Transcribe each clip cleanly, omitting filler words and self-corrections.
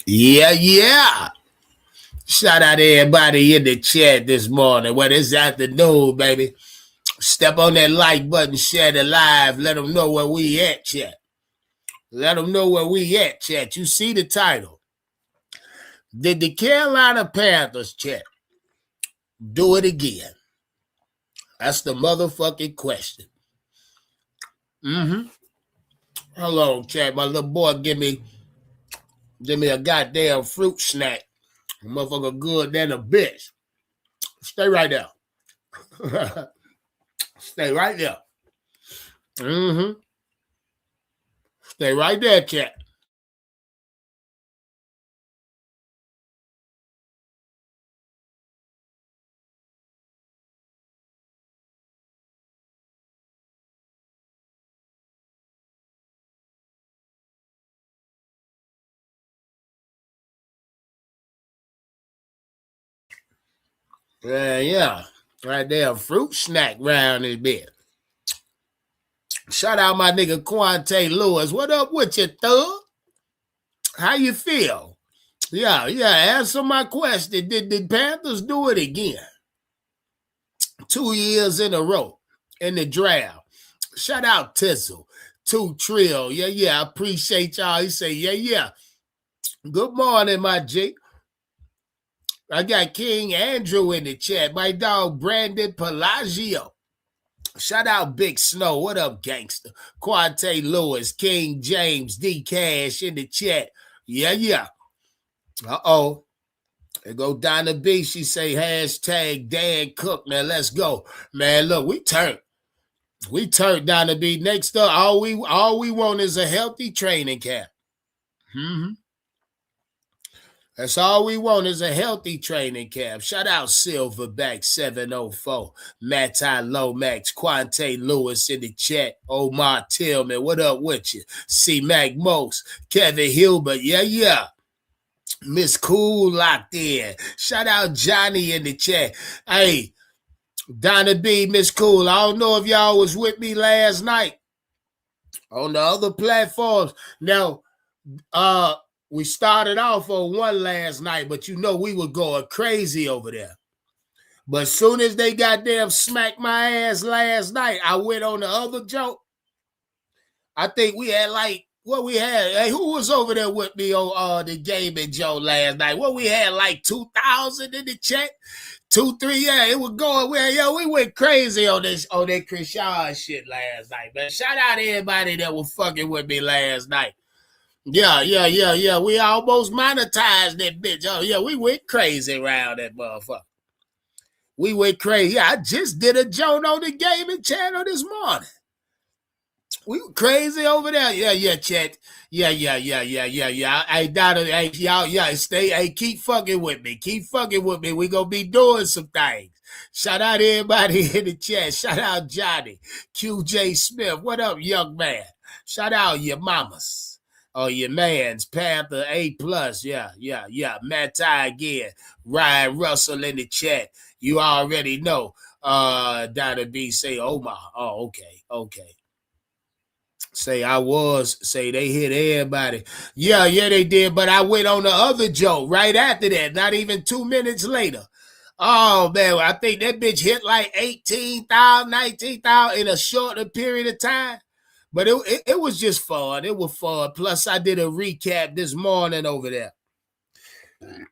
Yeah. Shout out to everybody in the chat this morning. Well, this afternoon, baby. Step on that like button, share the live. Let them know where we at, chat. Let them know where we at, chat. You see the title. Did the Carolina Panthers, chat, do it again? That's the motherfucking question. Hold on, chat. My little boy give me a goddamn fruit snack. Motherfucker good than a bitch. Stay right there. Stay right there. Stay right there, chat. Yeah. Right there, fruit snack round this bit. Shout out my nigga Quante Lewis. What up with you, thug? How you feel? Yeah. Answer my question. Did the Panthers do it again? 2 years in a row in the draft. Shout out Tizzle. 2 Trill. Yeah. I appreciate y'all. He say, yeah. Good morning, my G. I got King Andrew in the chat. My dog Brandon Pelagio. Shout out Big Snow. What up, gangster? Quante Lewis, King James, D Cash in the chat. Yeah. Uh-oh. There go Donna B. She say hashtag Dan Cook. Man, let's go. Man, look, we turned. We turned Donna B. Next up, all we want is a healthy training camp. That's all we want is a healthy training camp. Shout out Silverback 704, Matty Lomax, Quante Lewis in the chat, Omar Tillman, what up with you? C. Mac Most, Kevin Hilbert, yeah. Miss Cool locked in. Shout out Johnny in the chat. Hey, Donna B, Miss Cool, I don't know if y'all was with me last night on the other platforms. Now, we started off on one last night, but you know we were going crazy over there. But as soon as they goddamn smacked my ass last night, I went on the other joke. I think we had hey, who was over there with me on the gaming joke last night? We had like 2,000 in the chat. 2, 3, yeah, it was going well. We went crazy on that Krishan shit last night, man. Shout out to everybody that was fucking with me last night. Yeah. We almost monetized that bitch. Oh, yeah, we went crazy around that motherfucker. We went crazy. Yeah, I just did a joke on the gaming channel this morning. We were crazy over there. Yeah, chat. Yeah. Hey, Donna, hey, y'all, keep fucking with me. We gonna be doing some things. Shout out to everybody in the chat. Shout out Johnny. QJ Smith. What up, young man? Shout out your mamas. Oh, your man's Panther A+. Yeah. Matt Ty again. Ryan Russell in the chat. You already know. Donna B say, oh my. Oh, okay. Say they hit everybody. Yeah, they did. But I went on the other joke right after that, not even 2 minutes later. Oh, man, I think that bitch hit like 18,000, 19,000 in a shorter period of time. But it was just fun. It was fun. Plus, I did a recap this morning over there.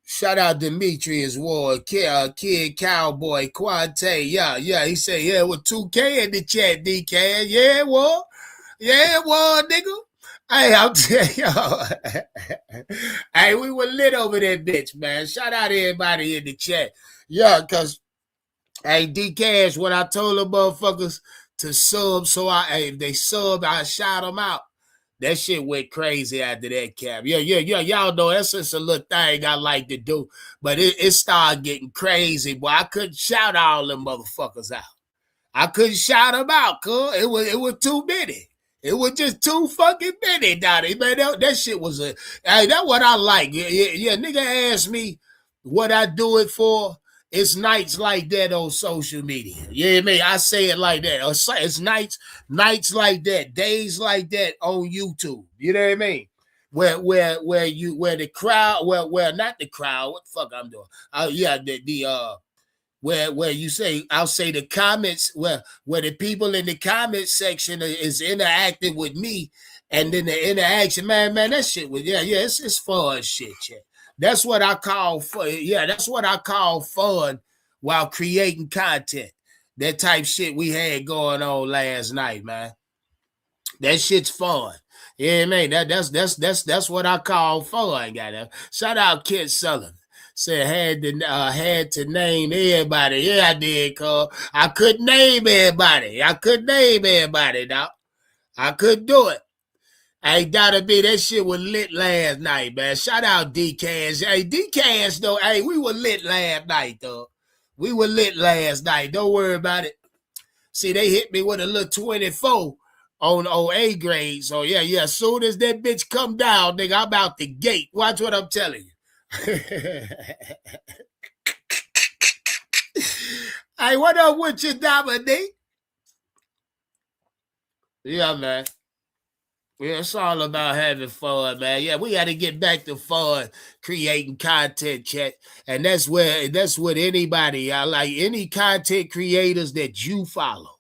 Shout out Demetrius Ward, Kid Cowboy, Quante. Yeah. He said, yeah, with 2K in the chat, DK. Yeah, it was. Yeah, it was, nigga. Hey, I'll tell y'all. Hey, we were lit over that bitch, man. Shout out to everybody in the chat. Yeah, because, hey, D-Cash, when I told the motherfuckers to sub, if they sub, I shout them out. That shit went crazy after that, Cap. Yeah. Y'all know that's just a little thing I like to do. But it started getting crazy, boy. I couldn't shout all them motherfuckers out. I couldn't shout them out, cuz. It was too many. It was just too fucking many, Donnie. Man, that shit was hey, that's what I like. Yeah, nigga asked me what I do it for. It's nights like that on social media. You know what I mean? I say it like that. It's nights like that, days like that on YouTube. You know what I mean? where the crowd, well not the crowd, what the fuck I'm doing? Yeah, the where you say, I'll say the comments, where the people in the comment section is interacting with me, and then the interaction, man, that shit was, it's fun shit, yeah. That's what I call fun. Yeah, that's what I call fun while creating content. That type shit we had going on last night, man. That shit's fun. Yeah, man. That's what I call fun. Goddamn. Shout out Kid Sullivan. Said had to name everybody. Yeah, I did, cuz I couldn't name everybody. Dog. I couldn't do it. Hey, gotta be, that shit was lit last night, man. Shout out D-Cash. Hey, D-Cash, though. Hey, we were lit last night, though. We were lit last night. Don't worry about it. See, they hit me with a little 24 on A grade. So, yeah. As soon as that bitch come down, nigga, I'm out the gate. Watch what I'm telling you. Hey, what up with you, Dominique? Yeah, man. Yeah, it's all about having fun, man. Yeah, we got to get back to fun, creating content, chat. And that's what anybody, like any content creators that you follow.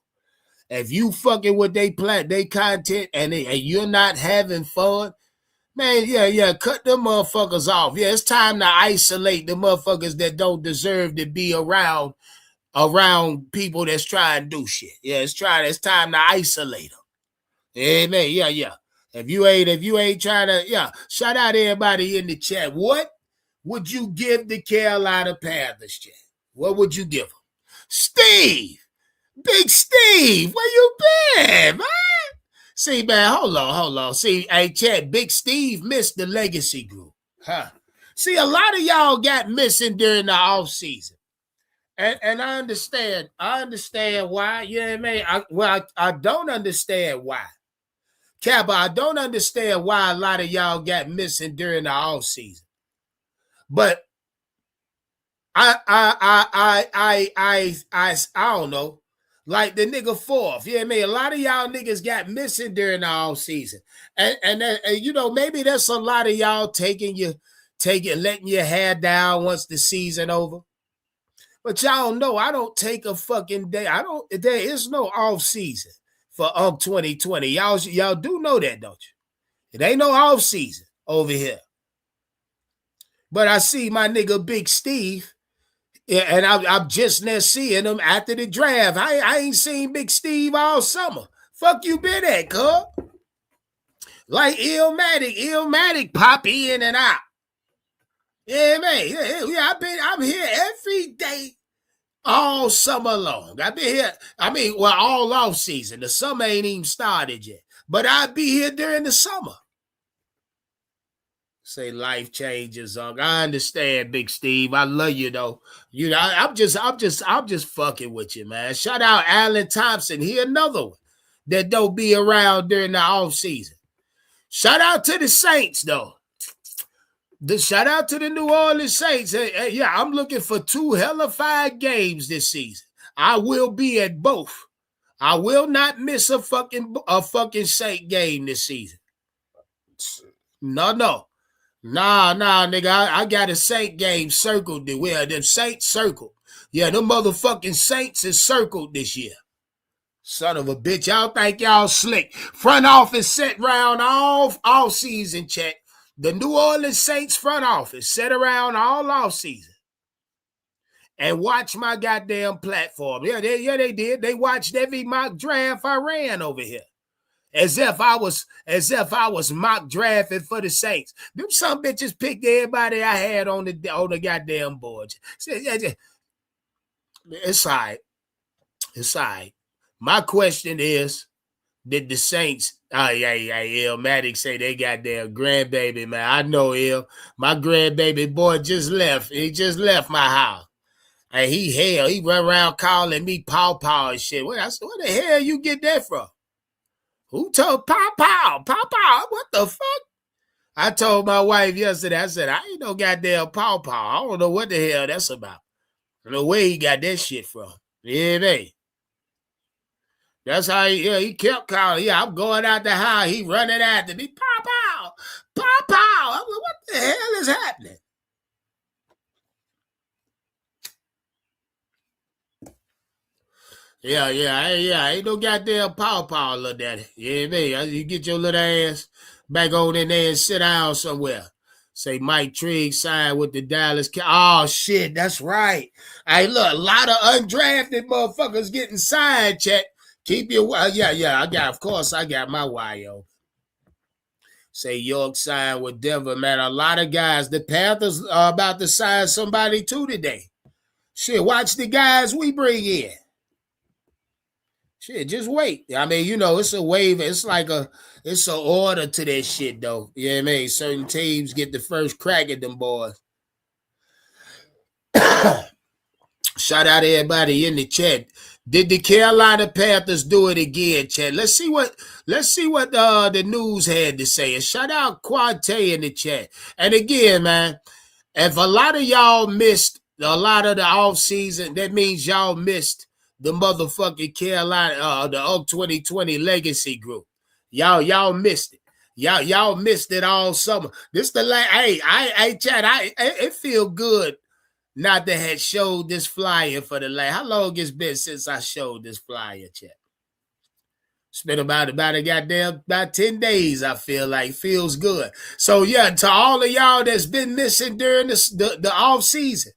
If you fucking with they content and you're not having fun, man, cut them motherfuckers off. Yeah, it's time to isolate the motherfuckers that don't deserve to be around people that's trying to do shit. Yeah, it's time to isolate them. Amen. Yeah. If you ain't trying to, shout out everybody in the chat. What would you give the Carolina Panthers, chat? What would you give them? Steve! Big Steve! Where you been, man? See, man, hold on. See, hey, chat, Big Steve missed the legacy group. Huh? See, a lot of y'all got missing during the off season. And I understand why. You know what I mean? I don't understand why. Kappa, I don't understand why a lot of y'all got missing during the off season. But I don't know. Like the nigga fourth. You know what I mean? A lot of y'all niggas got missing during the off season. And maybe that's a lot of y'all letting your hair down once the season over. But y'all know I don't take a fucking day. There is no off season for 2020. Y'all do know that, don't you? It ain't no off season over here. But I see my nigga Big Steve, and I'm just now seeing him after the draft. I ain't seen Big Steve all summer. Fuck you been at, cuz? Like Illmatic pop in and out. Yeah, man. Yeah, I'm here every day all summer long. I've been here, all off season. The summer ain't even started yet. But I'll be here during the summer. Say life changes, I understand, Big Steve. I love you though. You know, I'm just fucking with you, man. Shout out Alan Thompson. He another one that don't be around during the off season. Shout out to the Saints though. Shout out to the New Orleans Saints. I'm looking for 2 hellified games this season. I will be at both. I will not miss a fucking Saint game this season. No. Nah, nigga. I got a Saint game circled. Well, them Saints circled. Yeah, them motherfucking Saints is circled this year. Son of a bitch. Y'all think y'all slick. Front office set round all season, check. The New Orleans Saints front office set around all off season. And watch my goddamn platform. Yeah, they did. They watched every mock draft I ran over here. As if I was mock drafting for the Saints. Them some bitches picked everybody I had on the goddamn board. It's all right. It's all right. My question is, did the Saints, Illmatic say they got their grandbaby, man. I know Il. My grandbaby boy just left. He just left my house. And he run around calling me Paw Paw and shit. Where the hell you get that from? Who told Paw Paw? What the fuck? I told my wife yesterday, I said, I ain't no goddamn Paw Paw. I don't know what the hell that's about. I don't know where he got that shit from. Yeah, man. That's how he kept calling. Yeah, I'm going out the house. He running after me. Paw Paw. Pow, pow. I was like, what the hell is happening? Yeah. Ain't no goddamn pow, little daddy. You know what I mean? You get your little ass back on in there and sit down somewhere. Say Mike Trigg signed with the Dallas. Oh, shit, that's right. Hey, look, a lot of undrafted motherfuckers getting signed, check. Keep your, I got my YO. Say York signed with Denver, man. A lot of guys. The Panthers are about to sign somebody too today. Shit, watch the guys we bring in. Shit, just wait. I mean, it's a wave. It's an order to that shit, though. You know what I mean? Certain teams get the first crack at them boys. Shout out to everybody in the chat. Did the Carolina Panthers do it again, chat? Let's see what the news had to say. And shout out Quante in the chat. And again, man, if a lot of y'all missed a lot of the offseason, that means y'all missed the motherfucking Carolina, the Oak 2020 Legacy Group. Y'all missed it. Y'all missed it all summer. This the chat. It feel good not to have showed this flyer for the last. How long it's been since I showed this flyer, chat? It's been about 10 days, I feel like. Feels good. So, yeah, to all of y'all that's been missing during the off season,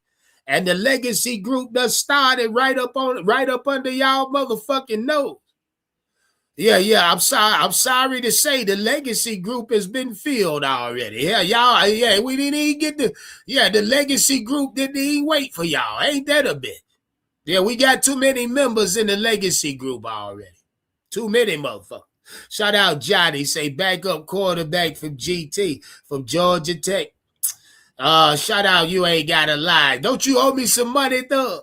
and the Legacy Group done started right up under y'all motherfucking nose. Yeah, I'm sorry to say the Legacy Group has been filled already. Yeah, we didn't even get the Legacy Group didn't even wait for y'all. Ain't that a bit? Yeah, we got too many members in the Legacy Group already. Too many motherfuckers. Shout out Johnny, say backup quarterback from GT, from Georgia Tech. Shout out You Ain't Gotta Lie. Don't you owe me some money, though?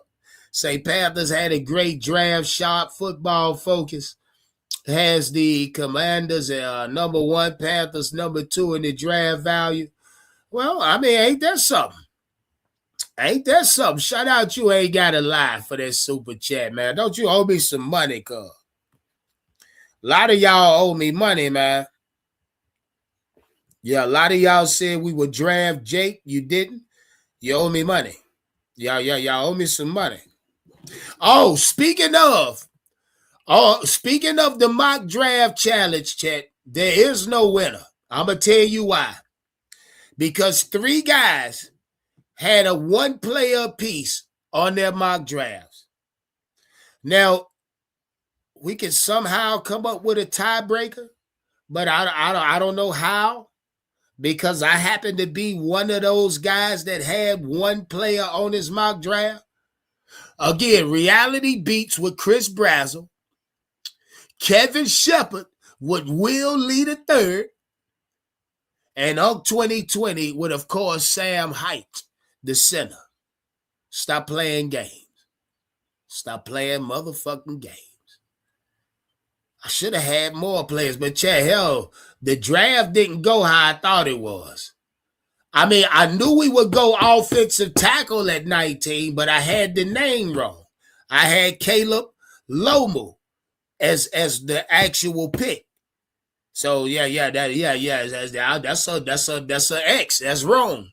Say Panthers had a great draft, sharp football focus. Has the Commanders number 1, Panthers number 2 in the draft value. Well, I mean, ain't that something? Shout out You Ain't Gotta Lie for that super chat, man. Don't you owe me some money, cuz? A lot of y'all owe me money, man. Yeah, a lot of y'all said we would draft Jake. You didn't. You owe me money. Y'all owe me some money. Oh, speaking of the mock draft challenge, chat, there is no winner. I'm going to tell you why. Because 3 guys had a 1 player piece on their mock drafts. Now, we can somehow come up with a tiebreaker, but I don't know how, because I happen to be one of those guys that had 1 player on his mock draft. Again, Reality Beats with Chris Brazzell, Kevin Shepard with Will Lee III, and Unk 2020 with, of course, Sam Hite, the center. Stop playing games. Stop playing motherfucking games. I should have had more players, but hell, the draft didn't go how I thought it was. I mean, I knew we would go offensive tackle at 19, but I had the name wrong. I had Caleb Lomu as the actual pick. So that's a X. That's wrong.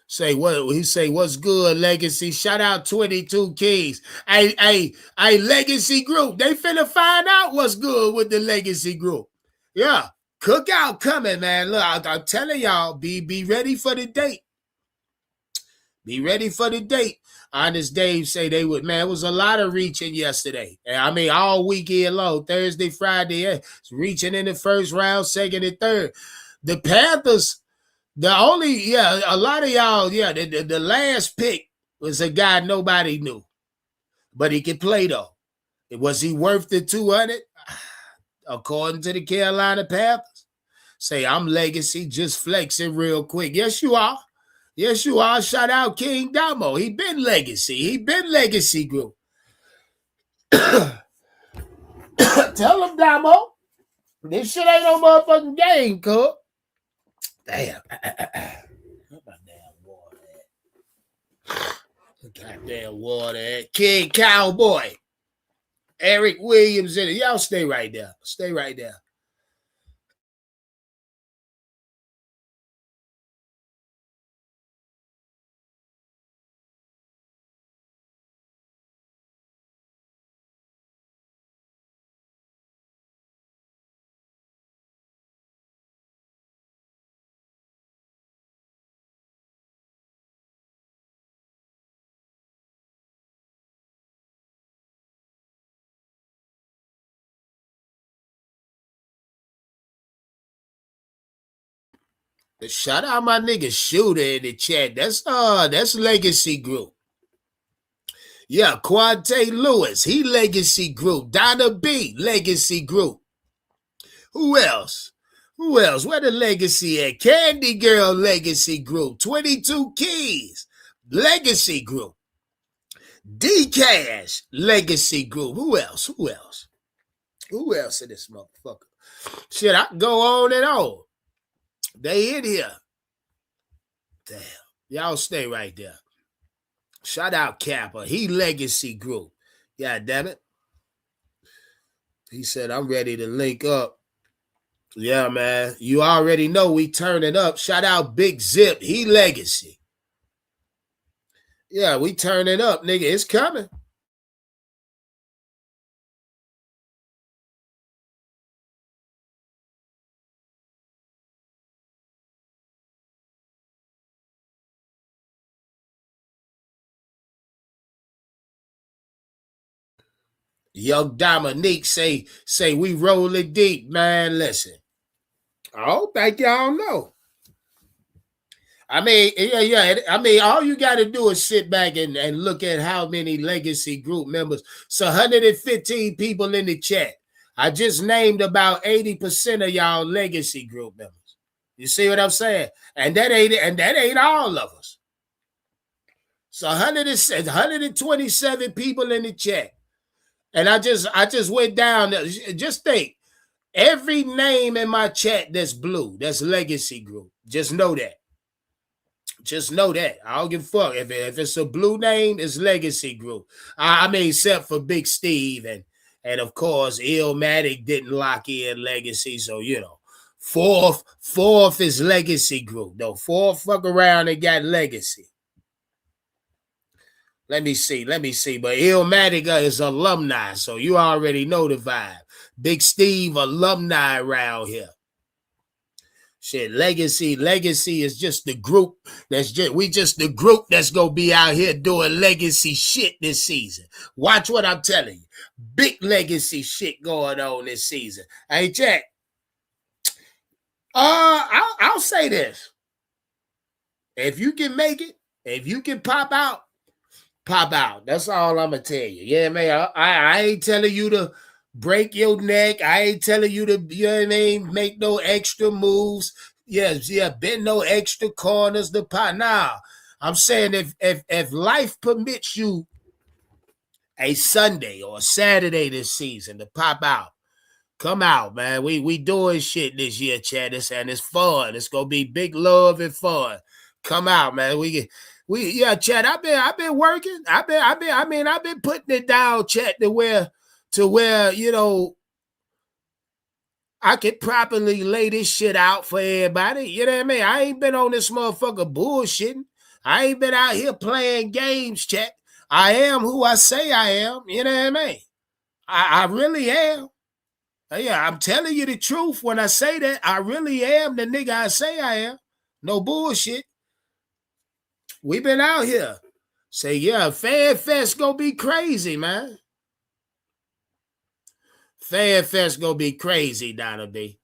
Say what he say? What's good, Legacy? Shout out 22 Kings. Hey, Legacy Group. They finna find out what's good with the Legacy Group. Yeah, cookout coming, man. Look, I'm telling y'all, be ready for the date. Be ready for the date. Honest Dave say they would. Man, it was a lot of reaching yesterday. I mean, all weekend long, Thursday, Friday, reaching in the first round, second and third. The Panthers. A lot of y'all, the last pick was a guy nobody knew, but he could play though. Was he worth the 200? According to the Carolina Panthers, say I'm Legacy, just flexing real quick. Yes, you are. Yes, you are. Shout out King Damo. He been Legacy. He been Legacy Group. Tell him, Damo, this shit ain't no motherfucking game, cuz. Damn. Goddamn water. King Cowboy. Eric Williams in it. Y'all stay right there. Stay right there. Shout out my nigga Shooter in the chat. That's Legacy Group. Yeah, Quante Lewis, he Legacy Group. Donna B, Legacy Group. Who else? Where the Legacy at? Candy Girl Legacy Group. 22 Keys, Legacy Group. D-Cash, Legacy Group. Who else? Who else in this motherfucker? Shit, I can go on and on. They in here. Damn. Y'all stay right there. Shout out Kappa. He Legacy Group. God damn it. He said, I'm ready to link up. Yeah, man. You already know we turning up. Shout out Big Zip. He Legacy. Yeah, we turning up, nigga. It's coming. Young Dominique say we rolling deep, man. Listen. I don't think y'all know. I mean, yeah. I mean, all you got to do is sit back and look at how many Legacy Group members. It's 115 people in the chat. I just named about 80% of y'all Legacy Group members. You see what I'm saying? And that ain't all of us. So 127 people in the chat. And I just went down. Just think, every name in my chat that's blue, that's Legacy Group. Just know that. Just know that. I don't give a fuck. If it's a blue name, it's Legacy Group. I mean, except for Big Steve and of course, Illmatic didn't lock in Legacy. So, you know, fourth is Legacy Group. No, fourth fuck around and got Legacy. Let me see. But Illmatic is alumni, so you already know the vibe. Big Steve alumni around here. Shit, Legacy is just the group that's just the group that's gonna be out here doing Legacy shit this season. Watch what I'm telling you. Big Legacy shit going on this season. Hey, Jack. I'll say this. If you can make it, if you can pop out. That's all I'm gonna tell you. Yeah, man. I ain't telling you to break your neck. I ain't telling you to, you know what I mean, make no extra moves. Yeah, bend no extra corners to pop. Nah, I'm saying if life permits you a Sunday or a Saturday this season to pop out, come out, man. We doing shit this year, Chad, and it's fun. It's gonna be big love and fun. Come out, man. Yeah, Chad. I've been working. I've been putting it down, Chad, to where you know I could properly lay this shit out for everybody. You know what I mean? I ain't been on this motherfucker bullshitting. I ain't been out here playing games, Chad. I am who I say I am. You know what I mean? I really am. Yeah, I'm telling you the truth when I say that. I really am the nigga I say I am. No bullshit. We been out here. Say, yeah, Fan Fest gonna be crazy, man. Fan Fest gonna be crazy, Donna B.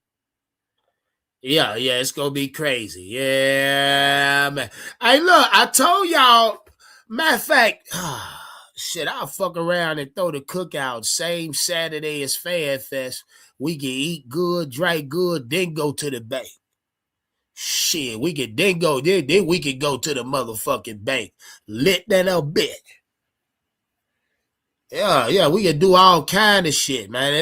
Yeah, it's gonna be crazy. Yeah, man. Hey, look, I told y'all, matter of fact, shit, I'll fuck around and throw the cookout same Saturday as Fan Fest. We can eat good, drink good, then go to the bank. Shit, we could then go, then we could go to the motherfucking bank. Lit that up bit. Yeah, we can do all kind of shit, man.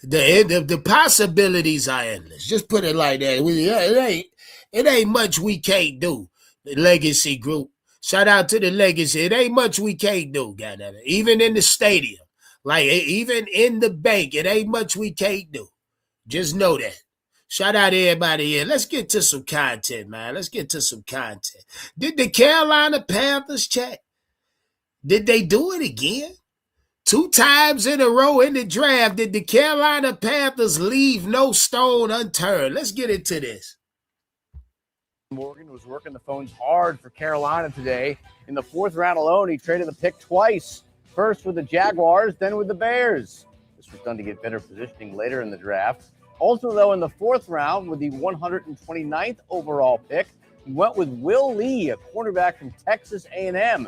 The possibilities are endless. Just put it like that. It ain't much we can't do. The Legacy Group. Shout out to the Legacy. It ain't much we can't do, goddamn it. Even in the stadium, like even in the bank, it ain't much we can't do. Just know that. Shout out to everybody here. Let's get to some content, man. Let's get to some content. Did the Carolina Panthers check? Did they do it again? 2 times in a row in the draft, did the Carolina Panthers leave no stone unturned? Let's get into this. Morgan was working the phones hard for Carolina today. In the 4th round alone, he traded the pick twice. First with the Jaguars, then with the Bears. This was done to get better positioning later in the draft. Also, though, in the fourth round with the 129th overall pick, he went with Will Lee, a cornerback from Texas A&M.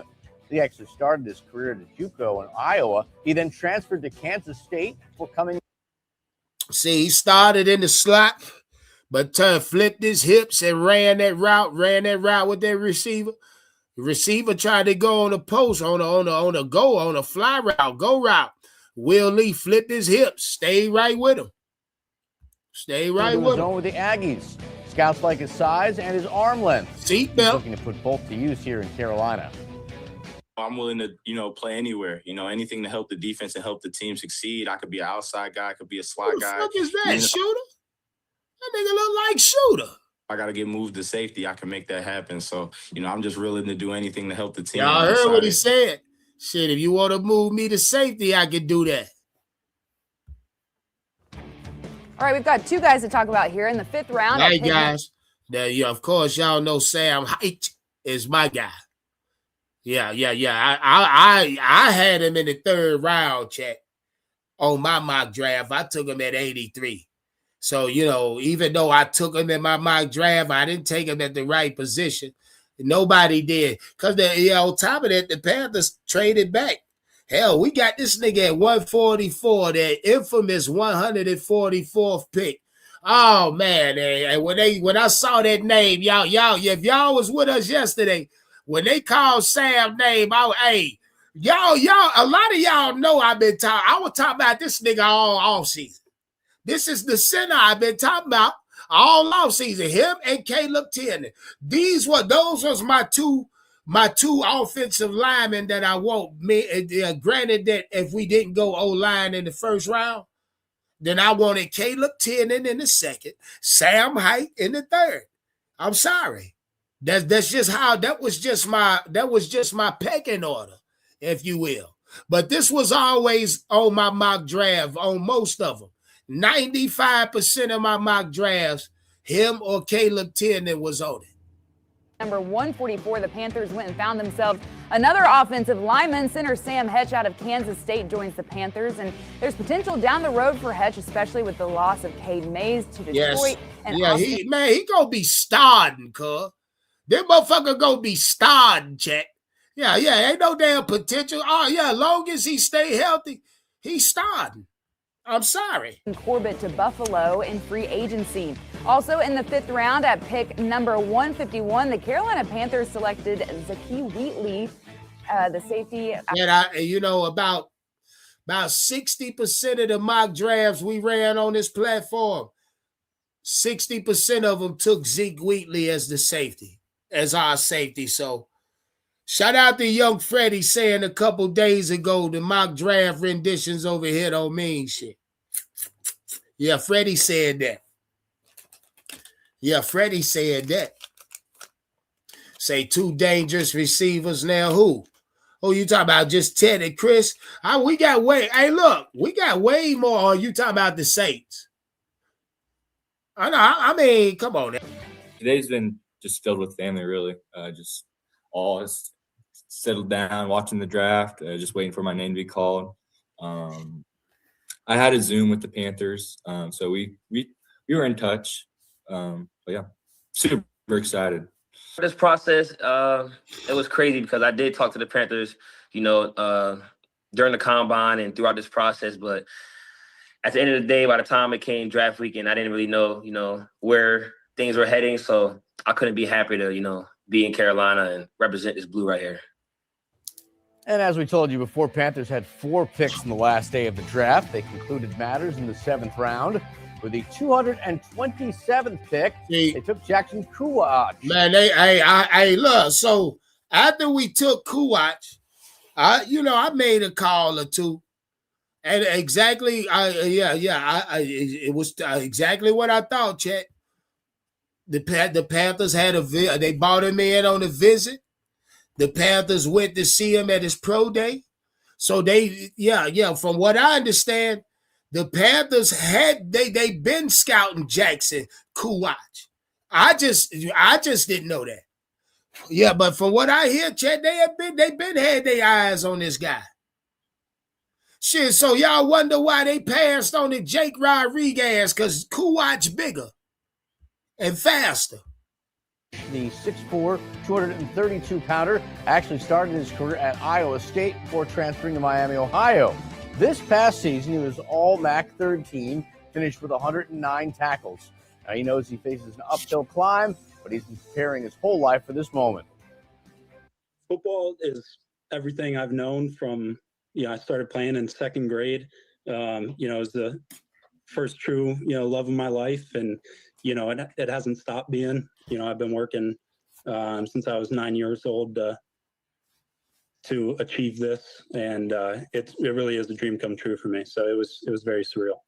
He actually started his career at JUCO in Iowa. He then transferred to Kansas State before coming. See, he started in the slot, but flipped his hips and ran that route with that receiver. The receiver tried to go on a post, on a fly route, go route. Will Lee flipped his hips, stayed right with him. Stay right with him. Zone with the Aggies. Scouts like his size and his arm length. He's looking to put both to use here in Carolina. I'm willing to, play anywhere. Anything to help the defense and help the team succeed. I could be an outside guy. I could be a slot guy. What the fuck is that, Shooter? That nigga look like Shooter. I got to get moved to safety. I can make that happen. So, I'm just willing to do anything to help the team. Y'all heard what he said. Shit, if you want to move me to safety, I can do that. All right, we've got two guys to talk about here in the fifth round. Hey, guys. Of course, y'all know Sam Hite is my guy. Yeah. I had him in the third round, chat. On my mock draft, I took him at 83. So, even though I took him in my mock draft, I didn't take him at the right position. Nobody did. Because, on top of that, the Panthers traded back. Hell, we got this nigga at 144, that infamous 144th pick. Oh, man. And when I saw that name, y'all, if y'all was with us yesterday, when they called Sam's name, y'all, a lot of y'all know I was talking about this nigga all offseason. This is the center I've been talking about all offseason. Him and Caleb Tierney. Those was my two offensive linemen that I want. Granted that if we didn't go O-line in the first round, then I wanted Caleb Tierney in the second, Sam Hite in the third. I'm sorry. That's just how that was just my pecking order, if you will. But this was always on my mock draft, on most of them. 95% of my mock drafts, him or Caleb Tierney was on it. Number 144, the Panthers went and found themselves another offensive lineman. Center Sam Hetch out of Kansas State joins the Panthers, and there's potential down the road for Hetch, especially with the loss of Cade Mays to Detroit. Yes. And he gonna be starting, cuz. That motherfucker gonna be starting, chat. Yeah, ain't no damn potential. Oh, yeah, long as he stay healthy, he's starting. I'm sorry. Corbett to Buffalo in free agency. Also in the fifth round at pick number 151, the Carolina Panthers selected Zakee Wheatley, the safety. And about 60% of the mock drafts we ran on this platform, 60% of them took Zeke Wheatley as the safety, as our safety. So shout out to young Freddie saying a couple days ago the mock draft renditions over here don't mean shit. Yeah, Freddie said that. Say two dangerous receivers now. Who you talking about? Just Ted and Chris? We got way more. Or you talking about the Saints? I mean, come on now. Today's been just filled with family, really. Just all settled down, watching the draft, just waiting for my name to be called. I had a Zoom with the Panthers, so we were in touch. But yeah, super excited. This process, it was crazy because I did talk to the Panthers, during the combine and throughout this process. But at the end of the day, by the time it came draft weekend, I didn't really know, where things were heading. So I couldn't be happy to, be in Carolina and represent this blue right here. And as we told you before, Panthers had 4 picks in the last day of the draft. They concluded matters in the 7th round. With the 227th pick, they took Jackson Kuwach. Man, I look. So after we took Kuwach, I made a call or two, and exactly, it was exactly what I thought. Chet, the Panthers had they brought him in on a visit. The Panthers went to see him at his pro day. So from what I understand, the Panthers they been scouting Jackson Kuwach. I just didn't know that. Yeah, but from what I hear, Chad, they been had their eyes on this guy. Shit, so y'all wonder why they passed on the Jake Rodriguez, because Kuwatch bigger and faster. The 6'4", 232-pounder actually started his career at Iowa State before transferring to Miami, Ohio. This past season, he was all-MAC third team, finished with 109 tackles. Now, he knows he faces an uphill climb, but he's been preparing his whole life for this moment. Football is everything I've known from, I started playing in second grade. It was the first true, love of my life. And, it hasn't stopped being. I've been working since I was 9 years old to achieve this. And it really is a dream come true for me. So it was very surreal.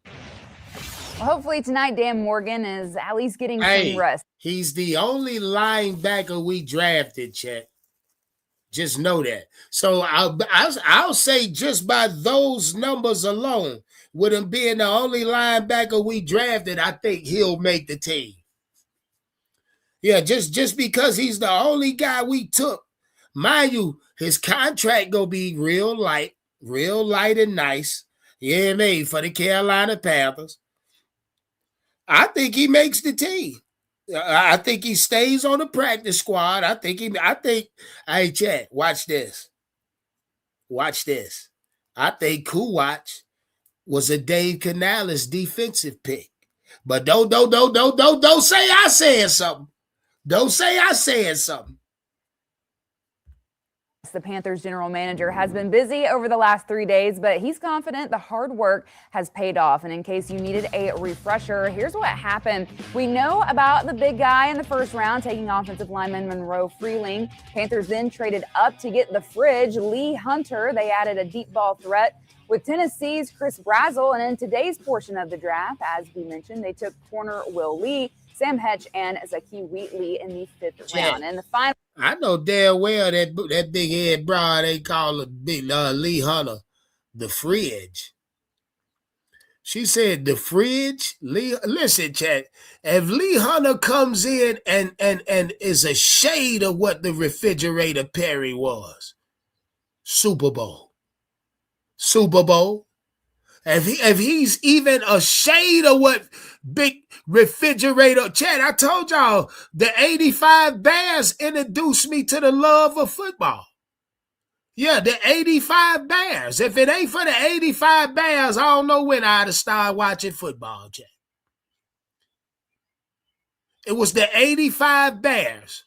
Well, hopefully tonight Dan Morgan is at least getting some rest. He's the only linebacker we drafted, Chet. Just know that. So I'll say just by those numbers alone, with him being the only linebacker we drafted, I think he'll make the team. Yeah, just because he's the only guy we took. Mind you, his contract gonna be real light and nice. Yeah, made for the Carolina Panthers. I think he makes the team. I think he stays on the practice squad. Hey, Chad, watch this. Watch this. I think Kuwatch was a Dave Canales defensive pick. But don't say I said something. Don't say I said something. The Panthers general manager has been busy over the last 3 days, but he's confident the hard work has paid off. And in case you needed a refresher, here's what happened. We know about the big guy in the first round taking offensive lineman Monroe Freeling. Panthers then traded up to get the fridge, Lee Hunter. They added a deep ball threat with Tennessee's Chris Brazzell. And in today's portion of the draft, as we mentioned, they took corner Will Lee, Sam Hetch, and Zaki Wheatley in the 5th round. And the final. I know damn well that big head broad they call it big Lee Hunter the fridge. She said the fridge. Listen, Chad. If Lee Hunter comes in and is a shade of what the refrigerator Perry was, Super Bowl. If he's even a shade of what big refrigerator, Chad, I told y'all the 85 Bears introduced me to the love of football. Yeah, the 85 Bears. If it ain't for the 85 Bears, I don't know when I'd have started watching football, Chad. It was the 85 Bears.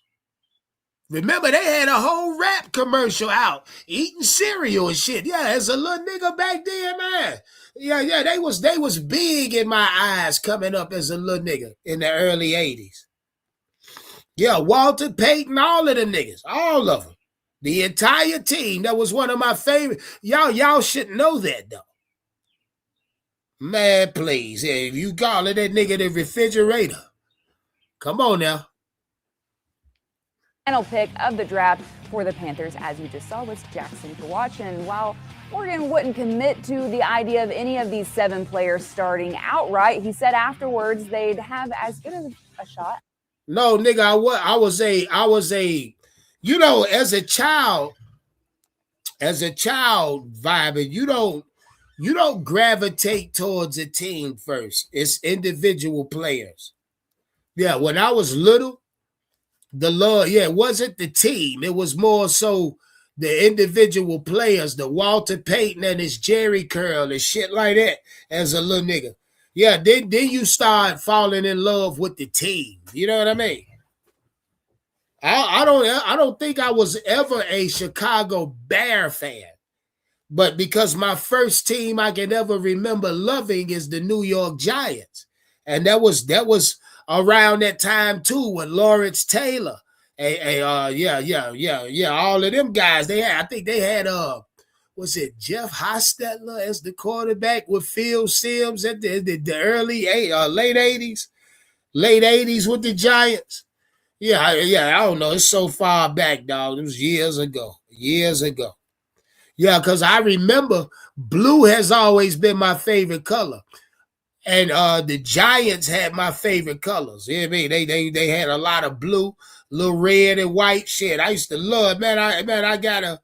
Remember, they had a whole rap commercial out, eating cereal and shit. Yeah, as a little nigga back then, man. Yeah, they was big in my eyes coming up as a little nigga in the early 80s. Yeah, Walter Payton, all of them niggas, all of them. The entire team, that was one of my favorite. Y'all should know that, though. Man, please, if you call it that nigga the refrigerator, come on now. Final pick of the draft for the Panthers, as you just saw, was Jackson Kuwatch. And while Morgan wouldn't commit to the idea of any of these 7 players starting outright, he said afterwards they'd have as good as a shot. No, nigga, I was a, as a child vibing, you don't gravitate towards a team first. It's individual players. Yeah, when I was little, it wasn't the team. It was more so the individual players, the Walter Payton and his Jerry curl and shit like that as a little nigga. Yeah, then you start falling in love with the team. You know what I mean? I don't think I was ever a Chicago Bear fan. But because my first team I can ever remember loving is the New York Giants. And that was around that time too with Lawrence Taylor. All of them guys. I think they had was it Jeff Hostetler as the quarterback with Phil Simms at the early late 80s with the Giants. Yeah, I don't know. It's so far back, dog. It was years ago. Yeah, because I remember blue has always been my favorite color. And the Giants had my favorite colors. You know what I mean? They had a lot of blue, little red and white shit. I used to love, man. I got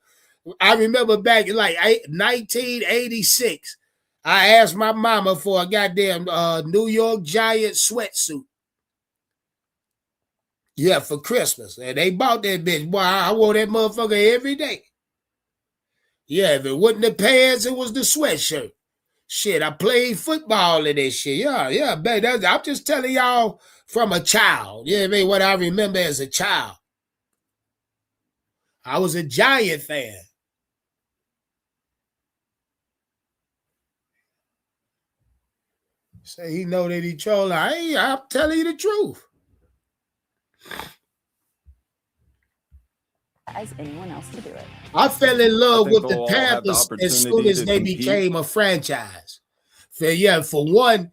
I remember back in like 1986, I asked my mama for a goddamn New York Giants sweatsuit. Yeah, for Christmas. And they bought that bitch. Boy, I wore that motherfucker every day. Yeah, if it wasn't the pants, it was the sweatshirt. Shit, I played football in this shit. Yeah, baby. I'm just telling y'all from a child. You know what I mean? What I remember as a child. I was a Giant fan. Say he know that he trolling. I'm telling you the truth. As anyone else to do it. I fell in love with the they'll all have the Panthers as soon opportunity as to they compete. became a franchise. For one,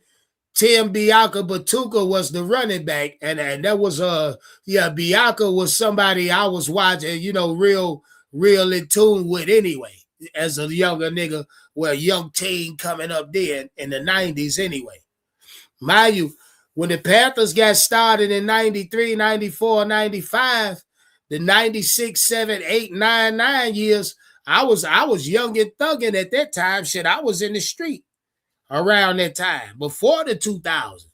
Tim Biaka-Batuka was the running back, and that was Biaka was somebody I was watching, real in tune with anyway, as a younger nigga, young teen coming up there in the 90s anyway. Mind you, when the Panthers got started in 93, 94, 95, the 96, 7, 8, 9, 9 years, I was young and thugging at that time. Shit, I was in the street around that time, before the 2000s.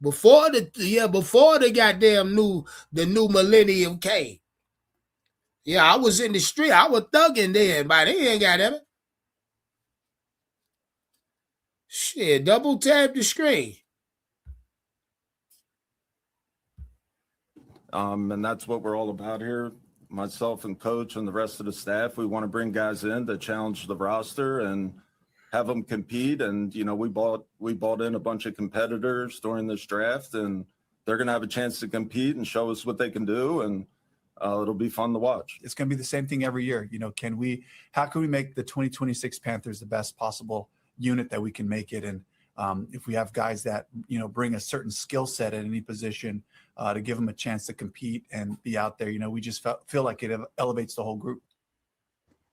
Before the goddamn new millennium came. Yeah, I was in the street. I was thugging then, but they ain't got it. Shit, double tap the screen. And that's what we're all about here. Myself and coach and the rest of the staff, we want to bring guys in to challenge the roster and have them compete. And, we bought in a bunch of competitors during this draft, and they're going to have a chance to compete and show us what they can do. And it'll be fun to watch. It's going to be the same thing every year. How can we make the 2026 Panthers the best possible unit that we can make it? And if we have guys that, bring a certain skill set at any position to give them a chance to compete and be out there, we just feel like it elevates the whole group.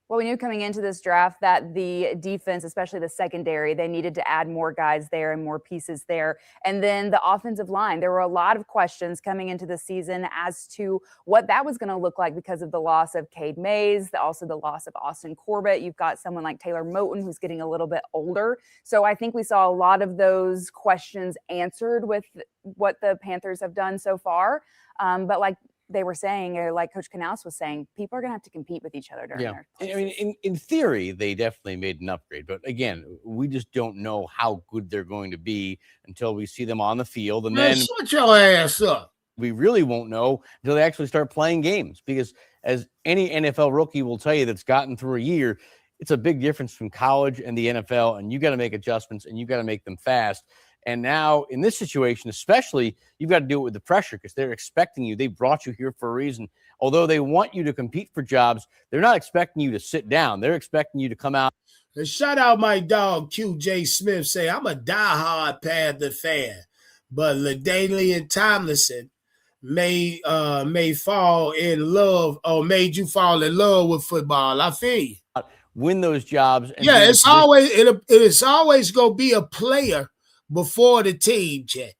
Well, we knew coming into this draft that the defense, especially the secondary, they needed to add more guys there and more pieces there. And then the offensive line, there were a lot of questions coming into the season as to what that was going to look like because of the loss of Cade Mays, also the loss of Austin Corbett. You've got someone like Taylor Moton who's getting a little bit older. So I think we saw a lot of those questions answered with what the Panthers have done so far. But like they were saying, or like Coach Canals was saying, people are going to have to compete with each other during their I mean, in theory, they definitely made an upgrade. But again, we just don't know how good they're going to be until we see them on the field. And then shut your ass up. We really won't know until they actually start playing games. Because as any NFL rookie will tell you that's gotten through a year, it's a big difference from college and the NFL. And you got to make adjustments and you got to make them fast. And now in this situation, especially, you've got to do it with the pressure because they're expecting you. They brought you here for a reason. Although they want you to compete for jobs, they're not expecting you to sit down. They're expecting you to come out. And shout out my dog, QJ Smith, say, I'm a diehard Panther fan, but LaDainian Tomlinson may fall in love or made you fall in love with football. I feel you. Win those jobs. And it's always going to be a player before the team, Chet.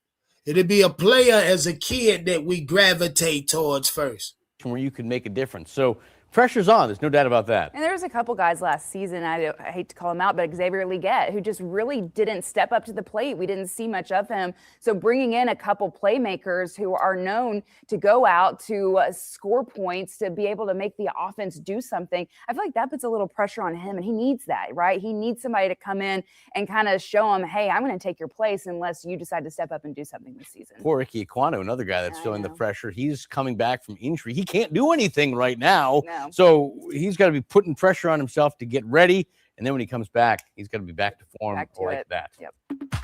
It'll be a player as a kid that we gravitate towards first. Where you can make a difference. So pressure's on. There's no doubt about that. And there was a couple guys last season, I hate to call him out, but Xavier Leggett, who just really didn't step up to the plate. We didn't see much of him. So bringing in a couple playmakers who are known to go out to score points, to be able to make the offense do something, I feel like that puts a little pressure on him, and he needs that, right? He needs somebody to come in and kind of show him, hey, I'm going to take your place unless you decide to step up and do something this season. Poor Ricky Aquano, another guy that's feeling the pressure. He's coming back from injury. He can't do anything right now. No. So he's got to be putting pressure on himself to get ready. And then when he comes back, he's got to be back to form that. Yep.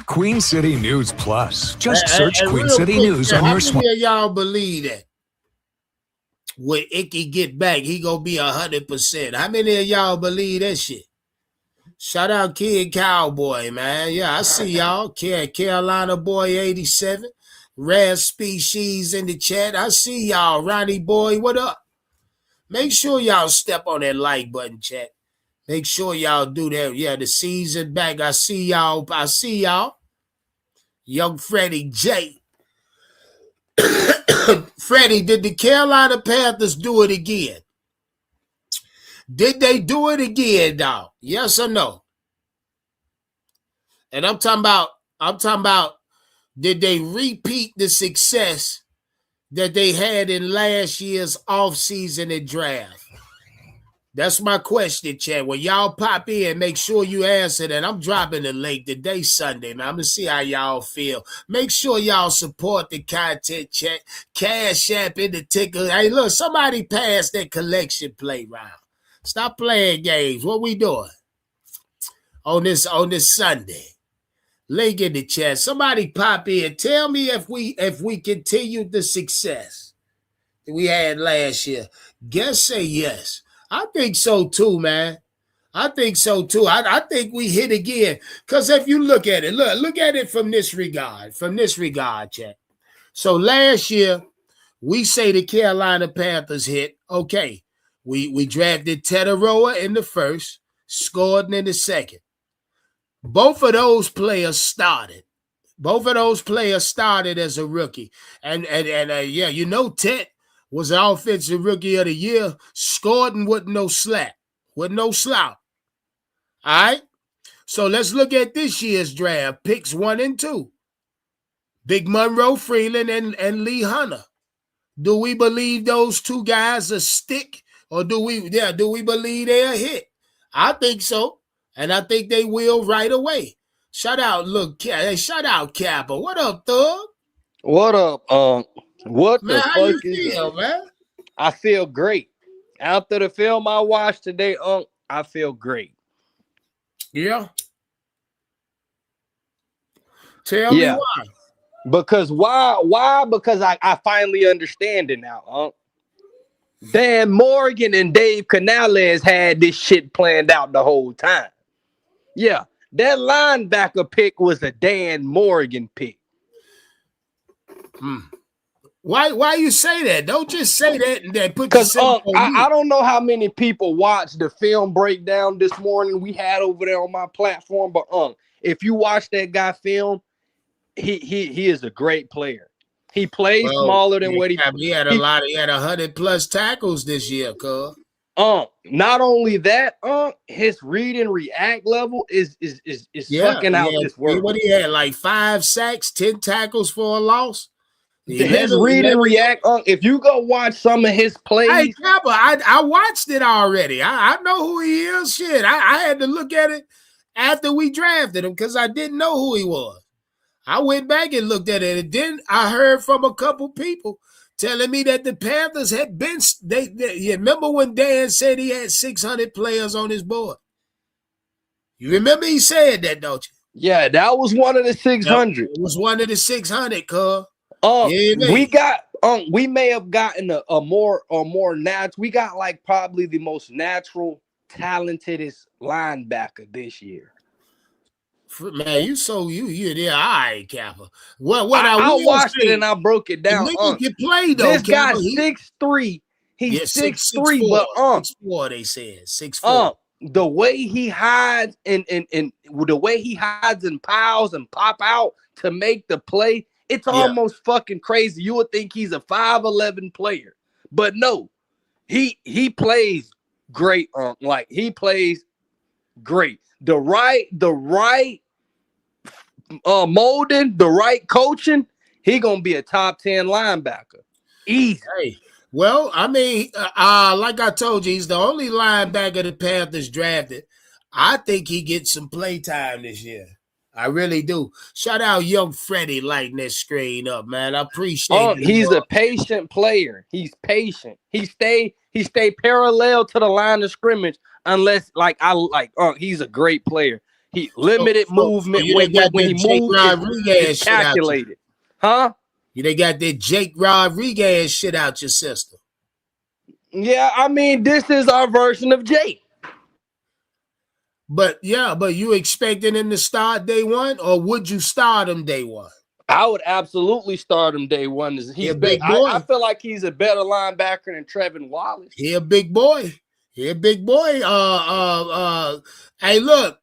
Queen City News Plus. Just search Queen City News on your smartphone. How many of y'all believe that when Icky get back, he going to be 100%? How many of y'all believe that shit? Shout out Kid Cowboy, man. Yeah, I see y'all. Carolina Boy 87. Rare Species in the chat. I see y'all. Ronnie Boy, what up? Make sure y'all step on that like button, chat. Make sure y'all do that. Yeah, the season back. I see y'all. Young Freddie J. Freddie, did the Carolina Panthers do it again? Did they do it again, dog? Yes or no? And I'm talking about, did they repeat the success that they had in last year's offseason and draft? That's my question, Chad. When y'all pop in, make sure you answer that. I'm dropping the link today, Sunday, man. I'm going to see how y'all feel. Make sure y'all support the content, chat. Cash App in the ticker. Hey, look, somebody passed that collection play round. Stop playing games. What we doing on this Sunday? Link in the chat. Somebody pop in. Tell me if we continue the success that we had last year. Guess say yes. I think so too, man. I think so too. I think we hit again. Because if you look at it, look at it from this regard, chat. So last year, we say the Carolina Panthers hit. Okay, we drafted Tetaroa in the first, scored in the second. Both of those players started. As a rookie. And yeah, you know, Tet was the offensive rookie of the year, scored and with no slack, with no slouch. All right? So let's look at this year's draft, picks 1 and 2. Big Monroe Freeland and Lee Hunter. Do we believe those two guys are stick, or do we believe they're a hit? I think so, and I think they will right away. Shout out, shout out Kappa. What up, Thug? What up? What Man, the how fuck you is feel, that? man? I feel great. After the film I watched today, I feel great. Yeah. Tell me why. Because why? Because I finally understand it now, Dan Morgan and Dave Canales had this shit planned out the whole time. Yeah, that linebacker pick was a Dan Morgan pick. Why you say that? Don't just say that and then put Because yourself on mute. I don't know how many people watched the film breakdown this morning we had over there on my platform, but if you watch that guy film, he is a great player. He plays smaller than what he had he had 100+ tackles this year, cuz. Not only that, his read and react level is fucking out this world. What he had, like 5 sacks, 10 tackles for a loss. His read and react, if you go watch some of his plays. Hey, Kappa, I watched it already. I know who he is. Shit, I had to look at it after we drafted him because I didn't know who he was. I went back and looked at it, and then I heard from a couple people telling me that the Panthers had been. You remember when Dan said he had 600 players on his board? You remember he said that, don't you? Yeah, that was one of the 600. It was one of the 600, cuz. We may have gotten a more natural. We got like probably the most natural, talentedest linebacker this year. Man, you there, all right, Kappa. What I watched it and I broke it down. Nigga can play though. This guy's 6'3". He's 6'3", but 6'4", they said 6'4". The way he hides and the way he hides and piles and pop out to make the play, it's almost fucking crazy. You would think he's a 5'11" player, but no, he plays great. Like he plays great. The right molding, the right coaching, he gonna be a top 10 linebacker. Easy. Hey, well, I mean, like I told you, he's the only linebacker the Panthers drafted. I think he gets some play time this year. I really do. Shout out young Freddie lighting that screen up, man. I appreciate it. He's a patient player. He's patient. He stay parallel to the line of scrimmage unless he's a great player. He limited movement when he moves is calculated. Huh? They got that Jake Rodriguez shit out your system. Yeah, I mean, this is our version of Jake. But you expecting him to start day one, or would you start him day one? I would absolutely start him day one. He's a big boy. I feel like he's a better linebacker than Trevin Wallace. He a big boy. Hey, look,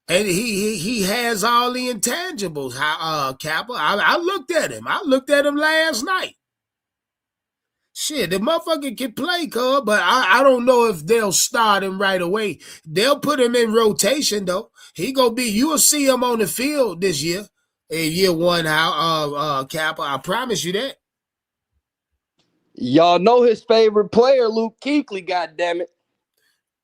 and he has all the intangibles. Kappa. I looked at him. I looked at him last night. Shit, the motherfucker can play, cuz, but I don't know if they'll start him right away. They'll put him in rotation, though. You'll see him on the field this year. In year one, Kappa. I promise you that. Y'all know his favorite player, Luke Kuechly, goddammit.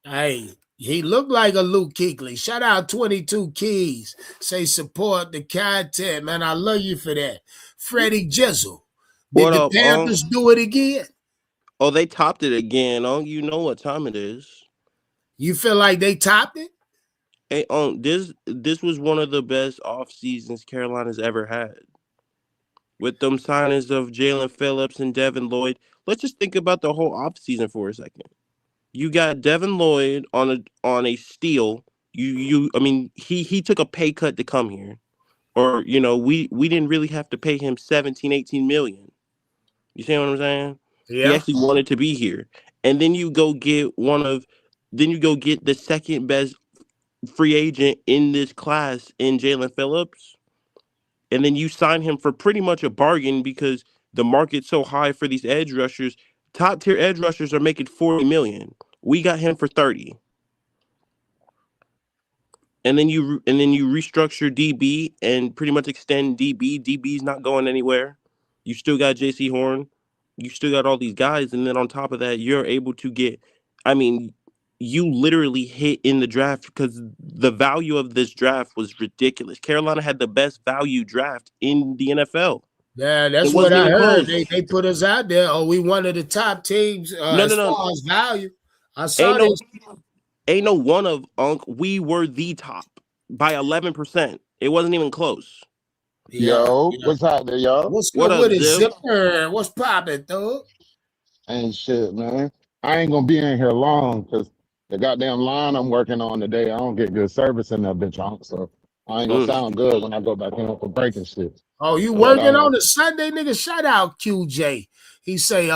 Hey, he looked like a Luke Kuechly. Shout out 22 Keys. Say support the content, man. I love you for that. Freddie Jizzle. Did What the up, Panthers do it again? Oh, they topped it again. You know what time it is. You feel like they topped it? Hey, this was one of the best off seasons Carolina's ever had. With them signings of Jalen Phillips and Devin Lloyd. Let's just think about the whole off season for a second. You got Devin Lloyd on a steal. He took a pay cut to come here. Or, we didn't really have to pay him 17, 18 million. You see what I'm saying? Yeah. He actually wanted to be here. And then you go get the second best free agent in this class in Jalen Phillips. And then you sign him for pretty much a bargain because the market's so high for these edge rushers. Top tier edge rushers are making 40 million. We got him for 30. And then you restructure DB and pretty much extend DB. DB's not going anywhere. You still got JC Horn. You still got all these guys. And then on top of that, you're able to get, you literally hit in the draft because the value of this draft was ridiculous. Carolina had the best value draft in the NFL. Yeah, that's what I heard. They put us out there. Oh, we one of the top teams as far as value. I saw this. Ain't no one of we were the top by 11%. It wasn't even close. What's out there, y'all? What's good with it, Zipper? What's popping, though? Ain't shit, man. I ain't gonna be in here long because the goddamn line I'm working on today, I don't get good service in that bitch on, so I ain't gonna sound good when I go back in for breaking shit. Oh, you working on a Sunday, nigga? Shout out QJ. He say,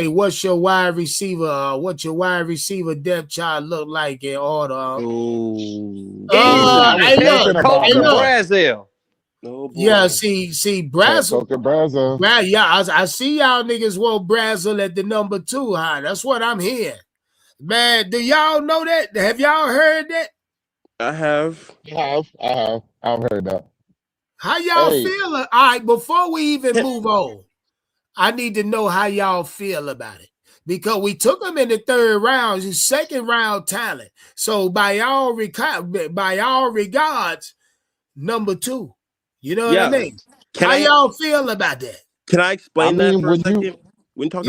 what's your wide receiver? What your wide receiver depth chart look like in order? Brazil. Oh, yeah, see, Brazil. Yeah, I see y'all niggas want Brazil at the number 2, huh? That's what I'm hearing. Man, do y'all know that? Have y'all heard that? I have. I've heard that. How y'all feel? All right, before we even move on, I need to know how y'all feel about it. Because we took him in the 3rd round, he's 2nd round talent. So by all regards, number 2. You know what I mean? How y'all feel about that? Can I explain that for a second?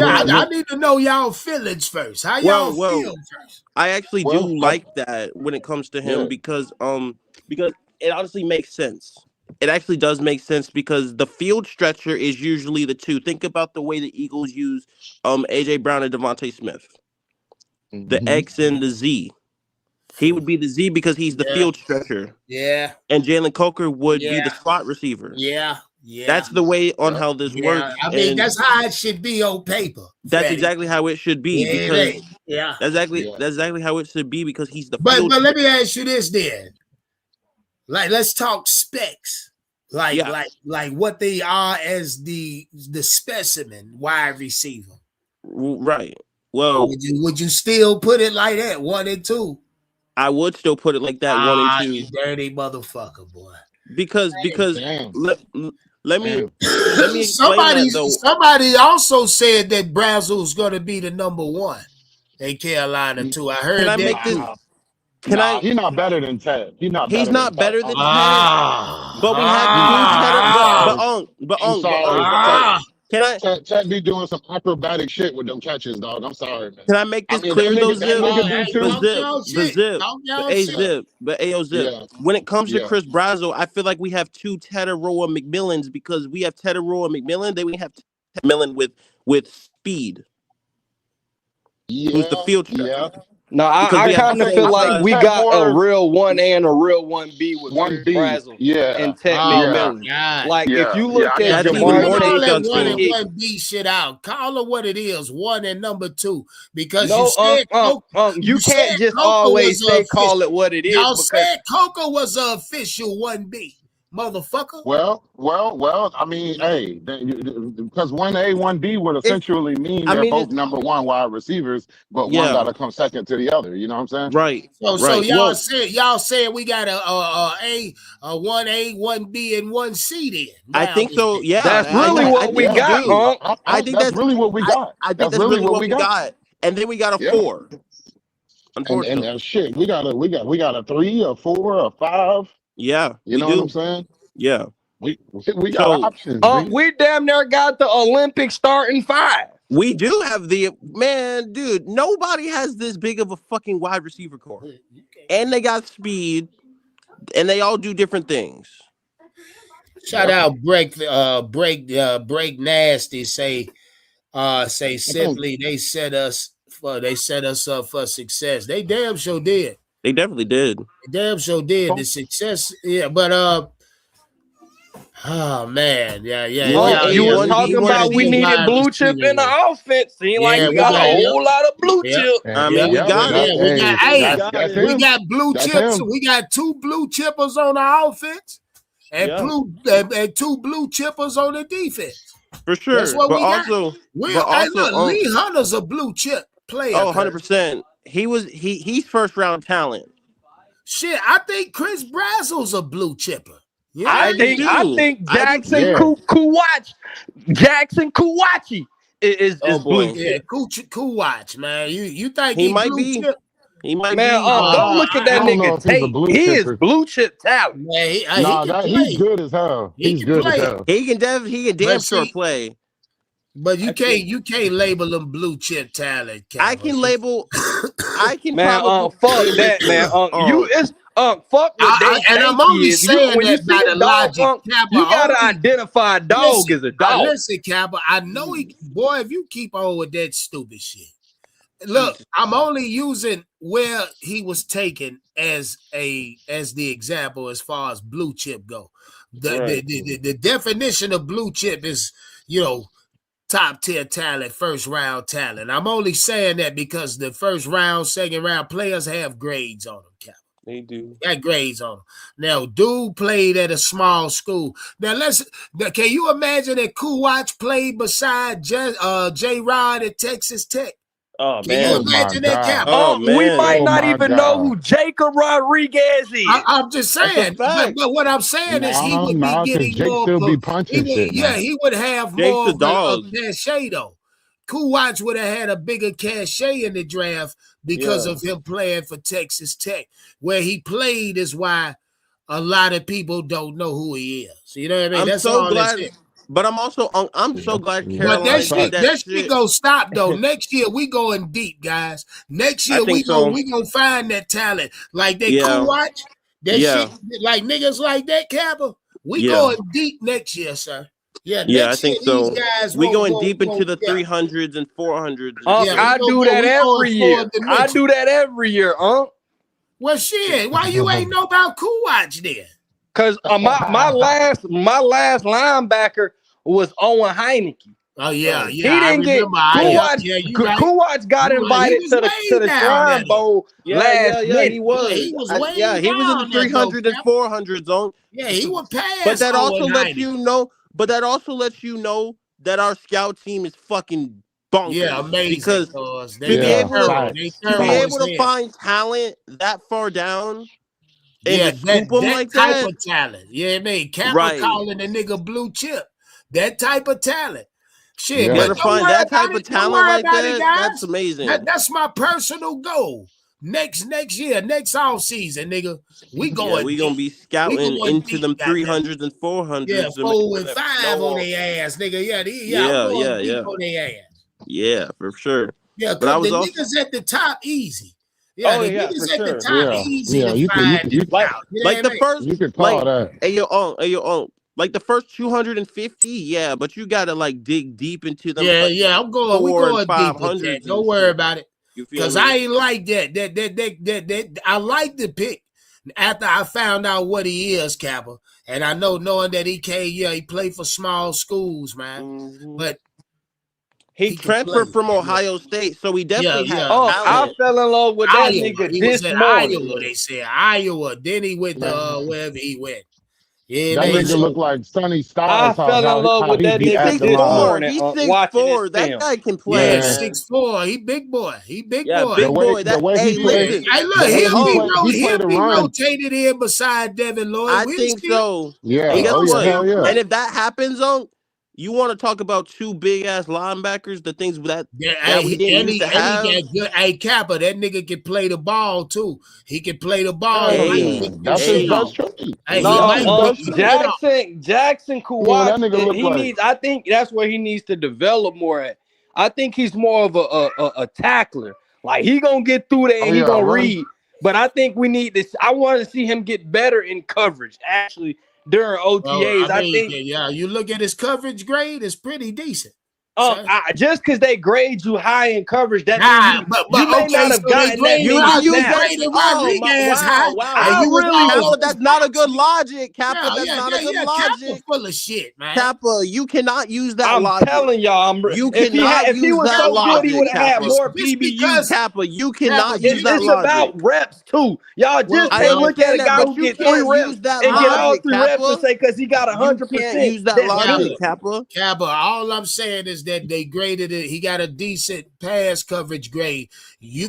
I need to know y'all feelings first. How y'all feel first? I actually do like that when it comes to him because it honestly makes sense. It actually does make sense because the field stretcher is usually the 2. Think about the way the Eagles use AJ Brown and Devontae Smith. The X and the Z. He would be the Z because he's the field stretcher. Yeah. And Jalen Coker would be the slot receiver. Yeah. That's the way on how this works. I mean, that's how it should be on paper. That's exactly how it should be because that's exactly how it should be because he's the But let me ask you this then. Like, let's talk specs. Like what they are as the specimen wide receiver. Right. Well, would you still put it like that, 1 and 2? I would still put it like that, 1 and 2. You dirty motherfucker, boy. Because let me explain that, though. Somebody also said that Brazil's going to be the number 1 in Carolina too. I heard that. He's not better than Ted. He's not better than Ted. But we have 2 Ted. Ted be doing some acrobatic shit with them catches, dog. I'm sorry, man. Can I make this clear, though, Zip? Zip. When it comes to Chris Brazil, I feel like we have 2 Tetaroa McMillans because we have Tetaroa McMillan, then we have McMillan with speed. Who's the field stretcher? No, I kind of feel like we got a real 1 and a real 1B with Brazil and Ted McMillan. Like, if you look at Jamar, 1 and 1B shit out. Call it what it is, 1 and number 2. Because you can't just always say call it what it is. Y'all said Coco was an official 1B. motherfucker. Well. I mean, hey, because 1A, 1B would It's, essentially mean I they're mean, both it's, number one wide receivers, but one got yeah, to come second to the other. You know what I'm saying? right, So right. Well, y'all said we got a 1A, 1B, and 1C then. I Wow, think so. That's Yeah, really I what we think we got, do. Unc. I think That's really what we got. I think That's that's really really what what we we got. got. And then we got a Yeah. 4. Unfortunately, Shit, we got a 3, a 4, a 5. yeah, You we know what I'm do. saying? Yeah. We got So options, nigga. We damn near got the Olympic starting 5. we do have the man, dude. Nobody has this big of a fucking wide receiver core, and they got speed, and they all do different things. Shout out break nasty say I think simply they set us up for success. They damn sure did. They definitely did. They damn sure did. The success, yeah, but oh man, yeah. You was talking We got about a we good needed wide blue chip receiver in the here. offense. Seemed like Yeah, we we got a got whole lot of blue chip. I mean, we got it. We got hey, that's we him. got blue That's chips. him. We got 2 blue chippers on the offense and and 2 blue chippers on the defense. For That's sure. what But we got. also, Hey, look, Lee Hunter's a blue chip player. oh, 100%. He's first round talent. Shit, I think Chris Brazel's a blue chipper. Yeah, I think Jackson Kuwachi is blue chip. Kuwatch, man. You think He he might blue be. chip? He might Man, be. don't look at that I don't know nigga if he's a tape. blue He is chipper. blue chip talent. Man, he Nah, can play. he's good as hell. He He's can good play. as hell. He can damn sure see, play. But you can't label him blue chip talent. I can label. I can Man, probably fuck that, man. Fuck what they and think I'm only he is. saying When you that by see the a dog, logic. Kappa, you gotta only, identify a dog as a dog. Listen, Kappa, I know boy, if you keep on with that stupid shit. Look, I'm only using where he was taken as the example as far as blue chip go. The definition of blue chip is, top tier talent, first round talent. I'm only saying that because the first round, second round players have grades on them, Cap. They do. Got grades on them. Now, dude played at a small school. Now, can you imagine that Kuwatch played beside J. Rod at Texas Tech? Oh, Can you imagine that, Cap? We might not even know who Jacob Rodriguez is. I'm just saying. But what I'm saying is he would be getting Jake more. still be punching shit, man. He would have Jake's more the dog. of a cachet, though. Kuwatch would have had a bigger cachet in the draft because of him playing for Texas Tech. Where he played is why a lot of people don't know who he is. You know what I mean? I'm That's so all glad. that's it. But I'm so glad Carolina But did that shit gonna stop though. Next year we going deep, guys. Next year we gonna find that talent like that Kuwatch. That shit like niggas like that Kappa. We going deep next year, sir. Yeah, I think so. We going deep into the 300s and 400s. I do that every year. I do that every year, Well, shit. Why you ain't know about Kuwatch then? Because my last linebacker was Owen Heineke. Oh yeah, He didn't get Kuwatch. Kuwatch got invited to the Shrine Bowl last minute. He was. He was way he was in the 300 and 400 zone. Yeah, he was past. But that also lets you know. But that also lets you know that our scout team is fucking bonkers. Yeah, amazing. Because to be able to find talent that far down. And scoop them like type that. of talent. Yeah, I mean, Kappa calling the nigga blue chip. That type of talent. Shit, but to find that type of talent like that, that's amazing. That's my personal goal. Next year, next off season, nigga, we going. We gonna be scouting into them 300s and 400s. Yeah, 4 and 5 on their ass, nigga. Yeah. On their ass. Yeah, for sure. Yeah, because the niggas at the top easy. Yeah, the niggas at the top easy to find. Like the first, you can call that. Hey, yo, like the first 250, yeah, but you gotta like dig deep into them. Yeah, I'm going. We going deep with that. Don't worry about it. Because I ain't like that. That I like the pick after I found out what he is, Kappa, and I knowing that he played for small schools, man. But he transferred from Ohio State, so he definitely had. I fell in love with that nigga. He was at Iowa. They said Iowa. Then he went to wherever he went. Yeah, That they nigga look like Sonny I Styles. fell in love How with he that be He's nigga acting this 6'4". live. morning He's watching his 6'4". That film. guy can Yeah, play, Man, man. 6'4". He big boy. He big Yeah, boy. the big boy. way he Hey, played, listen. Hey, look, the way he played he'll the be run. rotated in beside Devin Lloyd. I We'll think see him. so. Yeah. And guess Oh yeah. what? Hell yeah. And if that happens, you want to talk about two big ass linebackers, the things that we didn't used to He have. got good. Hey, Kappa, that nigga can play the ball too. He can play the ball. Hell He might yeah. pick your That's his shit best off. trait. Hey, he That's No, his might pick best your trait. shit off. Jackson Yeah, that Kawhi, nigga look he like. needs. I think that's where he needs to develop more at. I think he's more of a tackler. Like he gonna get through there Oh and he yeah, gonna run. read. But I think we need this. I want to see him get better in coverage. Actually, during Well, OTAs, I I mean, think. yeah, you look at his coverage grade; it's pretty decent. Just because they grade you high in coverage, that Nah, means but you may okay, not have so they gotten that graded many out. You snaps. graded Rodriguez high. Wow. And you was all really? over Kappa, that's not a good logic. Kappa, that's not a good Kappa logic. full of shit, man. Kappa, you cannot use that I'm logic. telling y'all, You if cannot he use was that so good, he logic, would have had Kappa. more Just PBUs. because Kappa, you cannot use that It's logic. about reps too. Y'all just I can't look at understand a that, guy but who you get 3 can't reps use that and get all logic, 3 reps and Kappa. say because he got You can't 100%. use that That's logic, good. Kappa. Kappa, all I'm saying is that they graded it. He got a decent pass coverage grade.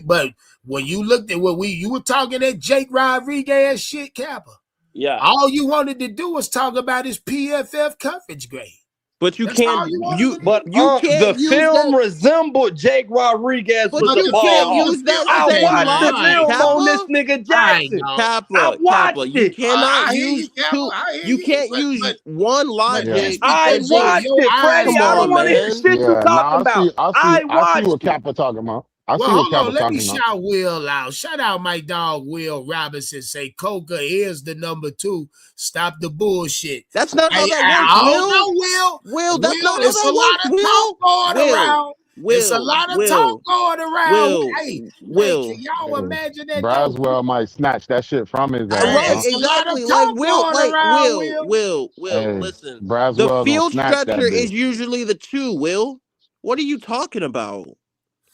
But when you looked at what you were talking that Jake Rodriguez shit, Kappa. Yeah. All you wanted to do was talk about his PFF coverage grade. But you That's can't. all you wanted to do. But You can't the use film that. resembled Jake Rodriguez But with you the ball can't hawk. use that I same watched the logic, film on this Kappa. nigga I Jackson. know. I Kappa, watched you it. cannot I hear use you, Kappa. two. I hear You can't but, use but, one but logic. just I because watched your it, eyes Freddie. Come I on don't on, want to hear man. shit you Yeah, talking about. I I see watched what it. Kappa talking about. I Well, see what hold on. Kappa Let me talking about. shout Will out. Shout out my dog Will Robinson. Say Coca is the number 2. Stop the bullshit. That's not how that works, I Will. don't know, Will. Will, that's not how It's a that lot works, of Will. talk going around. It's a lot of talk going around. Will, Hey, Will. can y'all imagine that though? Braswell might snatch that shit from his ass, Right, huh? It's a lot of exactly. Like talk Will, going around, Will. Hey, listen. The Braswell gonna field snatch that stretcher is bitch. usually the 2, Will. What are you talking about?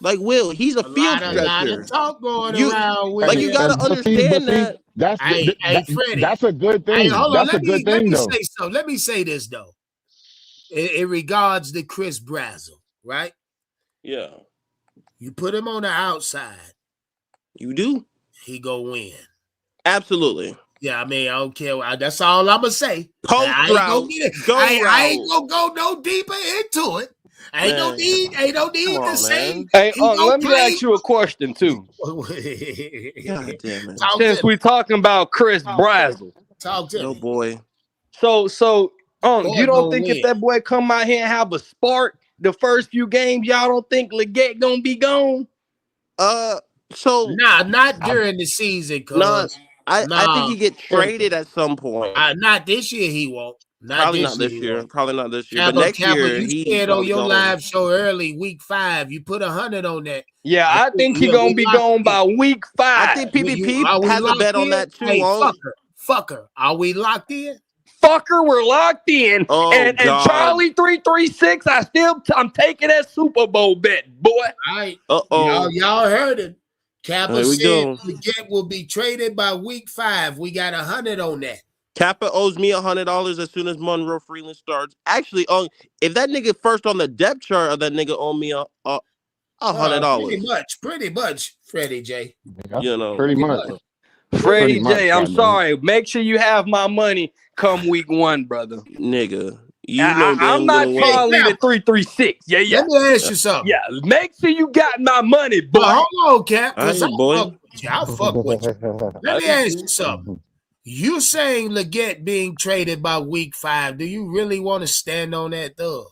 Like, Will, he's a field Lot stretcher. of talk going You around, Will. like you gotta But understand see, that. Hey, Freddie. that's a good Hey, thing. hold on. That's a good Let thing, me though. say something. Let me say this though. In regards to Chris Brazzell, right? Yeah. You put him on the outside, You do. he go win. Absolutely. Yeah, I mean, I don't care. That's all I'm gonna say. Post I ain't route, gonna get it. go I ain't route. gonna go no deeper into it. Ain't no need Come to on, say. man. Hey, he gonna let me play. ask you a question too. God damn it. Talk Since to we talking about Chris Brazzell. Talk to Yo, me. boy. So Boy, you don't gonna think win. if that boy come out here and have a spark the first few games, y'all don't think Leggett gonna be gone? So not during the season, cuz. I think he get traded at some point. Not this year. He won't. Probably not this year. Probably not this year. But Kappa, next year, you he's said on probably your gone. live show early, week 5. You put 100 on that. Yeah, I think he gonna be gone by week 5. I think PPP Are we has a locked bet on in? that too. Hey, fucker. Are we locked in? Fucker, we're locked in. Oh, and God. Charlie 336, I'm taking that Super Bowl bet, boy. All right. Uh-oh. Y'all heard it. Kappa Here we said go. Leggett will be traded by week 5. We got 100 on that. Kappa owes me $100 as soon as Monroe Freeland starts. Actually, if that nigga first on the depth chart, that nigga owe me $100. Pretty much, Freddie J. Yeah, you know, pretty much. Freddie Pretty J, much, I'm goddamn. sorry. Make sure you have my money come week 1, brother. Nigga. You know I'm not Charlie the 336. Yeah. Let me ask you something. Yeah, make sure you got my money, boy. Well, hold on, Cap, because All right, boy. I'll fuck with you. Let me ask you something. You saying Leggett being traded by week 5, do you really want to stand on that, though?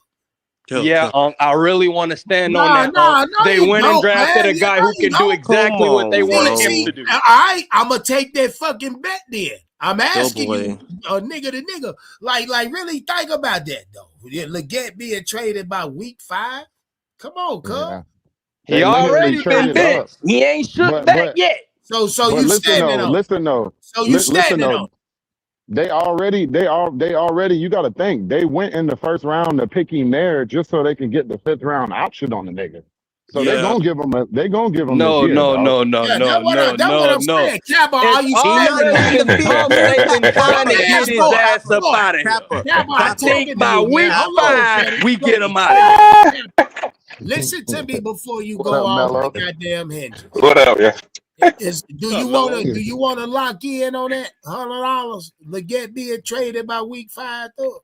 Yeah, I really want to stand on that. No, they you went don't, and drafted man. a guy You who know you can do don't. exactly what they wanted him to do. All right, I'm going to take that fucking bet then. I'm asking boy. you, nigga to nigga, like really think about that, though. Leggett being traded by week 5? Come on, cuz. Yeah. He They already literally been traded benched. up. He ain't shook But- back yet. So But you listen standing though, on. listen though. So you Listen standing though. on. They already, you got to think, they went in the first round to pick him there just so they can get the 5th round option on the nigga. So they're gonna give him No, this year, no, dog. no, no, Yeah, no, no, that's what no, I'm no. saying. Kappa, are It's you already serious? been pulsating trying to get his ass up out of here. Kappa, I'm I think talking to by you, man. week Hold on, 5, Fetty. we get him out of here. Listen to me before you What go up, off Mello? the goddamn hinges. What up, yeah? Do you want to lock in on that $100? Leggett being traded by week 5 though?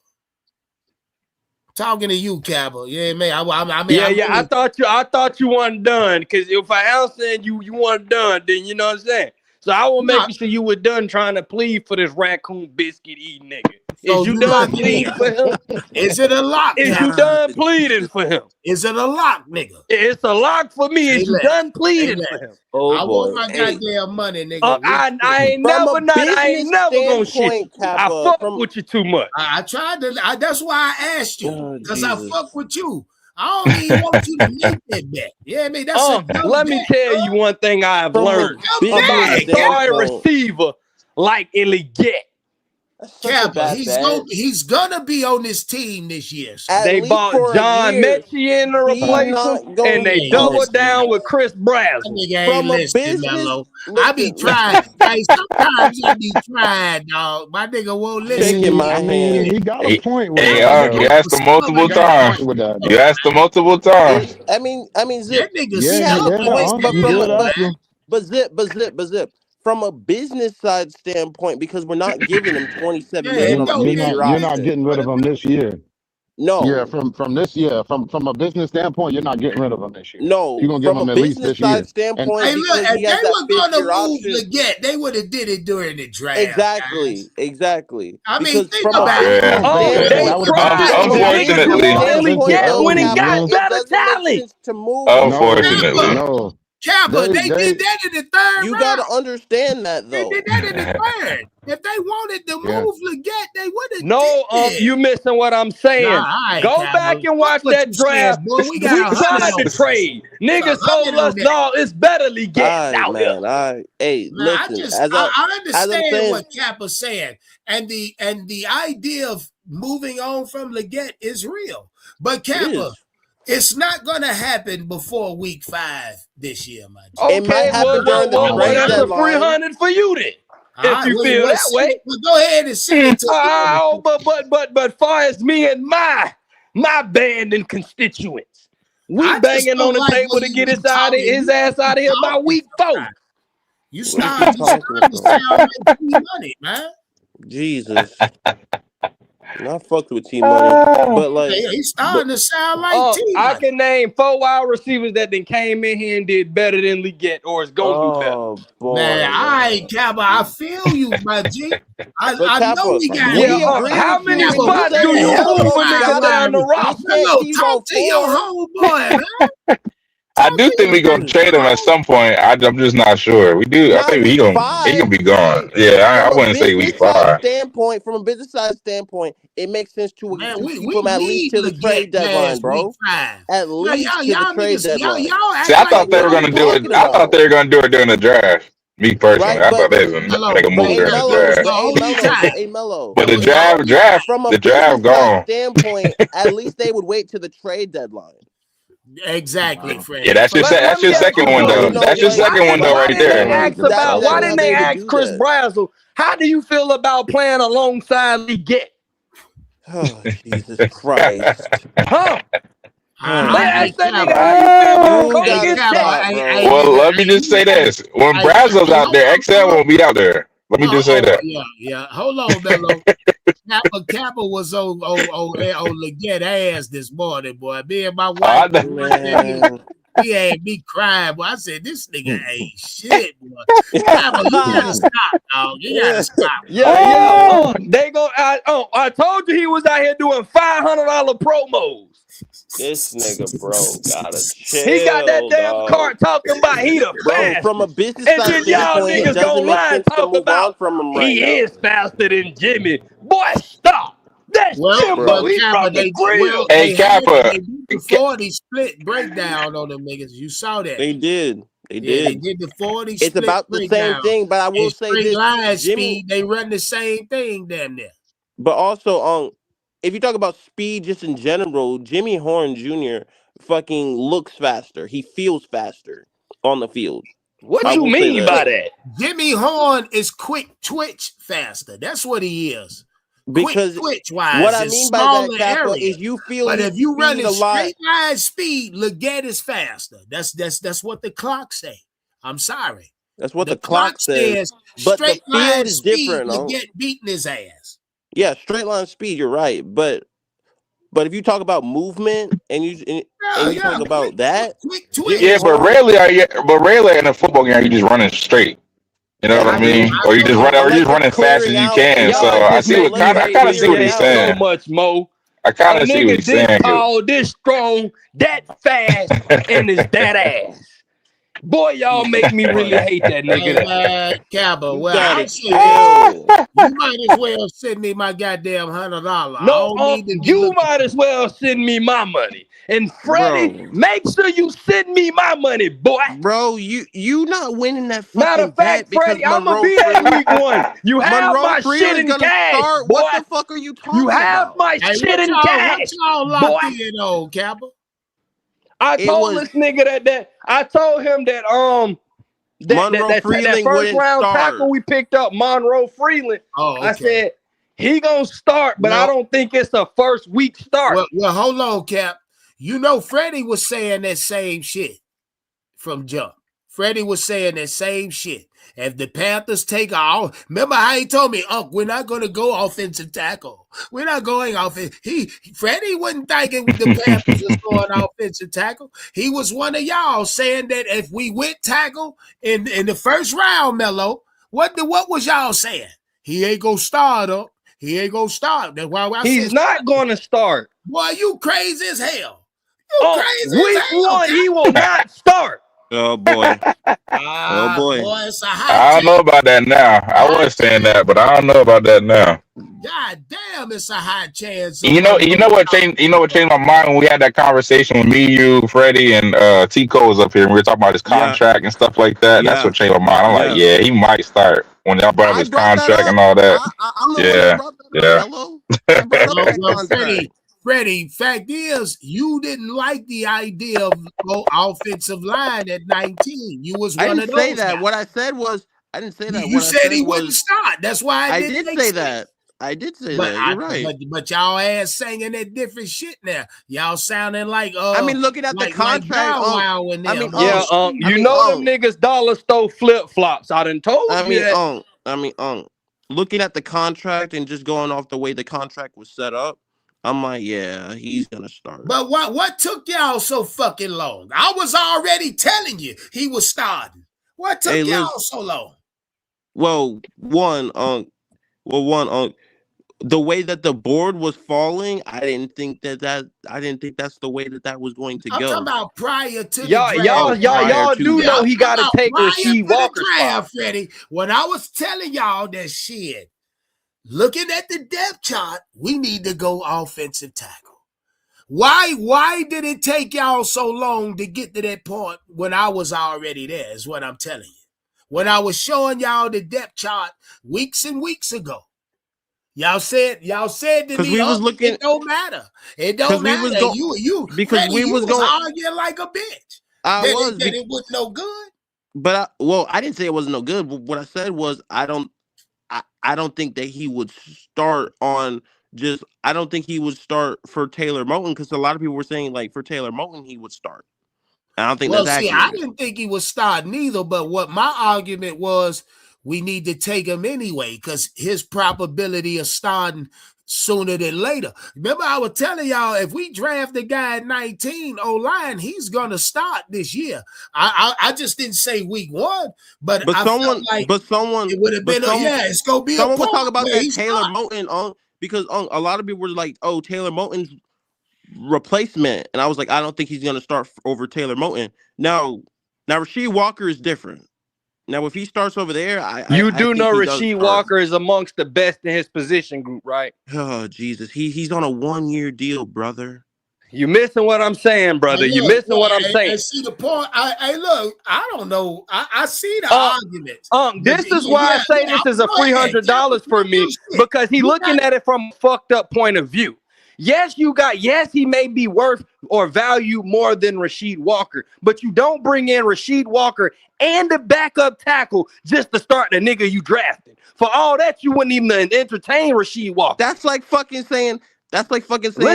Talking to you, Kappa. Yeah, man. I mean, I thought you weren't done, because if I answered you weren't done, then you know what I'm saying. So I will make sure you were done trying to plead for this raccoon biscuit eating nigga. So Is you you done lock it pleading in. for him? Is it a lock? Is you done pleading for him? Is it a lock, nigga? It's a lock for me. Is you done pleading for him? I want my goddamn money, nigga. I ain't never gonna shit you. I fuck with you too much. I tried to. That's why I asked you, because I Jesus. fuck with you. I don't even want you to make that bet. Yeah, I mean that's a dumb let me bet, tell you one thing I've learned about a sorry receiver like Leggett. Kappa, he's gonna be on this team this year. They bought John Mechie in to replace him, and they doubled down with Chris Brazel. From a business, Mello. I be trying. Hey, sometimes I be trying, dog. My nigga won't listen. He got a point with Hey, that. you asked him multiple times. You asked him multiple times. I mean, Zip. That nigga he has a point, but Zip. From a business side standpoint, because we're not giving him 27 million on a You're not getting rid of him this year. No. Yeah, from this year, from a business standpoint, you're not getting rid of him this year. No. You're gonna give him at least this year. Standpoint, hey, look, if he has they that were gonna move option. Leggett, they would have did it during the draft. Exactly. I mean, because think from about it. Unfortunately, when he got better talent to move. Unfortunately, no. Kappa, they did that in the third You round. got to understand that, though. They did that in the third. If they wanted to move Leggett, they would have. No, you missing what I'm saying. Nah, Go back and watch that draft. Boy, we tried to trade. Niggas told us, no, it's better Leggett out here. Hey, listen. I understand what Kappa's saying, and the idea of moving on from Leggett is real. But Kappa, it's not going to happen before week 5 this year, my G. It might happen during the trade that's deadline. a 300 for you then. If you feel that way, go ahead and say it to me. But far as me and my band and constituents, we banging on the table to get his ass out of here by week 4. You starting to sound like money, man. Jesus. I fucked with T Money, but like he's starting to sound like T Money. I can name 4 wide receivers that then came in here and did better than Leggett, or is gonna do better. Boy, man, all right, Kappa, I feel you, my G. I know we got. How many spots do you move a nigga down the roster? Talk to your homeboy, man. I do think we're gonna trade him at some point. I'm just not sure. We do. I think he gonna be gone. Yeah, I wouldn't say week 5. From a business side standpoint, it makes sense to keep him at least to the trade deadline, bro. At least to the trade deadline. See, I thought they were gonna do it. I thought they were gonna do it during the draft. Me personally, I thought they was gonna make a move during the draft. Hey, Mello. But the draft gone. Standpoint, at least they would wait to the trade deadline. Exactly, Fred. Yeah, that's your second window. That's your second window right there. Why didn't they ask Chris Brazel? How do you feel about playing alongside Leggett? Oh, Jesus Christ! Huh? Well, let me just say this: when Brazel's out there, XL won't be out there. Let me just say that. Yeah. Hold on, Mello. Kappa was on Leggett ass this morning, boy. Me and my wife, he had me crying, boy. I said, this nigga ain't shit, boy. Kappa, you gotta stop, dog. You gotta stop. Yeah. I told you he was out here doing $500 promos. This nigga, bro, gotta chill. He got that damn card talking about he the fast. From a business and side then y'all niggas go line talk about from him he is faster than Jimmy. Boy, stop. That's Jimbo. He from the grill. Hey, Kappa. The 40 split breakdown on them niggas. You saw that. They did. They They did the 40 It's split about the same thing, but I will say this. Line Jimmy, speed, they run the same thing damn near. But also, if you talk about speed just in general, Jimmy Horn Jr., fucking looks faster. He feels faster on the field. What I you will say mean that. by that? Jimmy Horn is quick twitch faster. That's what he is. Because quick twitch what wise I in mean by that, smaller Kappa, area. is you feel But his if you speed running a lot. straight line speed, Leggett is faster. That's what the clock say. I'm sorry. That's what The the clock says. But the straight line field is speed, different. Leggett beating his ass. Yeah, straight line speed. You're right. But if you talk about movement and you talk about that, quick Jimmy Yeah, but Horn, rarely in a football game are you just running straight. You know what I mean? Or you just run, or you just running fast as you can. So Y'all I just see what make me I hate kind of this see what he's game so saying. much, Mo. I A kind of see what nigga he's this saying. tall, this strong, that fast, and is that ass. Boy, y'all make me really hate that nigga. Hey, Cabba, well, gotta I'll say this. chill. You might as well send me my goddamn $100. I No, don't need to be you looking. might as well send me my money. And Freddie, Bro. make sure you send me my money, boy. Bro, you not winning that fucking Matter of fact, bet because Freddie, I'm gonna Monroe be at Freeland. week 1. You have Monroe my Freeland shit is in gonna cash, start. boy. What the fuck are you talking You have about? my Hey, shit in what cash, y'all locked boy. in on, Cabba? I It told was this nigga that I told him that Monroe that Freeland first wouldn't round start. tackle we picked up, Monroe Freeland. Oh, okay. I said he gonna start, but No. I don't think it's a first week start. Well, hold on, Cap. You know, Freddie was saying that same shit from jump. Freddie was saying that same shit. If the Panthers take off, remember how he told me, we're not going to go offensive tackle. We're not going offensive. Freddie wasn't thinking the Panthers was going offensive tackle. He was one of y'all saying that if we went tackle in the first round, Mello, what was y'all saying? He ain't gonna start up. He ain't gonna start. That's why I He's said, not going to start. boy, you crazy as hell. You crazy Week as hell. 1, he will not start. Oh boy. Oh boy. It's a I hot don't know about that now. I was saying that, but I don't know about that now. God damn, it's a high chance. You know what changed? You know what changed my mind when we had that conversation with me, you, Freddie, and Tico was up here, and we were talking about his contract and stuff like that. That's what changed my mind. I'm like, yeah, he might start when y'all brought up his contract and all that. I'm the one that brought that up, Mello. I brought up his Well, contract. Freddie, fact is, you didn't like the idea of offensive line at 19. You was I one didn't of say those that. guys. What I said was, I didn't say that. You What I said he was, wouldn't start. That's why I it didn't did make say sense. that. I did say But that. You're right. But y'all ass singing that different shit now. Y'all sounding like I mean, looking at the contract, Bow and them. You know them niggas dollar store flip flops. I done told you that. Looking at the contract and just going off the way the contract was set up, I'm like, yeah, he's gonna start. But what took y'all so fucking long? I was already telling you he was starting. What took y'all so long? Well, the way that the board was falling, I didn't think that's the way that was going to I'm go. talking about prior to the draft. Y'all do know he got to take Rasheed Walker's spot, Freddie. When I was telling y'all that shit, looking at the depth chart, we need to go offensive tackle. Why did it take y'all so long to get to that point when I was already there, is what I'm telling you. When I was showing y'all the depth chart weeks and weeks ago. Y'all said to me, it don't matter. It don't matter. Freddie, you was arguing like a bitch. That it was no good. But I didn't say it wasn't no good. But what I said was I don't think that he would start on I don't think he would start for Taylor Moton, because a lot of people were saying like for Taylor Moton he would start. I don't think that's accurate. I didn't think he was starting either, but what my argument was, we need to take him anyway because his probability of starting sooner than later. Remember, I was telling y'all, if we draft the guy at 19 O-line, he's going to start this year. I just didn't say week 1, but I felt like it would have been, it's going to be someone a was talking about that Taylor start. Moton because a lot of people were like, oh, Taylor Moton's replacement, and I was like, I don't think he's going to start over Taylor Moton. Now Rasheed Walker is different. Now, if he starts over there, you do know Rasheed Walker is amongst the best in his position group, right? Oh, Jesus. He's on a 1-year deal, brother. You missing what I'm saying, brother. You missing what I'm saying. I see the point. Look, I don't know. I see the argument. This is why I say this is a $300 for me, because he's looking at it from a fucked up point of view. Yes, he may be worth or value more than Rasheed Walker, but you don't bring in Rasheed Walker and the backup tackle just to start the nigga you drafted. For all that, you wouldn't even entertain Rasheed Walker. That's like fucking saying Listen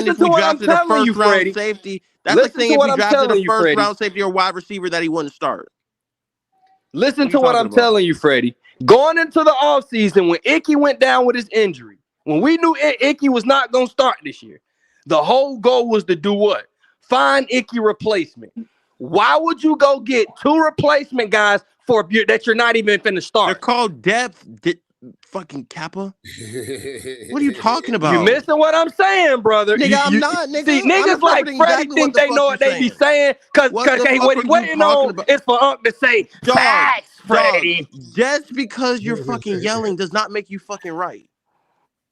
if to we what I'm drafted a telling you, first round Freddie. safety. That's Listen like saying to if what you I'm drafted telling a you, first Freddie. round safety or wide receiver that he wouldn't start. Listen What to are you what talking I'm about? telling you, Freddie. Going into the offseason, when Icky went down with his injury, when we knew Icky was not going to start this year, the whole goal was to do what? Find Icky replacement. Why would you go get 2 replacement guys that you're not even finna start? They're called depth. Fucking Kappa. What are you talking about? You missing what I'm saying, brother? Nigga, I'm not, nigga. See, niggas like Freddie think they know what they be saying because what he waiting on is for Unc to say facts, Freddie. Just because you're fucking yelling does not make you fucking right.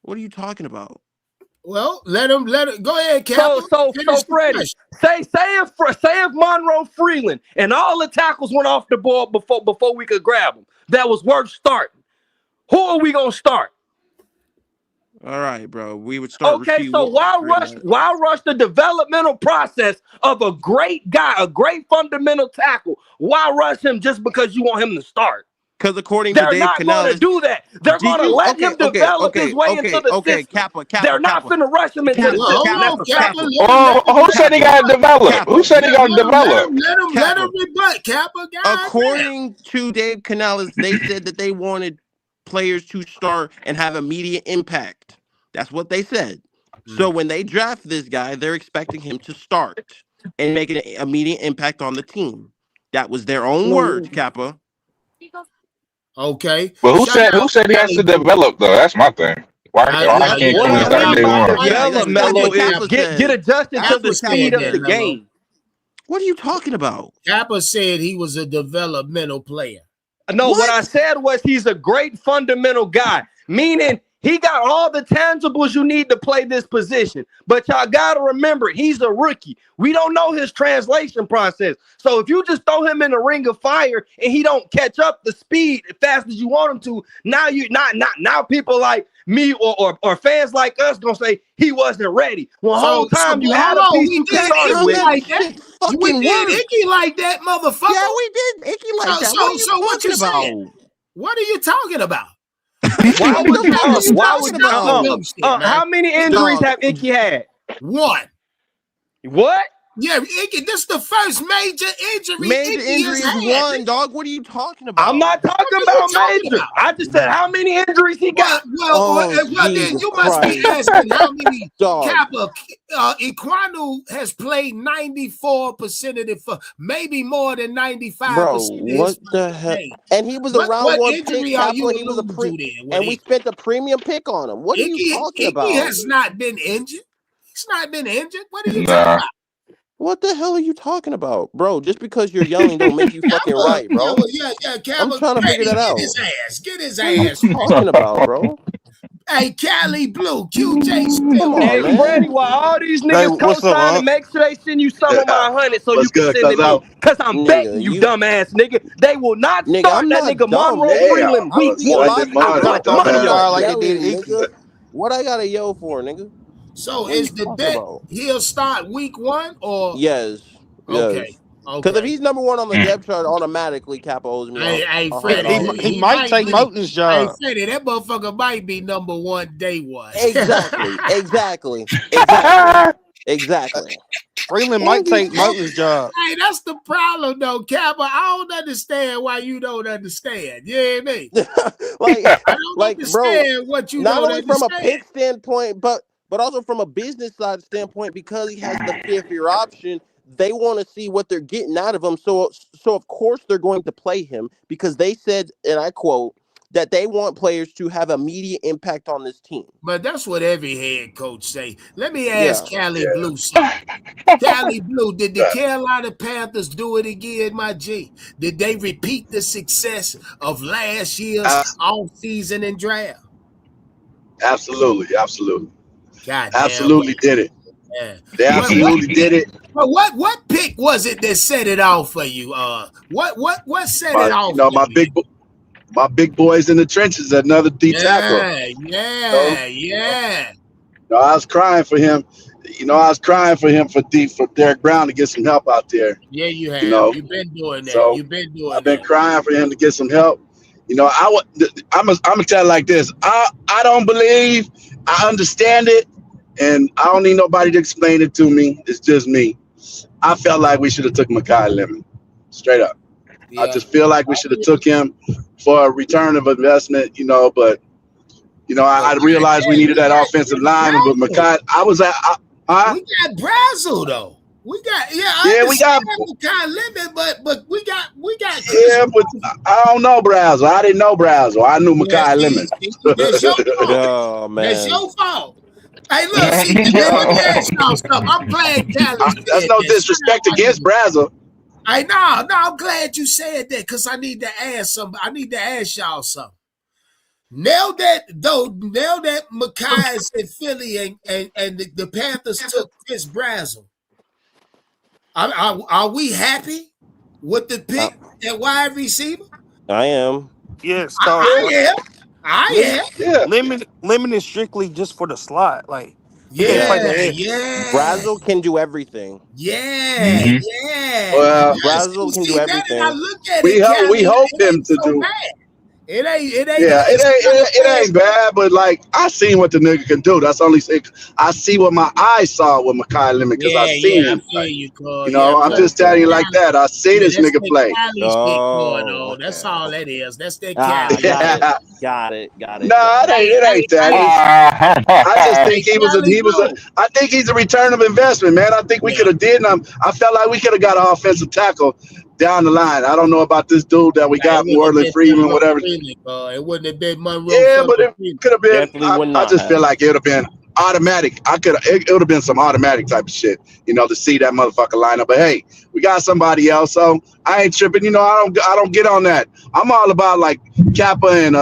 What are you talking about? Well, let him go ahead, Kappa. So Freddie, say if Monroe Freeland and all the tackles went off the board before we could grab them, that was worth starting. Who are we gonna start? All right, bro. We would start. Okay, so why rush the developmental process of a great guy, a great fundamental tackle? Why rush him just because you want him to start? Because according to Dave They're not going to do that. They're going to let him develop his way into the system. Kappa, they're not going to rush him into the system. Hold on, Kappa. Who said he got to develop? Who said he got to develop? Let him rebut, Kappa. According to Dave Canales, they said that they wanted players to start and have immediate impact. That's what they said. So when they draft this guy, they're expecting him to start and make an immediate impact on the team. That was their own words, Kappa. Okay. But who said he has to develop though? That's my thing. Why can't Queen start day one? Mello is get adjusted to the speed of the game. What are you talking about? Kappa said he was a developmental player. No, what I said was he's a great fundamental guy, meaning he got all the tangibles you need to play this position. But y'all got to remember, he's a rookie. We don't know his translation process. So if you just throw him in the ring of fire and he don't catch up the speed as fast as you want him to, now people like me or fans like us gonna say he wasn't ready. Well, whole time you had a piece you could start with. Like that. We did Icky like that, motherfucker. Yeah, we did Icky like that. So what you saying? What are you talking about? How many injuries have Icky had? One. What? Yeah, Icky, this is the first major injury. Major injury is one, dog. What are you talking about? I'm not talking about major. I just said how many injuries he got. Well, then you must be asking how many. Kappa, Equanu has played 94% of it, maybe more than 95%. Bro, what the hell? And he was a round one pick. He was and we spent a premium pick on him. What are you talking about? He has not been injured. He's not been injured. What are you talking about? What the hell are you talking about, bro? Just because you're yelling don't make you fucking right, bro. I'm trying to figure that out. Get his ass. What are you talking about, bro? Hey, Cali Blue, QJ Still. Hey, Freddie, while all these niggas co-sign and make sure they send you some of my 100 so you can send it me. Because I'm betting you dumbass nigga. They will not start that nigga Monroe Freeland week one. What I got a yo for, nigga? So is the bet he'll start week 1 or? Yes. Okay. Because if he's number one on the depth chart, automatically Kappa owes me. Hey, Freddie, he might take Moten's job. Hey, Freddie, that motherfucker might be number 1 day one. Exactly. Freeland might take Moten's job. Hey, that's the problem, though, Kappa. I don't understand why you don't understand. You hear me? I don't understand what you don't understand. Not only from a pick standpoint, but also from a business side standpoint, because he has the 5th-year option. They want to see what they're getting out of him. So of course they're going to play him because they said, and I quote, that they want players to have immediate impact on this team. But that's what every head coach say. Let me ask Cali Blue something. Cali Blue, did the Carolina Panthers do it again, my G? Did they repeat the success of last year's off-season and draft? Absolutely. God absolutely did it. Yeah. They absolutely did it. But what pick was it that set it off for you? What set it off? You know, my big boys in the trenches, another D tackle. Yeah. No, I was crying for him. you know, I was crying for him for Derek Brown to get some help out there. Yeah, you have. You know, You've been doing that. so You've been doing I've been that. crying for him to get some help. You know, I'm gonna tell it like this. I don't believe. I understand it, and I don't need nobody to explain it to me. It's just me. I felt like we should have took Mekhi Lemon, straight up. Yeah. I just feel like we should have took him for a return of investment. You know, but you know, I realized we needed that offensive lineman. But Mekhi, we got Brazel though. We got we got Mekhi Lemon, but we got but I don't know Brazel. I didn't know Brazel. I knew Mekhi Lemon. That's your fault. Oh man, That's your fault. Hey, look, see, let me ask y'all something. I'm glad Callie That's no disrespect against Brazel. No, I'm glad you said that because I need to ask something. I need to ask y'all something. Now that Mekhi is in Philly and the Panthers took Chris Brazel, are we happy with the pick at wide receiver? I am. Yes, I am. Yeah. Lemon is strictly just for the slot. Like, Brazel can do everything. Yeah. Well, Brazel can do everything. I look at we hope him to do. Bad. It ain't. Yeah, it ain't bad, but like I seen what the nigga can do. That's only I see what my eyes saw with Mekhi Lemon because I seen him. I feel you, Carl. You know, I'm just telling you like that. I see this nigga play. That's all that is. That's that Cali. Got it. Nah, it ain't that. I just think I think he's a return of investment, man. I think we could have did him. I felt like we could have got an offensive tackle down the line. I don't know about this dude that we got, Morley Freeman, whatever. It wouldn't have been Monroe. Yeah, but it could have been. I just feel like it would have been automatic. It would have been some automatic type of shit, you know, to see that motherfucker lineup. But hey, we got somebody else, so I ain't tripping. You know, I don't get on that. I'm all about like Kappa and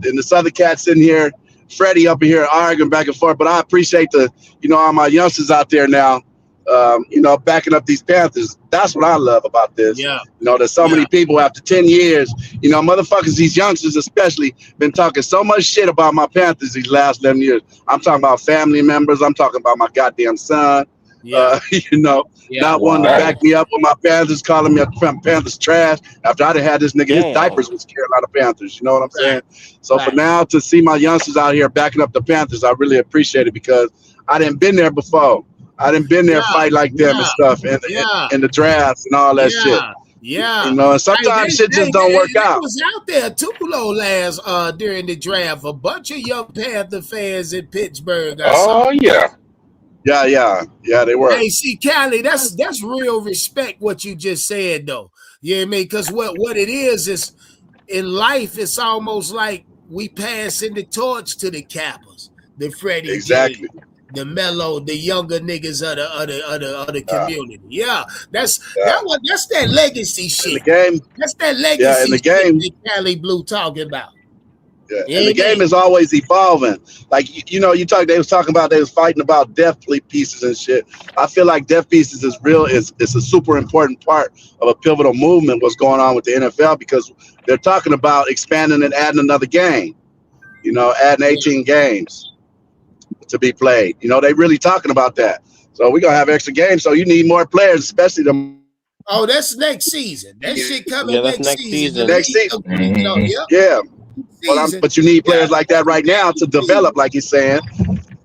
this other cat sitting here, Freddie up in here arguing back and forth. But I appreciate all my youngsters out there now. Backing up these Panthers. That's what I love about this. Yeah. You know, there's so many people after 10 years, you know, motherfuckers, these youngsters especially, been talking so much shit about my Panthers these last 11 years. I'm talking about family members. I'm talking about my goddamn son. Not wanting to back me up with my Panthers, calling me a Panthers trash after I had this nigga, his diapers was Carolina Panthers. You know what I'm saying? So for now to see my youngsters out here backing up the Panthers, I really appreciate it because I didn't been there before. I didn't been there fight like them and stuff in the drafts and all that shit. Yeah. You know, and sometimes shit just don't work out. I was out there too during the draft. A bunch of young Panther fans in Pittsburgh. Yeah, they were. Hey, see, Callie, that's real respect what you just said though. You know what I mean? Because what it is in life, it's almost like we passing the torch to the Kappas, the Freddie. Exactly. G, the mellow, the younger niggas of the community. That's that legacy shit. In the game, that's that legacy in the game, shit that Cali Blue talking about. Yeah, and the game is always evolving. Like they was fighting about depth pieces and shit. I feel like depth pieces is real. It's a super important part of a pivotal movement. What's going on with the NFL because they're talking about expanding and adding another game. You know, adding 18 games to be played. You know, they really talking about that. So we're gonna have extra games. So you need more players, especially them. Oh, that's next season. That shit coming next season. Next season. Yeah. But you need players like that right now to develop, like he's saying,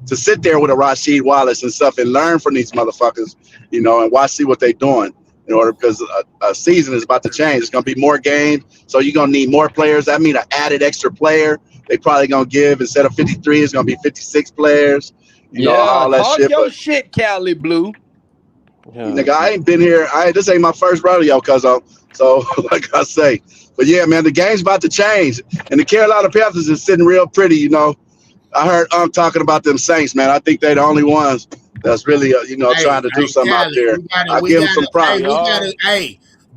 to sit there with a Rasheed Wallace and stuff and learn from these motherfuckers, you know, and see what they're doing. In order, because a season is about to change. It's gonna be more games, so you're gonna need more players. That means an added extra player. They probably gonna give instead of 53, it's gonna be 56 players. You know, all that shit. Your shit, Cali Blue. Nigga, I ain't been here. This ain't my first rodeo, cuzzo. So, like I say, but yeah, man, the game's about to change, and the Carolina Panthers is sitting real pretty. You know, I heard talking about them Saints, man. I think they're the only ones that's really, trying to do something out there. I give them some props.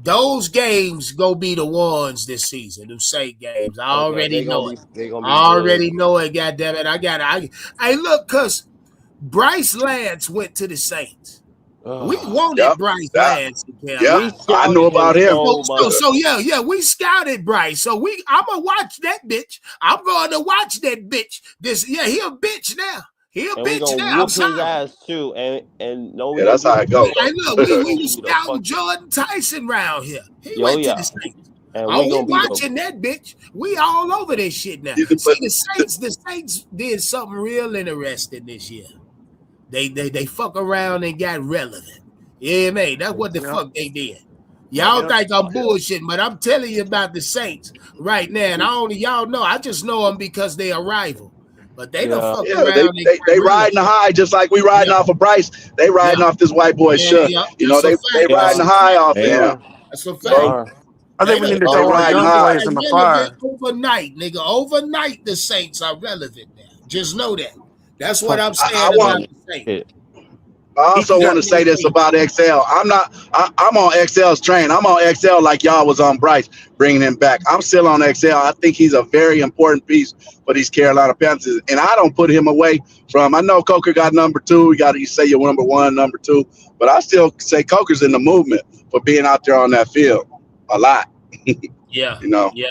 Those games gonna be the ones this season. Them Saint games. I already know it. I already know it. Goddamn it! Hey, look, cause Bryce Lance went to the Saints. We wanted Bryce Lance. I know about him. So we scouted Bryce. So I'm gonna watch that bitch. I'm going to watch that bitch. He a bitch now. He a And we bitch gonna now. I'm whoop his sorry. ass too. And no, we Yeah, gonna that's how it goes. Hey, look, we was beat the scouting fuck. Jordan Tyson round here. He Yo, went to the yeah. Saints. And Oh, we we gonna beat them. watching that bitch. We all over this shit now. But See, the Saints did something real interesting this year. They fuck around and got relevant. Yeah, man, that's what the fuck they did. Y'all think I'm bullshitting, but I'm telling you about the Saints right now. And y'all know, I just know them because they are rival. But they done fuck yeah, around. they riding the high just like we riding off of Bryce. They riding off this white boy shit. You know, they riding the high off of him. That's a fact. So, I think we need to they throw our riding young high. players in the fire. Overnight, nigga. Overnight, the Saints are relevant now. Just know that. That's what I'm saying I about want. the Saints. I also want to say this about XL. I'm on XL's train. I'm on XL like y'all was on Bryce, bringing him back. I'm still on XL. I think he's a very important piece for these Carolina Panthers, and I don't put him away from. I know Coker got number 2. You say you're number 1, number 2, but I still say Coker's in the movement for being out there on that field a lot. Yeah. You know. Yeah.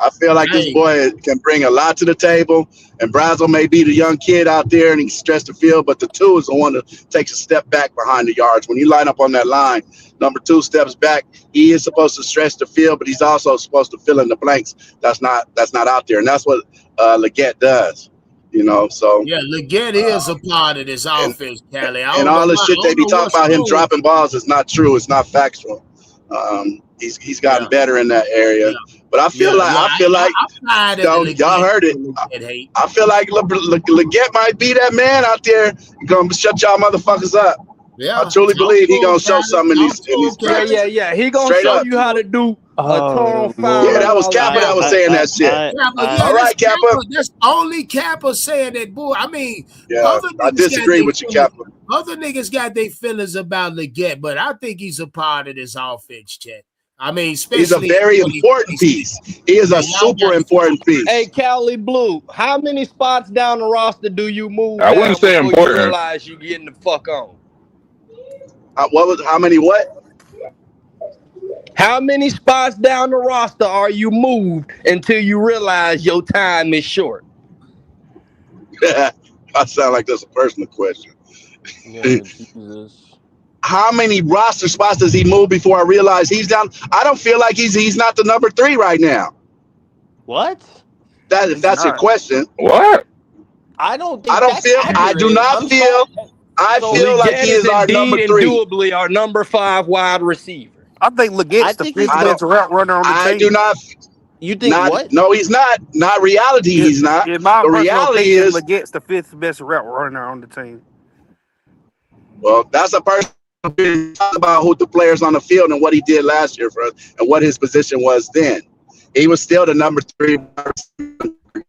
I feel like this boy can bring a lot to the table, and Brazel may be the young kid out there and he can stretch the field, but the 2 is the one that takes a step back behind the yards. When you line up on that line, number 2 steps back. He is supposed to stretch the field, but he's also supposed to fill in the blanks. That's not out there, and that's what Leggett does. You know, so yeah, Leggett is a part of this offense, Callie. And all the shit they be talking about him dropping balls is not true. It's not factual. He's gotten better in that area. But I feel like y'all heard it. I feel like Leggett might be that man out there gonna shut y'all motherfuckers up. Yeah, I truly believe he gonna show something in these Yeah. He gonna Straight show up. you how to do a turn foul. Yeah, that was Kappa that was saying that shit. All right, Kappa. That's only Kappa saying that, boy. I mean, Yeah, I disagree with you, Kappa. Other niggas got their feelings about Leggett, but I think he's a part of this offense, Chet. I mean, he's a very important piece. He is a super important piece. Hey, Cali Blue, how many spots down the roster do you move? I wouldn't say before important. You realize you getting the fuck on. How many what? How many spots down the roster are you moved until you realize your time is short? I sound like that's a personal question. Yeah, Jesus. How many roster spots does he move before I realize he's down? I don't feel like he's not the number 3 right now. What? If that's your question. What? I don't think I do not feel like he is our number 3. Indubitably our number 5 wide receiver. I think Leggett's the 5th best route runner on the team. I do not. You think what? No, he's not. Not reality. He's not. In my the reality is Leggett's the 5th best route runner on the team. Well, that's a person talk about who the players on the field and what he did last year for us and what his position was then. He was still the number 3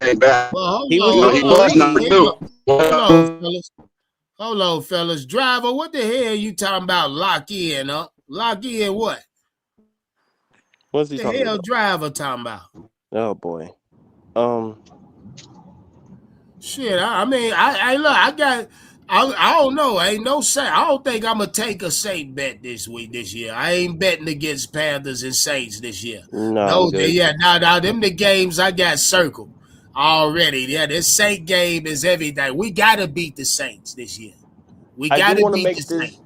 came back. Well, He was number 2. Hold on, fellas. Driver, what the hell you talking about lock in, huh? Lock in what? What's he talking about? Driver talking about? Oh boy. Shit, I mean, I don't know. Ain't no say. I don't think I'm gonna take a Saint bet this year. I ain't betting against Panthers and Saints this year. No, them the games I got circled already. Yeah, this Saint game is everything. We gotta beat the Saints this year. We gotta beat the Saints.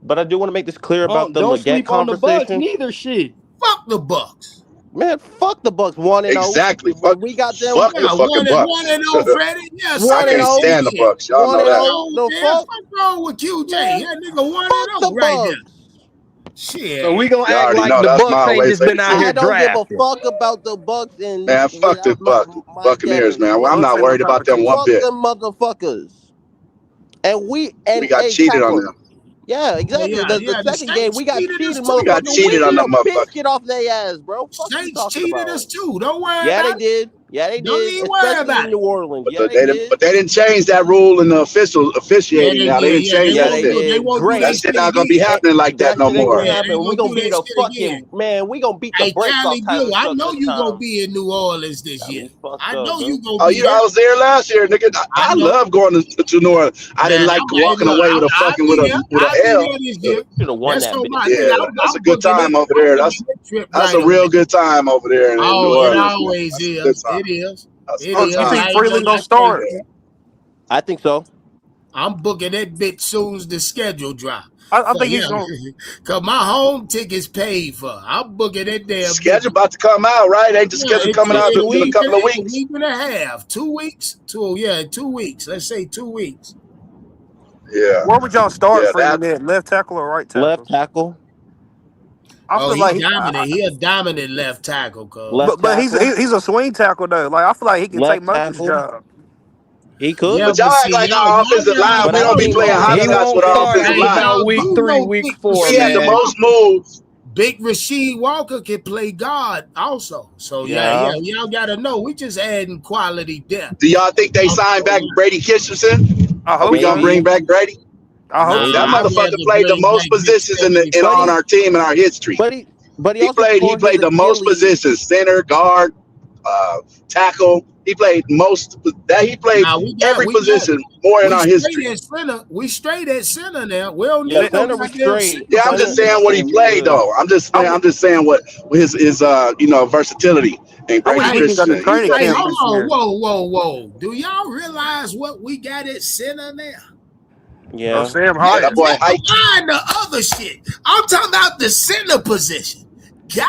But I do want to make this clear about the don't Leggett sleep on the Bucks conversation. neither. Shit. Fuck the Bucks. Man, fuck the Bucks 1-0. Exactly. We got them. Fuck the fucking Bucks. 1-0, Freddie. Yes, I can't stand the Bucks. Y'all know that. Fuck wrong with QJ? That nigga 1-0 right there. Shit. So we gonna Y'all act already like know the that's Bucks my ain't way just to been out here I don't drafting. give a fuck about the Bucks and Man, fuck the Buccaneers, man. Well, I'm not worried about them one fuck bit. them motherfuckers. And we got cheated on them. Yeah, exactly. The second game, we got cheated, motherfucker. We got cheated on them motherfuckers. Biscuit off their ass, bro. Fuck Saints cheated us too. Don't worry Yeah, about they did. Yeah, they Don't did. even worry Especially about in it. New Orleans. But Yeah, they didn't change that rule in the officiating now. They didn't change that they shit. did. Great. That shit not gonna be happening like that no more. We gonna beat the fucking man. We gonna beat the Hey, brakes Cali off Tyler Blue, I Shucks know this you time. gonna be in New Orleans this year. I know you gonna Oh, be. I was there last year, nigga. I love going to New Orleans. I didn't like walking away with a L. Should have won that. Yeah, that's a good time over there. That's a real good time over there in New Orleans. It always is. It is. You think Freeland gonna start? I think so. I'm booking that bitch soon as the schedule drop. I think he's going. Cause my home ticket's paid for. I'm booking that damn Schedule bitch. about to come out, right? Ain't the schedule coming out in a couple of A weeks? week and a half, 2 weeks. 2 weeks. Let's say 2 weeks. Yeah. Where would y'all start Yeah, Freeman at? Left tackle or right tackle? Left tackle. I feel He's like dominant. He a dominant left tackle, cuz. But he's a swing tackle though. Like I feel like he can take Murphy's job. He could. Yeah, But y'all act like our offensive line, we don't be playing hopscotch with our offensive line. week 3, week 4. We had the most moves. Big Rasheed Walker can play guard also. So Yeah. y'all gotta know we just adding quality depth. Do y'all think they signed back Brady Kitchenson? I Are hope we gonna bring back Brady? I hope that I'd motherfucker rather played the bring most back positions Nick on our team in our history. But he also played the most positions: center, guard, tackle. He played every position more in our history. We straight at center now. We don't Yeah, need center no was goddamn straight. center. Yeah, I'm just saying what he played though. I'm just saying what his versatility and Brady Christian. Hey, hold on, whoa. Do y'all realize what we got at center now? Yeah. Sam Hyatt. That boy Hyatt. Mind the other shit. I'm talking about the center position. God.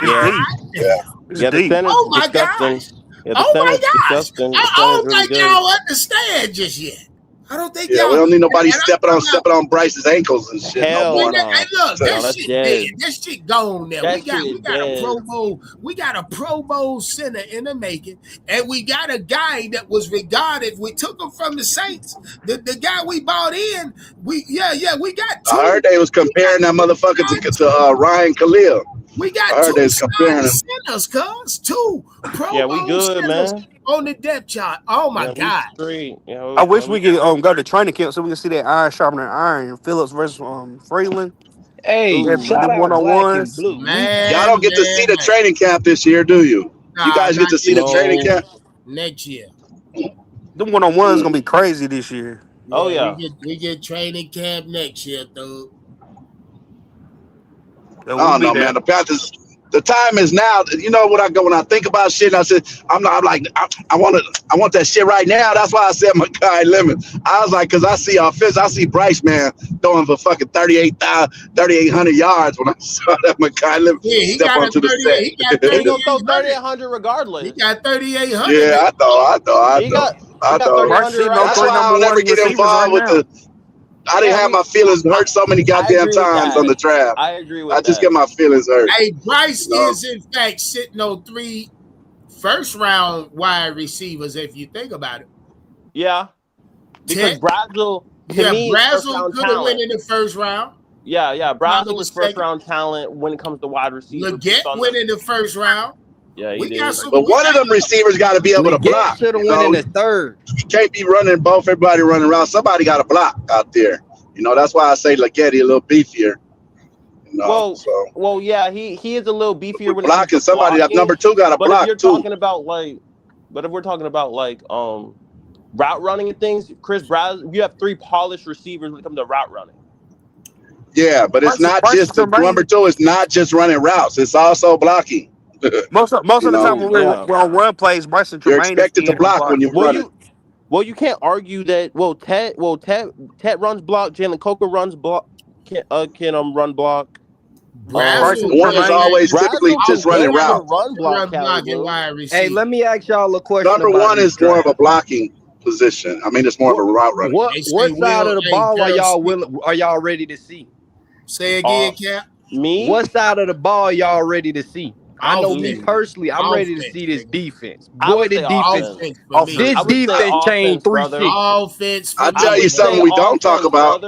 Yeah, the center's Oh my disgusting. gosh. Yeah, the Oh my center's gosh. disgusting. The I center's don't really think good. y'all understand just yet. I don't think Yeah, y'all. we don't need nobody and stepping on Bryce's ankles and shit Hell no more. no. Hey, look, No, that that's shit dead. dead. That shit gone now. That We got shit is a dead. Pro Bowl. We got a Pro Bowl center in the making, and we got a guy that was regarded. We took him from the Saints. The guy we bought in. We got two. I heard they was comparing that motherfucker to Ryan Khalil. We got I heard they was comparing him. centers, cuz. Two Pro Yeah, we Bowl good, centers man. on the depth chart. Oh my Yeah, we God. straight. Yeah, I wish we could go to training camp so we can see that iron sharpening iron. Phillips versus Freeland. Hey, Them shout out Black and 1-on-1s. Blue. Y'all don't get to see the training camp this year, do you? You guys get to see the training camp? Next year. Them 1-on-1s gonna be crazy this year. Oh yeah. We get training camp next year, dude. I don't know, man. The Panthers. The time is now. You know what I go when I think about shit. And I said, I want that shit right now. That's why I said Makai Lemon. I was like, because I see offense. I see Bryce, man, throwing for fucking 3,800 yards when I saw that Makai Lemon step onto the set. He got He gonna throw 3,800 regardless. He got 3,800. Yeah, I thought. He got 3,800. That's why I don't never get involved with the. I didn't have my feelings hurt so many goddamn times on the draft. I agree with I just get my feelings hurt. Hey, Bryce is in fact sitting on 3 first-round wide receivers. If you think about it, yeah, because Brazzle. Brazzle could have went in the first round. Yeah, Brazzle is first-round talent when it comes to wide receivers. Leggett went in the first round. Yeah, he did. But one of them receivers got to be able to block. Should have went in the third. You can't be running both. Everybody running around. Somebody got to block out there. You know, that's why I say Leggett a little beefier. You know, well, yeah, he is a little beefier when blocking. Somebody that number 2 got to block if too. But if we're talking about route running and things, Chris Brazzle, you have 3 polished receivers when it comes to route running. Yeah, but it's not just number 2 is not just running routes. It's also blocking. Most of the time when we're on run plays, Bryson Tremaine you're expected to block when you're running. Well, you can't argue that. Ted runs block. Jalen Coker runs block. Can run block. One is always typically just running routes. Hey, let me ask y'all a question. Number 1 is more of a blocking position. I mean, it's more of a route running. What side of the ball are y'all ready to see? Say again, Cap. Me? What side of the ball y'all ready to see? I know me personally, I'm ready to see this defense. Boy, this defense changed 3 6. Offense. I tell you something we don't talk about.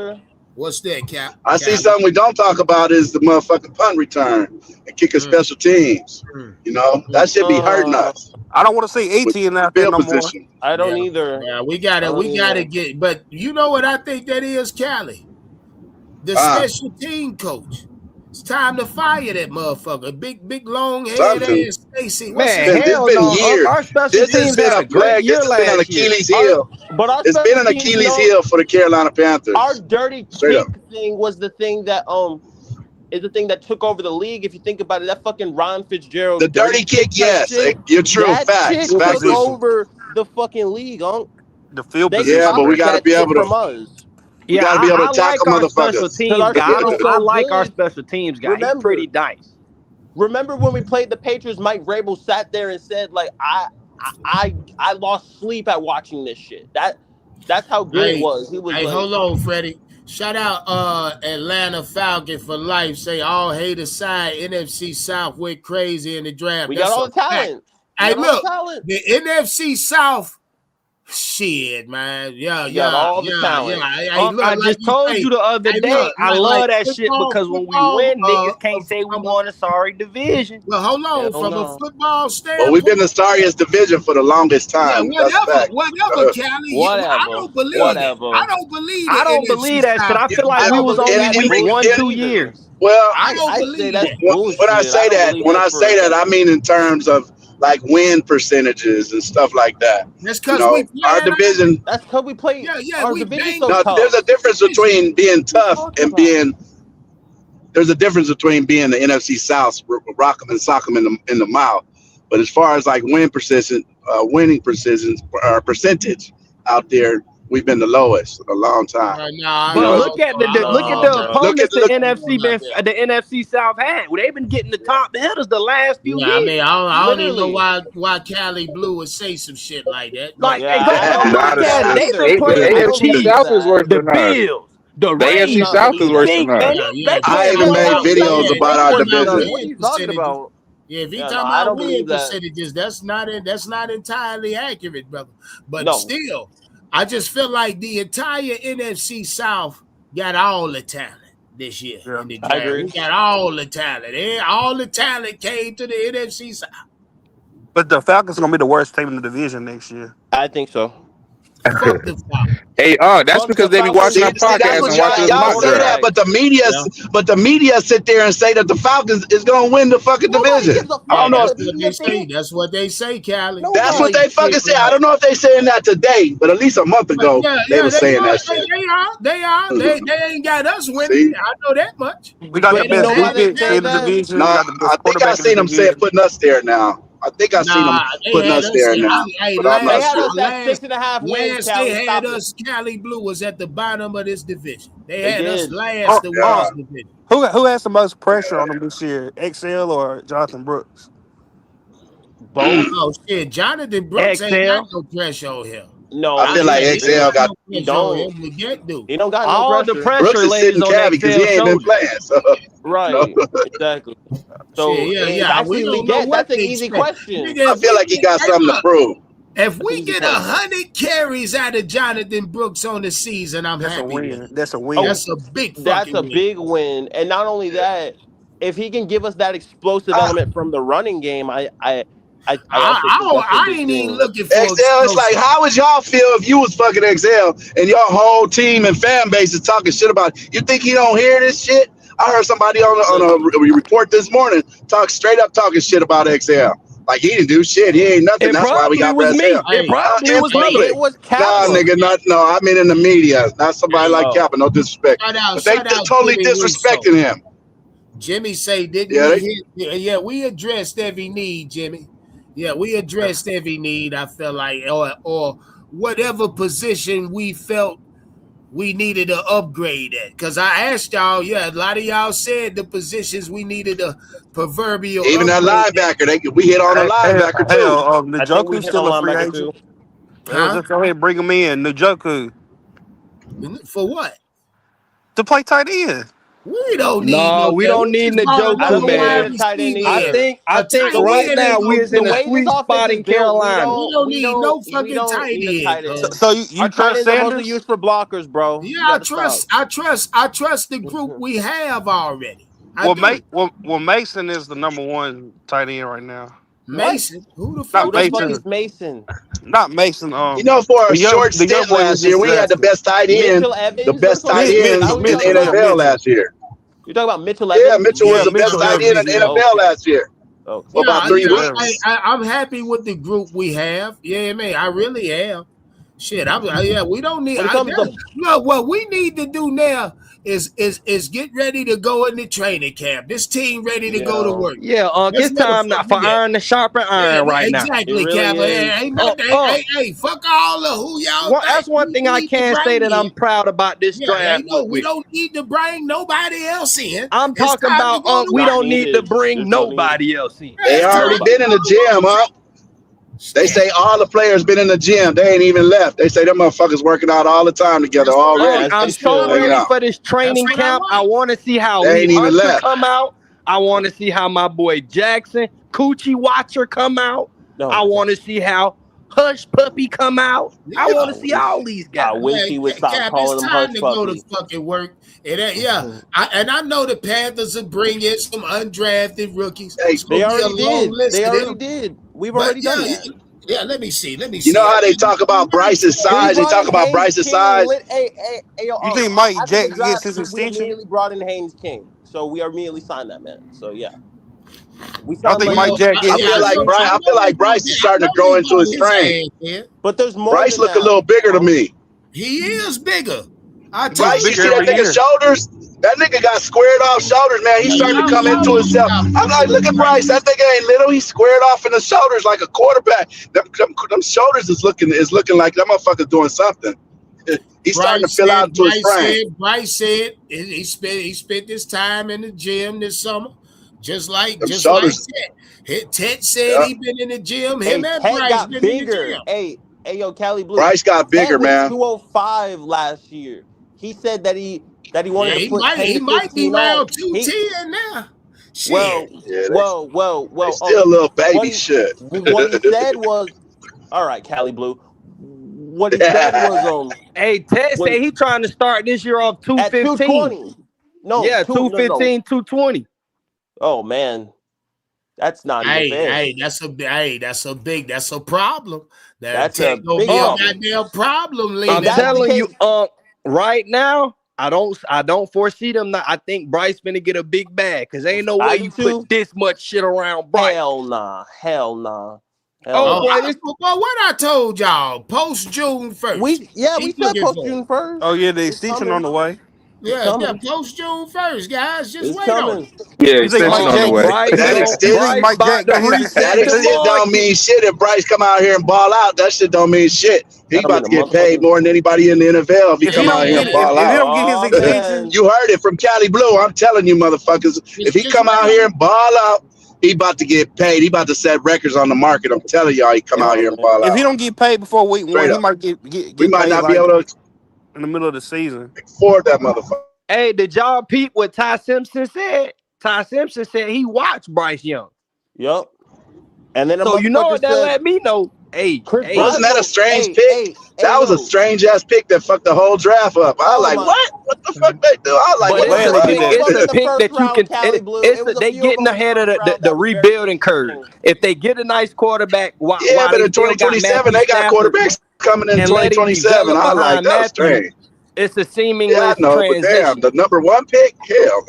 What's that, Cap? I see something we don't talk about is the motherfucking punt return and kicking special teams. You know, that should be hurting us. I don't want to see 18 out there no more. I don't either. Yeah, we gotta get. But you know what I think that is, Callie? The special team coach. It's time to fire that motherfucker. Big long head ass Stacy. Man, hell no. Years. Our special teams been had a great year It's been an last year. Achilles heel. It's been an Achilles heel for the Carolina Panthers. Our dirty kick thing was the thing that is the thing that took over the league. If you think about it, that fucking Ron Fitzgerald. The dirty kick, yes. You're true. Facts. Took over the fucking league, The field position. Yeah, but we got to be able to. From us. You Yeah, got to be able to I tackle like our special motherfuckers. teams our guy. team is so I like our good. special teams guy. He's Remember, pretty nice. remember when we played the Patriots? Mike Vrabel sat there and said, like, I lost sleep at watching this shit. That's how good it Hey, was. He was hey, like, hold on, Freddie. Shout out Atlanta Falcon for life. Say all hate aside, NFC South went crazy in the draft. we That's got all a the fact. talent. We Hey, got all look, the talent. the NFC South, shit, man. Yeah. We got all the talent. Hey, look, I like just you told say, you the other hey, day. look, I like love that shit because when we win, niggas can't say we won a sorry division. Well, hold on. Hell From a no. football Well, we've been standpoint, the sorriest division for the longest yeah, time. That's a fact. whatever, Callie. I Whatever. don't believe that. Whatever. I don't believe I the don't NFC believe that shit. South. I feel I like we don't was believe only that. weak and- 1-2 and- years. Well, I don't I believe say that's that. bullshit. when I say don't that, believe when that I for say a that, I second. mean in terms of like win percentages and stuff like that. That's You because we know, our playing. division. That's because we play. Yeah, Our we division's banged so up. No, there's a tough. difference between being tough talking and about? being. There's a difference between being the NFC South, rock 'em and sock 'em in the mouth. But as far as like winning percentage out there, we've been the lowest in a long time. Nah, You But know, look at the Nah, bro. opponents look. the NFC South had. Well, they've been getting the top hitters the last few Yeah, I mean, years. I don't even know Literally. why Cali Blue would say some shit like that. Like, But hey, Yeah, go I don't look believe at that it. They've either. been playing I the don't AFC believe Chiefs, South is worse that. the than us. Bills, the The I do AFC Ravens. not South is believe worse that. Big than us. man, they I playing even with made all the videos top about our players. division. What are you talking about? yeah, if he Yeah, talking no, I about don't win believe that. percentages, that's not entirely accurate, brother. But No. still, I just feel like the entire NFC South got all the talent this year in the I draft. agree. We got all the talent. All the talent came to the NFC South. But the Falcons gonna be the worst team in the division next year. I think so. Fuck the Falcons. Hey, that's Fuck the because they be watching Falcons. our See, that's podcast what and y'all watching Quarterback. us y'all mock say draft. that, but the media sit there and say that the Falcons is gonna win the fucking Nobody division. gives a I fuck don't know. what That's the what media they say. thinks. That's what they say, Cali. That's what Nobody they fucking say. I don't know if they saying that today, but at least a month But ago they yeah, were they saying are. that shit. They are. They ain't got us winning. See? I know that much. We got the But you best know why they defense say in the that? division. No, We got the I best think I quarterback in the seen them say division. putting us there now. I think I seen them Nah, they putting had us us. there now, Hey, but I'm They not had sure. us at 6.5 wins, last Callie. they had Stop it. us. Cali Blue was at the bottom of this division. They They had us did. last to win Yeah. this division. Who has the most pressure on them this year? XL or Jonathan Brooks? Both? Oh shit, Jonathan Brooks ain't got XL. no pressure on him. No, I feel like He ain't XL got got no he pressure on don't. him. We get do. He don't got no All the pressure. Brooks pressure is lays sitting on cabby because he XL's ain't been shoulders. playing. So Right. Exactly. So Shit, it's yeah. We actually don't know what that's an to easy expect. question. Nigga, I feel like he got something to prove. If That's an we easy get question. 100 carries out of Jonathan Brooks on the season, I'm That's a happy with win. it. That's a win. Oh, That's a big that's fucking a win. big win. And not only that, if he can give us that explosive I, element from the running game, I also think that's a I big ain't even thing. looking for XL, it's like, explosive. how would y'all feel if you was fucking XL and your whole team and fan base is talking shit about it? You think he don't hear this shit? I heard somebody on a report this morning straight up talking shit about XL. Like he didn't do shit. He ain't nothing. It That's why we probably got was Brad me. Sale. It Hey, probably In was But me. public. it was Nah, Kappa. nigga, no. I mean in the media. Not somebody Hey, like Oh, Kappa. No disrespect. But they shout out totally Jimmy Russo. disrespecting him. Jimmy say, didn't Yeah, we they, hit? Yeah, we addressed every need, Jimmy. Yeah, we addressed every need. I felt like, or whatever position we felt we needed to upgrade at. Because I asked y'all, a lot of y'all said the positions we needed a proverbial even that upgrade linebacker, we hit on a linebacker too. Hell, I think we Njoku's hit on still a free linebacker agent. too. at. Hell, just go ahead and bring him in. Njoku For what? to play tight end. We don't need No, no we that. don't We need just bought I don't Njoku, another think we wide need a man. tight end receiver. I either. think A think tight right end now ain't we gonna is in do a The it. way this sweet offense spot is in built, Carolina. We don't need no we fucking don't tight need a end, tight bro. end. So you Our tight trust ends are mostly Sanders? used for blockers, bro. Yeah, You got to stop. I trust the group we have already. I Well, do. Mason is the number one tight end right now. What? Mason, who the Who fuck Not the is fuck Mason. is Mason? Mason? Not Mason. You know, for a short The young stint boy we last year, just we had the drafted. best tight end, Mitchell the Evans or best some tight shit? Is end that Mitchell, what in you're Mitchell, talking yeah, about? NFL Mitchell. last year. You're talking about Mitchell Yeah, Evans? Mitchell was Yeah, the best Mitchell tight end Evans. in Yeah. NFL last year Okay. for about 3 Yeah. weeks. I'm happy with the group we have. Yeah, man, I really am. Shit, we don't need. When it comes to Look, what we need to do now is get ready to go in the training camp. This team ready to go to work. Yeah, Let's it's time now for iron to sharpen iron right now. Exactly, Cap. Ain't nothing. Hey, fuck all of who y'all think. That's one thing I can say that I'm proud about this draft. We don't need to bring nobody else in. I'm talking about we don't need to bring nobody else in. They already been in the gym, huh? They say all the players been in the gym. They ain't even left. They say them motherfuckers working out all the time together already. I'm so ready for this training camp. I want to see how Lee Hunter come out. I want to see how my boy Jackson, Coochie Watcher come out. I want to see how Hush Puppy come out. I want to see all these guys. I wish he would stop calling them Hush Puppy. Puppy. It's time to go to fucking work. I know the Panthers will bring in some undrafted rookies. They already did. We've already done that. Yeah, let me see. You know how they talk about Bryce's size? They talk about Bryce's size. You think Mike Jack gets his We extension? immediately brought in Haynes King, so we immediately signed that man. So yeah, I think Mike Jack gets. I feel like Bryce is starting to grow into his frame. But there's more. Bryce look a little bigger to me. He is bigger. Bryce, you see that nigga's shoulders? That nigga got squared off shoulders, man. He's starting to come into himself. I'm like, look at Bryce. That nigga ain't little. He's squared off in the shoulders like a quarterback. Them shoulders is looking like that motherfucker doing something. He's starting to fill out into his frame. Bryce said he spent his time in the gym this summer, just like Ted. Ted said he been in the gym. Him and Bryce got been bigger. in the gym. Hey, yo, Cali Blue. Bryce got bigger, man. 205 last year. He said that he wanted to put he might be around 210 now. Well, He's still a little baby shit. What he said was, all right, Cali Blue. What he said was, hey, Ted said he trying to start this year off 215. 220. No, yeah, 215, 220. Oh man, that's not even fair. That's a problem. That's a big goddamn problem, Lee. I'm telling you, right now, I don't foresee them. I think Bryce gonna get a big bag because ain't no way you put this much shit around Bryce. Hell nah. What I told y'all, post June 1st. We said post June 1st. Oh yeah, the extension on the way. Yeah, post June 1st, guys. Just wait on it. Yeah, extension on the way. That extension don't mean shit if Bryce come out here and ball out. That shit don't mean shit. He about to get paid more than anybody in the NFL if he come out here and ball out. If he don't get his extension, you heard it from Cali Blue. I'm telling you, motherfuckers. If he come out here and ball out, he about to get paid. He about to set records on the market. I'm telling y'all, he come out here and ball out. If he don't get paid before week 1, he might get we might not be able to in the middle of the season. Afford that motherfucker. Hey, did y'all peep what Ty Simpson said? Ty Simpson said he watched Bryce Young. Yup. And then so you know what that let me know. Hey, wasn't that a strange pick? That was a strange ass pick that fucked the whole draft up. I was like, what the fuck they do? I was like, it's a pick that you can. They getting ahead of the rebuilding curve. If they get a nice quarterback, but in 2027 they got quarterbacks coming in 2027. I was like, that's strange. It's a seamless transition. But damn, the number 1 pick, hell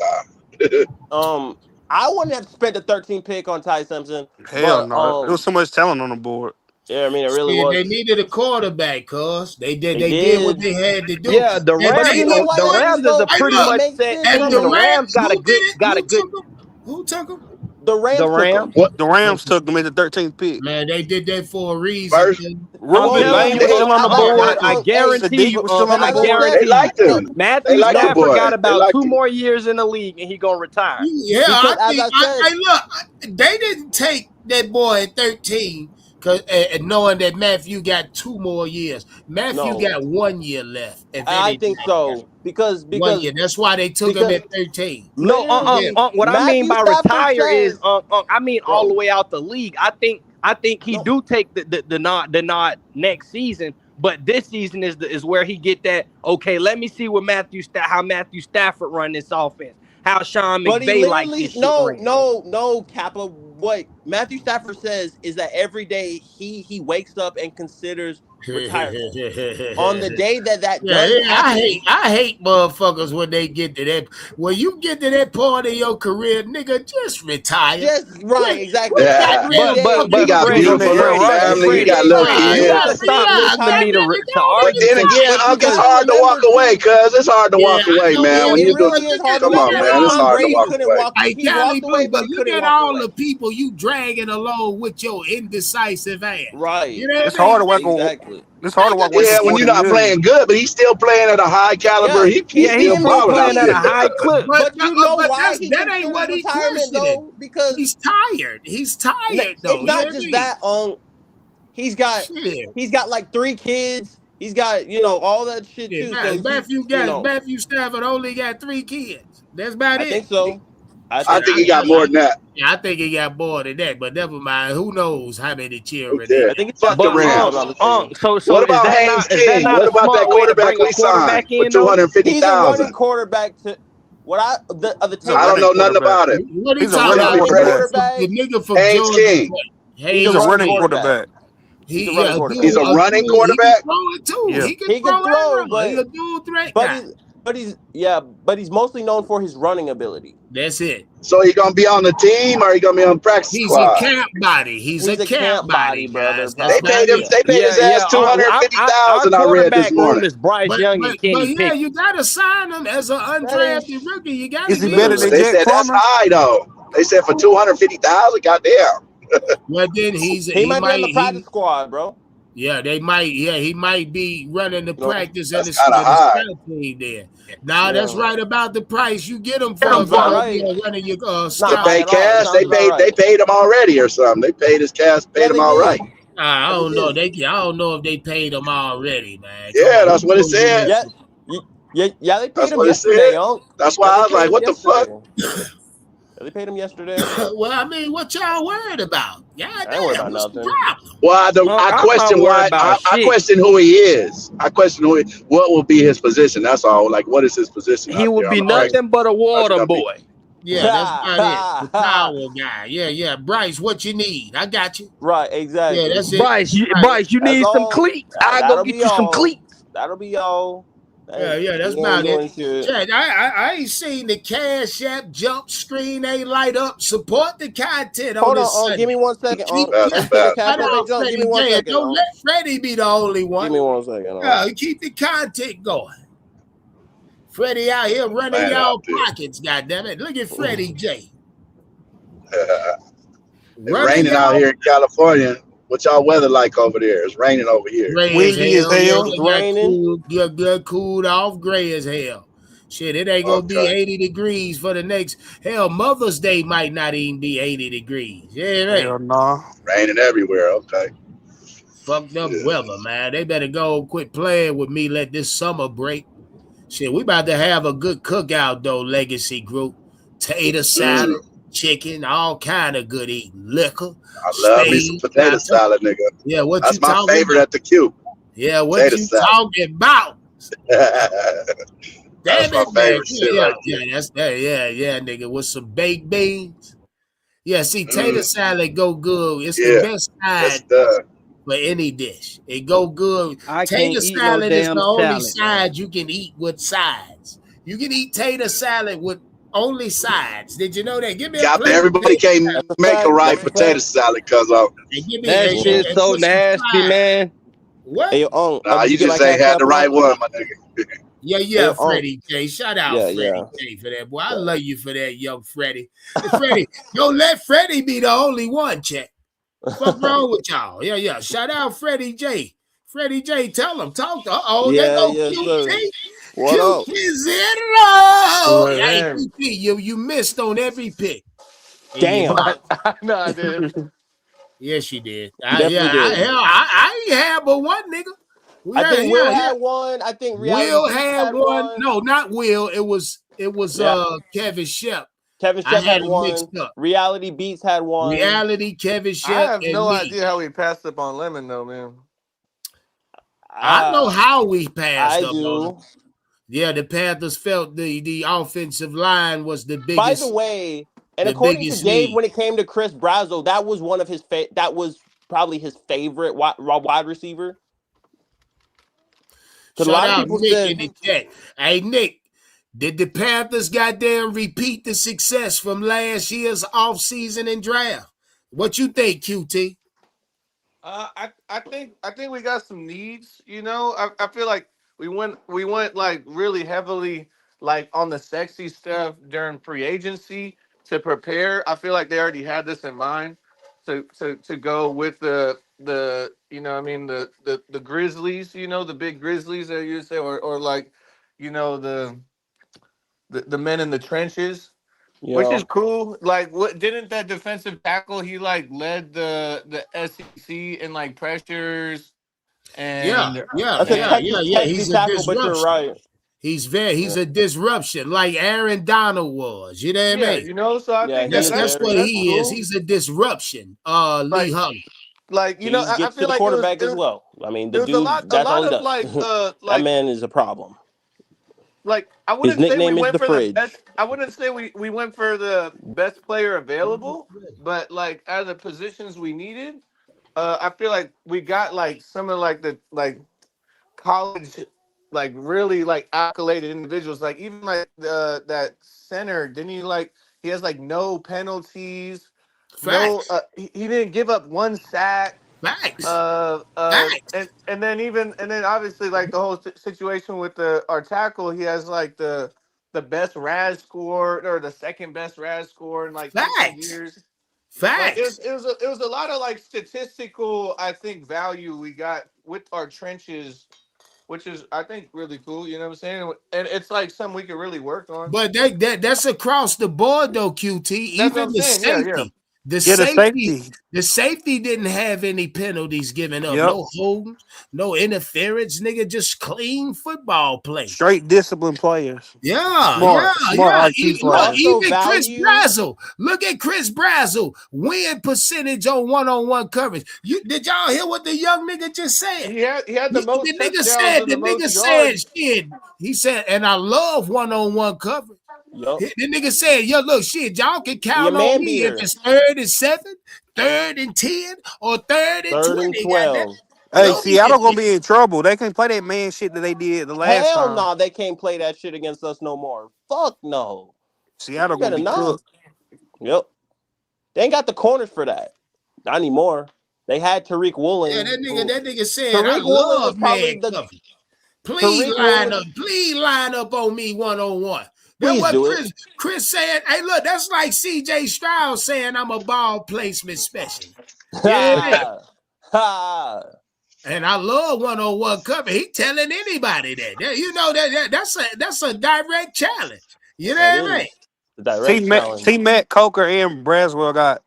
nah. I wouldn't have spent the 13th pick on Ty Simpson. Hell no, there was so much talent on the board. Yeah, I mean, it really was. They needed a quarterback, cuz. They did what they had to do. Yeah, the Rams is a pretty much set. And the Rams got a good. Who took them? The Rams. The Rams took them at the 13th pick. Man, they did that for a reason. Ruben Lane was still on the board. I guarantee you. They liked him. Matthew Stafford got about 2 more years in the league, and he gonna retire. Yeah, look, they didn't take that boy at 13. And knowing that Matthew got 2 more years, Matthew got 1 year left. I think so because 1 year. That's why they took him at 13. No, what I mean by retire is, I mean all the way out the league. I think he do take the nod next season, but this season is where he get that. Okay, let me see what how Matthew Stafford run this offense. How Sean McVay like this shit. No, Kappa. What Matthew Stafford says is that every day he wakes up and considers retirement. On the day that does I happen, hate motherfuckers when they get to that. When you get to that part of your career, nigga, just retire. Exactly. Yeah. But you got Freddie, beautiful little family. You got little you kids. have to stop listening to me to But argue. then again, Unc, it's hard to walk away, cuz it's hard to walk away, man. When it you do, really is hard to come walk on, away. man, it's Tom hard to Brady walk couldn't away. walk. Hey, He walked away, but he look couldn't at walk all away. the people you dragging along with your indecisive ass. Right. You know what It's I mean? hard to walk away. Exactly. It's hard to walk away Yeah, from when you're 40 not million. playing good, but he's still playing at a high caliber. Yeah. He's still balling out playing at a here. high clip. But you know but why he that ain't considered what he retirement questioning. though? Because He's tired. He's tired though. it's not just that. He's got like 3 kids. He's got all that shit too. So Matthew Stafford only got 3 kids. That's about it. I think so. I think he got more than that. Yeah, I think he got more than that, but never mind. Who knows how many children? Yeah. I think it's Fuck the Rams. What about Haynes King? What about that quarterback we signed for $250,000? He's a running quarterback to the I don't know nothing about it. What He's a running quarterback. The nigga from Haynes Georgia. King. He's a running quarterback. He's a running quarterback. He can throw it too. Yeah. He can throw, but he's a dual threat guy. but he's mostly known for his running ability. That's it. So he gonna be on the team or he gonna be on the practice squad? He's a camp body. He's a camp body, brother. They paid him. They paid his ass $250,000. I read this morning. Is Bryce Young and Kenny Pickett. You gotta sign him as an undrafted rookie. You gotta. Is he better than They Jake said that's Plummer? high though. They said for $250,000. Goddamn. Well, then he might be on the practice squad, bro. Yeah, they might. Yeah, he might be running the practice and the high. team there. Nah, that's right about the price you get him for. Running your They paid cash. They paid him already or something. They paid his cash. Paid him all right. I don't know. I don't know if they paid him already, man. Yeah, that's what it said. Yeah, they paid him yesterday, That's why I was like, what the fuck? They paid him yesterday. Well, I mean, what y'all worried about? Yeah, I ain't worried about nothing. Well, I question why. I question who he is. I question what will be his position. That's all. Like, what is his position? He would be nothing but a water boy. Yeah, that's about it. The power guy. Yeah. Bryce, what you need? I got you. Right, exactly. Yeah, that's it. Bryce, you need some cleats. I'll go get you some cleats. That'll be all. Yeah, that's about it. Chad, I ain't seen the Cash App jump screen. They light up. Support the content on this. Hold on, give me 1 second. Give me 1 second. Don't let Freddie be the only one. Give me 1 second. Keep the content going. Freddie out here running y'all pockets, goddammit. Look at Freddie J. It's raining out here in California. What's y'all weather like over there? It's raining over here. Windy as hell. Raining. Good cooled off, gray as hell. Shit, it ain't gonna be 80 degrees for the next. Hell, Mother's Day might not even be 80 degrees. Yeah, right. Hell no. Raining everywhere. Okay. Fucked up weather, man. They better go quit playing with me. Let this summer break. Shit, we about to have a good cookout though, Legacy Group. Tater salad, chicken, all kind of good eating. Liquor. I love me some potato salad, nigga. Yeah, that's my favorite at the Cube. Yeah, what you talking about? That's my favorite shit right there. Yeah, nigga, with some baked beans. Yeah, see, tater salad go good. It's the best side for any dish. It go good. Tater salad is the only side you can eat with sides. You can eat tater salad with only sides. Did you know that? Give me everybody can't make a right potato salad because of that shit's so nasty, man. What? Hey, you just ain't had the right one, my nigga. Yeah, Freddie J. Shout out Freddie J for that, boy. I love you for that, young Freddie. Hey, Freddie, don't let Freddie be the only one, check. What's wrong with y'all? Yeah. Shout out Freddie J. Freddie J, tell him. Talk to QT. What QT0. Hey, QT, you missed on every pick. Damn. No, I did. Yes, you did. I ain't had but one, nigga. I think Will had one. I think Will had one. No, not Will. It was Kevin Shep. Kevin Shep had one. Reality Beats had one. Reality, Kevin Shep. I have no idea how we passed up on Lemon though, man. I know how we passed up do. on him. Yeah, the Panthers felt the offensive line was the biggest. By the way, and according to Dave, when it came to Chris Brazo, that was one of his that was probably his favorite wide receiver. Because a Shout lot of out people Nick said, in the chat. Hey, Nick, did the Panthers goddamn repeat the success from last year's offseason and draft? What you think, QT? I think we got some needs. You know, I feel like we went like really heavily like on the sexy stuff during free agency to prepare. I feel like they already had this in mind to go with the you know what I mean the Grizzlies, you know, the big Grizzlies that you say, or like you know the men in the trenches, which is cool. Like, what didn't that defensive tackle? He like led the SEC in like pressures Yeah, and yeah, that's a yeah, Texas yeah, yeah. Texas He's a tackle, but you're disruption. right. He's a disruption, like Aaron Donald was. You know what I yeah, mean? you know. So I Yeah, think he that is That's very. what that's he is. cool. He's a disruption. Lee Like Hunter. you know, He I gets to feel the like quarterback as well. I mean, it the was a dude, lot that's all he of does. That like man is a problem. like I His wouldn't say we nickname is went the for the fridge. best. I wouldn't say we went for the best player available, but like as the positions we needed, I feel like we got like some of like the like college, like really like accoladed individuals. Like even like that center, didn't he like he has like no penalties, no Facts. he didn't give up one sack. Facts. Facts. And then obviously like the whole situation with our tackle, he has like the best RAS score or the second best RAS score in like 50 Facts. years. Like Facts. it was a lot of like statistical, I think, value we got with our trenches, which is I think really cool. You know what I'm saying? And it's like something we could really work on. But that's across the board though, QT. That's what Even I'm the saying. Yeah, yeah. safety. The Yeah, the safety, safety. the safety didn't have any penalties given up. Yep. No holdings, no interference, nigga. Just clean football play. Straight disciplined players. Yeah, Smart IQ players. Also Even Chris value. Brazzell. Look at Chris Brazzell. Win percentage on one-on-one coverage. Did y'all hear what the young nigga just said? He had the most The nigga touchdowns and the said, most yards. shit. He said, and I love one-on-one coverage. Yup. The nigga said, yo, look, shit, y'all can He a count on man me if beater. it's 3rd and 7, 3rd and 10, or 3rd and 3rd and 20. 12. Hey, Yup. Seattle gonna be in trouble. They can't play that man shit that they did the last Hell time. no, they can't play that shit against us no more. Fuck no. Seattle You gonna better be not. cooked. Yep. They ain't got the corners for that. Not anymore. They had Tariq Woolen. Yeah, that nigga said, I Tariq Woolen was love probably man the coverage. Tariq Please line up on me one-on-one. That's Please what do it. Chris said. Hey, look, that's like CJ Stroud saying I'm a ball placement specialist. Yeah. And I love one-on-one cover. He telling anybody that. You know that's a direct challenge. You know what I mean? The direct challenge. T Mac, Coker, and Braswell got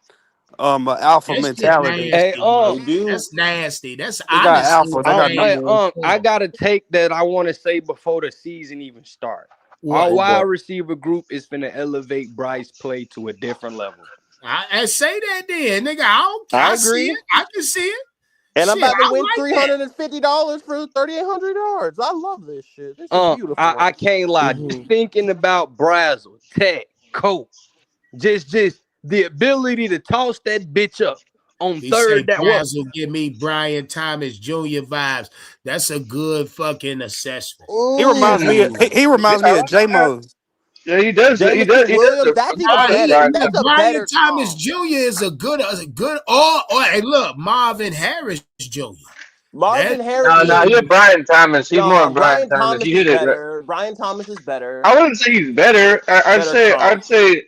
an alpha That shit mentality. nasty, Hey, bro. That's nasty. That's They got honestly alpha. They got number I got a take that I want to say before the season even starts. What? Our wide receiver group is finna elevate Bryce play to a different level. I say that then, nigga. I see agree. it. I can see it. And Shit, I'm about to win like $350 for 3,800 yards. I love this shit. This is beautiful. I can't lie. Just thinking about Brazzell, Tech, Coke, just the ability to toss that bitch up on He third say down. Brazzell give me Brian Thomas Jr. vibes. That's a good fucking assessment. He reminds me of he reminds me of J-Mo. Yeah, he does. He Jamison does. Williams, that's even better. That's a Brian better Thomas comp. Jr. is a good or hey, look, Marvin Harris Jr. Marvin Harris. No, you're Brian Thomas. He's more No, of Brian Brian Thomas. Thomas You is hit it. better. Brian Thomas is better. I wouldn't say he's better. I'd say,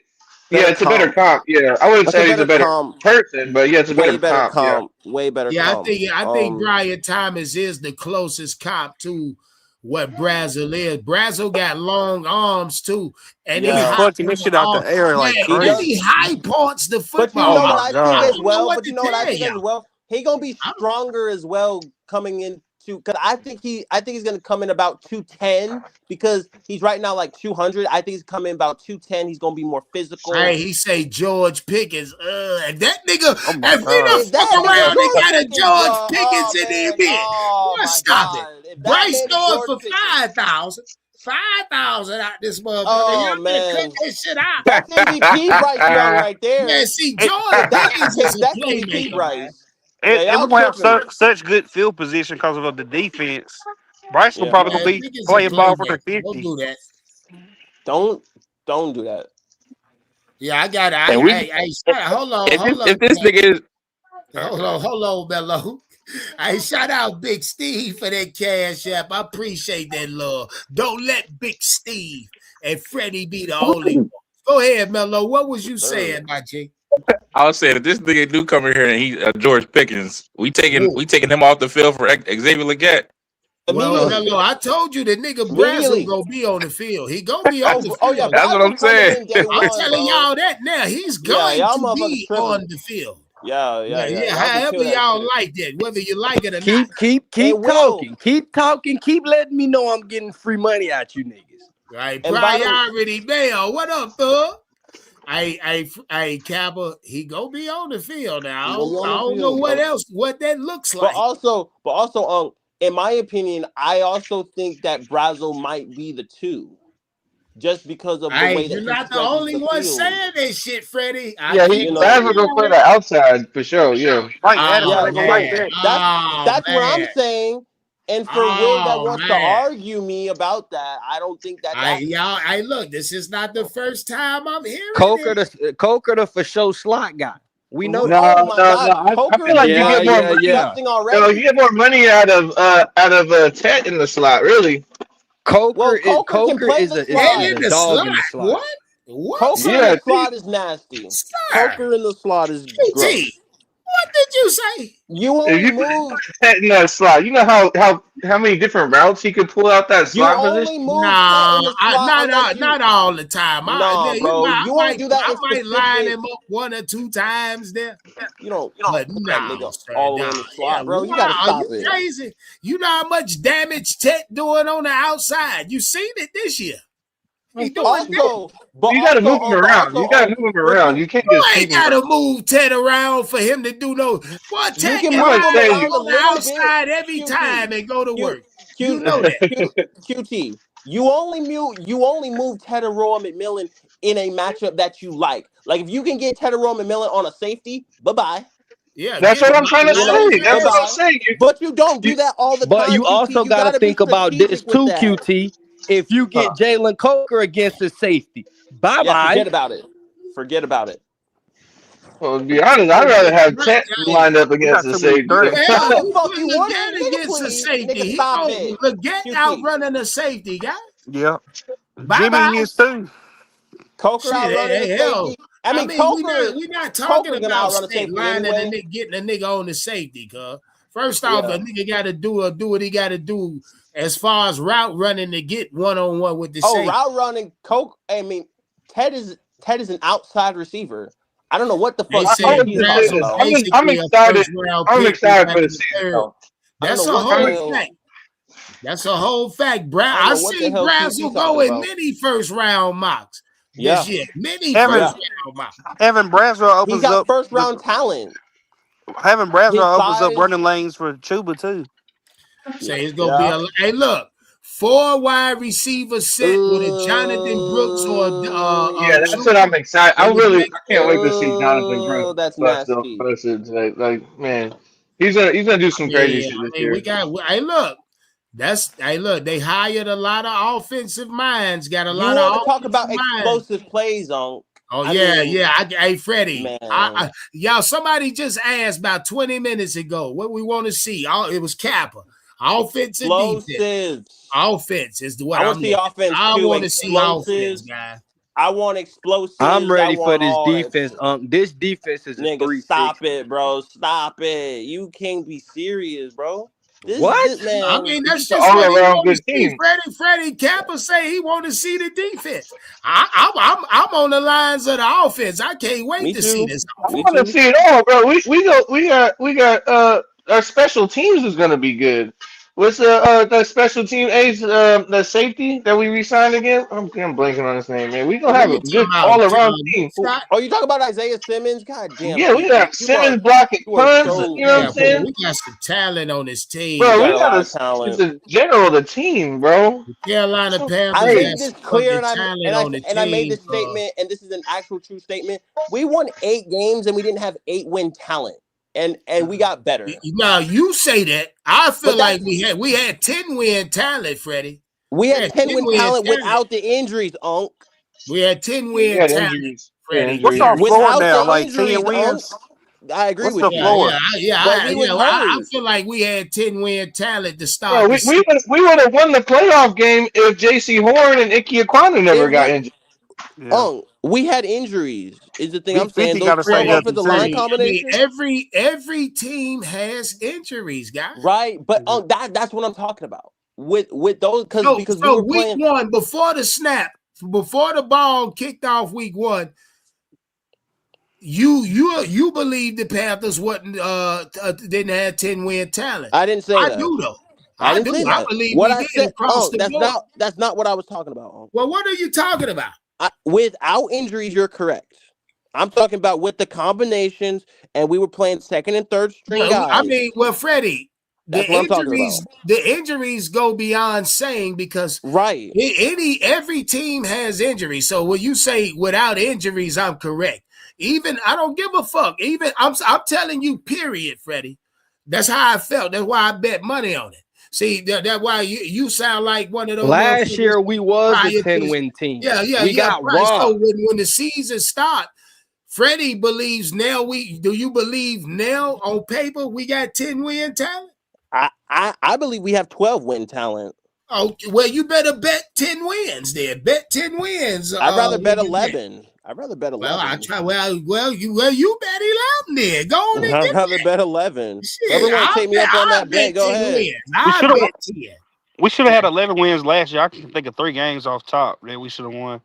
yeah, it's a better comp. Yeah, I wouldn't say he's a better person, but yeah, it's a way better comp. Way better Yeah, comp. I think Brian Thomas is the closest comp to what Brazzell is. Brazzell got long arms too, and he punching this shit out the air like crazy. He high points the football. But you know what I think as well. But But you know what I think as well. He gonna be stronger as well coming into because I think he's gonna come in about 210 because he's right now like 200. I think he's coming about 210. He's gonna be more physical. Hey, he say George Pickens. That nigga, oh my if we don't fuck around, they got a George Pickens in the event. Oh, stop it. Bryce going for 5,000. 5,000 out this motherfucker. Oh, Y'all man. cut that shit out. That's MVP Bryce Young right there. Man, see, George Pickens is a that's playmaker. MVP Bryce. And y'all we're gonna have tripping. such good field position because of the defense. Bryce will probably Man, gonna be Pickens will playing play ball for that. the Don't 50. do that. Don't do that. Yeah, I got it. And we Hold on, if this Cap. nigga is Hold on, Mello. Hey, shout out Big Steve for that cash app. I appreciate that love. Don't let Big Steve and Freddie be the only one. Go ahead, Mello. What was you saying, my G? I was saying if this nigga do come in here and he George Pickens, we taking him off the field for Xavier Legette. Well, Immediately. Mello, I told you the nigga Brazzle Immediately. gonna be on the field. He gonna be on the field. Oh yeah, That's what I'm Brazzle's coming saying. in day I'm one, telling bro. y'all that now. He's Yeah, going y'all to motherfuckers be tripping. on the field. Yeah. Yeah, Y'all can however kill that y'all shit. like that, whether you like it or not. Keep talking. Keep talking. Keep letting me know I'm getting free money out you niggas. Right, And by the priority mail. What up, thug? Hey, Kappa, he gonna be on the field now. He gonna be on I the don't know field, what that looks But like. also, in my opinion, I also think that Brazzle might be the 2. Just because of the way You're that he not the stretches only the one field. saying that shit, Freddie. I Yeah, keep Brazzle gonna play the outside for sure. Yeah. Mike Adams Yeah, ain't gonna like man. that. that's what I'm saying. And for Will that wants to Man. argue me about that, I don't think that Look, this is not the first time I'm hearing Coker it. the for show slot guy. We know that. Oh my God, I Coker feel like you get more money. disgusting already. No, you get more money out of Tet in the slot, really. Coker can play the is slot. a dog in the slot. What? Coker in the slot is nasty. Sir. Coker in the slot is gross. What did you say? You If only you move. put Tet in that slot, you know how many different routes he could pull out that You slot only position. move Tet in the slot unless you. Not all the time. Nah, bro. You only do that I in might line specific. him up 1 or 2 times there. You don't But put that nigga sir, all the way in the slot, bro. You wow, gotta are stop you it. crazy? You know how much damage Tet doing on the outside. You seen it this year. He doing that. But You got to move him around. You got to move him around. You can't You just keep ain't him. gotta move Ted around for him to do no. Boy, Ted can can move line him up around a on the little outside bit. every time and go to work. You Q, know that. QT. You only move Teteroa McMillan in a matchup that you like. Like if you can get Teteroa McMillan on a safety, bye-bye. Yeah, That's what I'm trying to say. That's what I'm Bye-bye. saying. But you don't do that all the But time, you QT. also You got to gotta be think about this strategic with too, that. QT. If you get Jalen Coker against the safety, bye Yeah, bye. forget about it. Forget about it. Well, to be honest, I'd rather have Tet lined up against the safety. How the fuck Put you want Legette it? Nigga, against the please. safety. Nigga, He stop don't it. Legette QT. outrunning the safety, guy. Yeah. Bye Jimmy bye. is too. Coker Shit, outrunning the hell. safety. I mean, we not talking Coker gonna about outrun the state safety lining anyway. and getting a nigga on the safety, cuz. First off, a nigga gotta do what he gotta do as far as route running to get one-on-one with the safety. Route running, Ted is an outside receiver. I don't know what the fuck They said he's talking about. I'm excited. I'm excited for the season, though. That's a whole fact. That's a whole fact. I seen Brazzle go in many first round mocks this year. Many first round mocks. Having Bradshaw opens up first round talent. Having Bradshaw opens up size. running lanes for Chuba too. Say it's gonna be a. Hey, look, 4 wide receiver set with a Jonathan Brooks or yeah, that's what I'm excited. I can't wait to see Jonathan Brooks. That's nasty. Like, man, he's gonna do some crazy shit this year. Look, they hired a lot of offensive minds. Got a lot of. You want to talk about explosive plays on? Oh, hey, Freddie. Y'all, somebody just asked about 20 minutes ago what we want to see. It was Kappa. Offense and defense. Offense is what I want to see offense. I want to see offense, guys. I want explosives. I'm ready for this defense. This defense is nigga. Stop it, bro. Stop it. You can't be serious, bro. Man, I mean, that's just what he want to see. Freddie Kappa say he want to see the defense. I'm on the lines of the offense. I can't wait to see this. I want to see it all, bro. We got our special teams is gonna be good. What's the special team ace, the safety that we re-signed again? I'm blanking on his name, man. We gonna have a good all around team. Oh, you talking about Isaiah Simmons? God damn. Yeah, we got Simmons blocking punts. You know what I'm saying? We got some talent on this team, bro. We got it's a general of the team, bro. The Carolina Panthers. I made this clear, and I made this statement, and this is an actual true statement. We won 8 games, and we didn't have 8 win talent. and we got better. Now you say that. I feel But like we had 10-win talent, Freddie. We had 10-win talent without the injuries, Unc. We had 10-win talent, Freddie. What's our floor Without now? the Like injuries, 10 wins? I agree What's with the you. floor? But we was I hurt. feel like we had 10-win talent to Bro, start. we would have won the playoff game if J.C. Horn and Ike Ekwonu never got injured. We had injuries. Is the thing I'm saying. 50 Those gotta stay 12 healthy, offensive too. line I mean, combinations. every team has injuries, guys. Right, but that's what I'm talking about. With those because we so were week playing one, before the snap, before the ball kicked off week one, you believe the Panthers wasn't didn't have 10-win talent. I didn't say that. I do though. I didn't say that. I believe what we I did said, across the board. that's not what I was talking about. Well, what are you talking about? Without injuries, you're correct. I'm talking about with the combinations, and we were playing second and third string guys. I mean, well, Freddie, that's what I'm talking about. The injuries go beyond saying because every team has injuries. So when you say without injuries, I'm correct. Even I don't give a fuck. Even I'm telling you, period, Freddie. That's how I felt. That's why I bet money on it. See, that's why you sound like one of those. Last year we was a 10-win team. We got right. So robbed. when the season starts, Freddie believes now. Do you believe now on paper we got 10-win talent? I believe we have 12-win talent. Oh well, you better bet 10 wins. Then bet 10 wins. I'd rather bet 11. I'd rather bet 11. Well, I try. Well, you bet 11 then. Go on and I'd rather bet 11. Shit, Everyone take me up on that bet. Go ahead. We should have had 11 wins last year. I can think of 3 games off top that we should have won.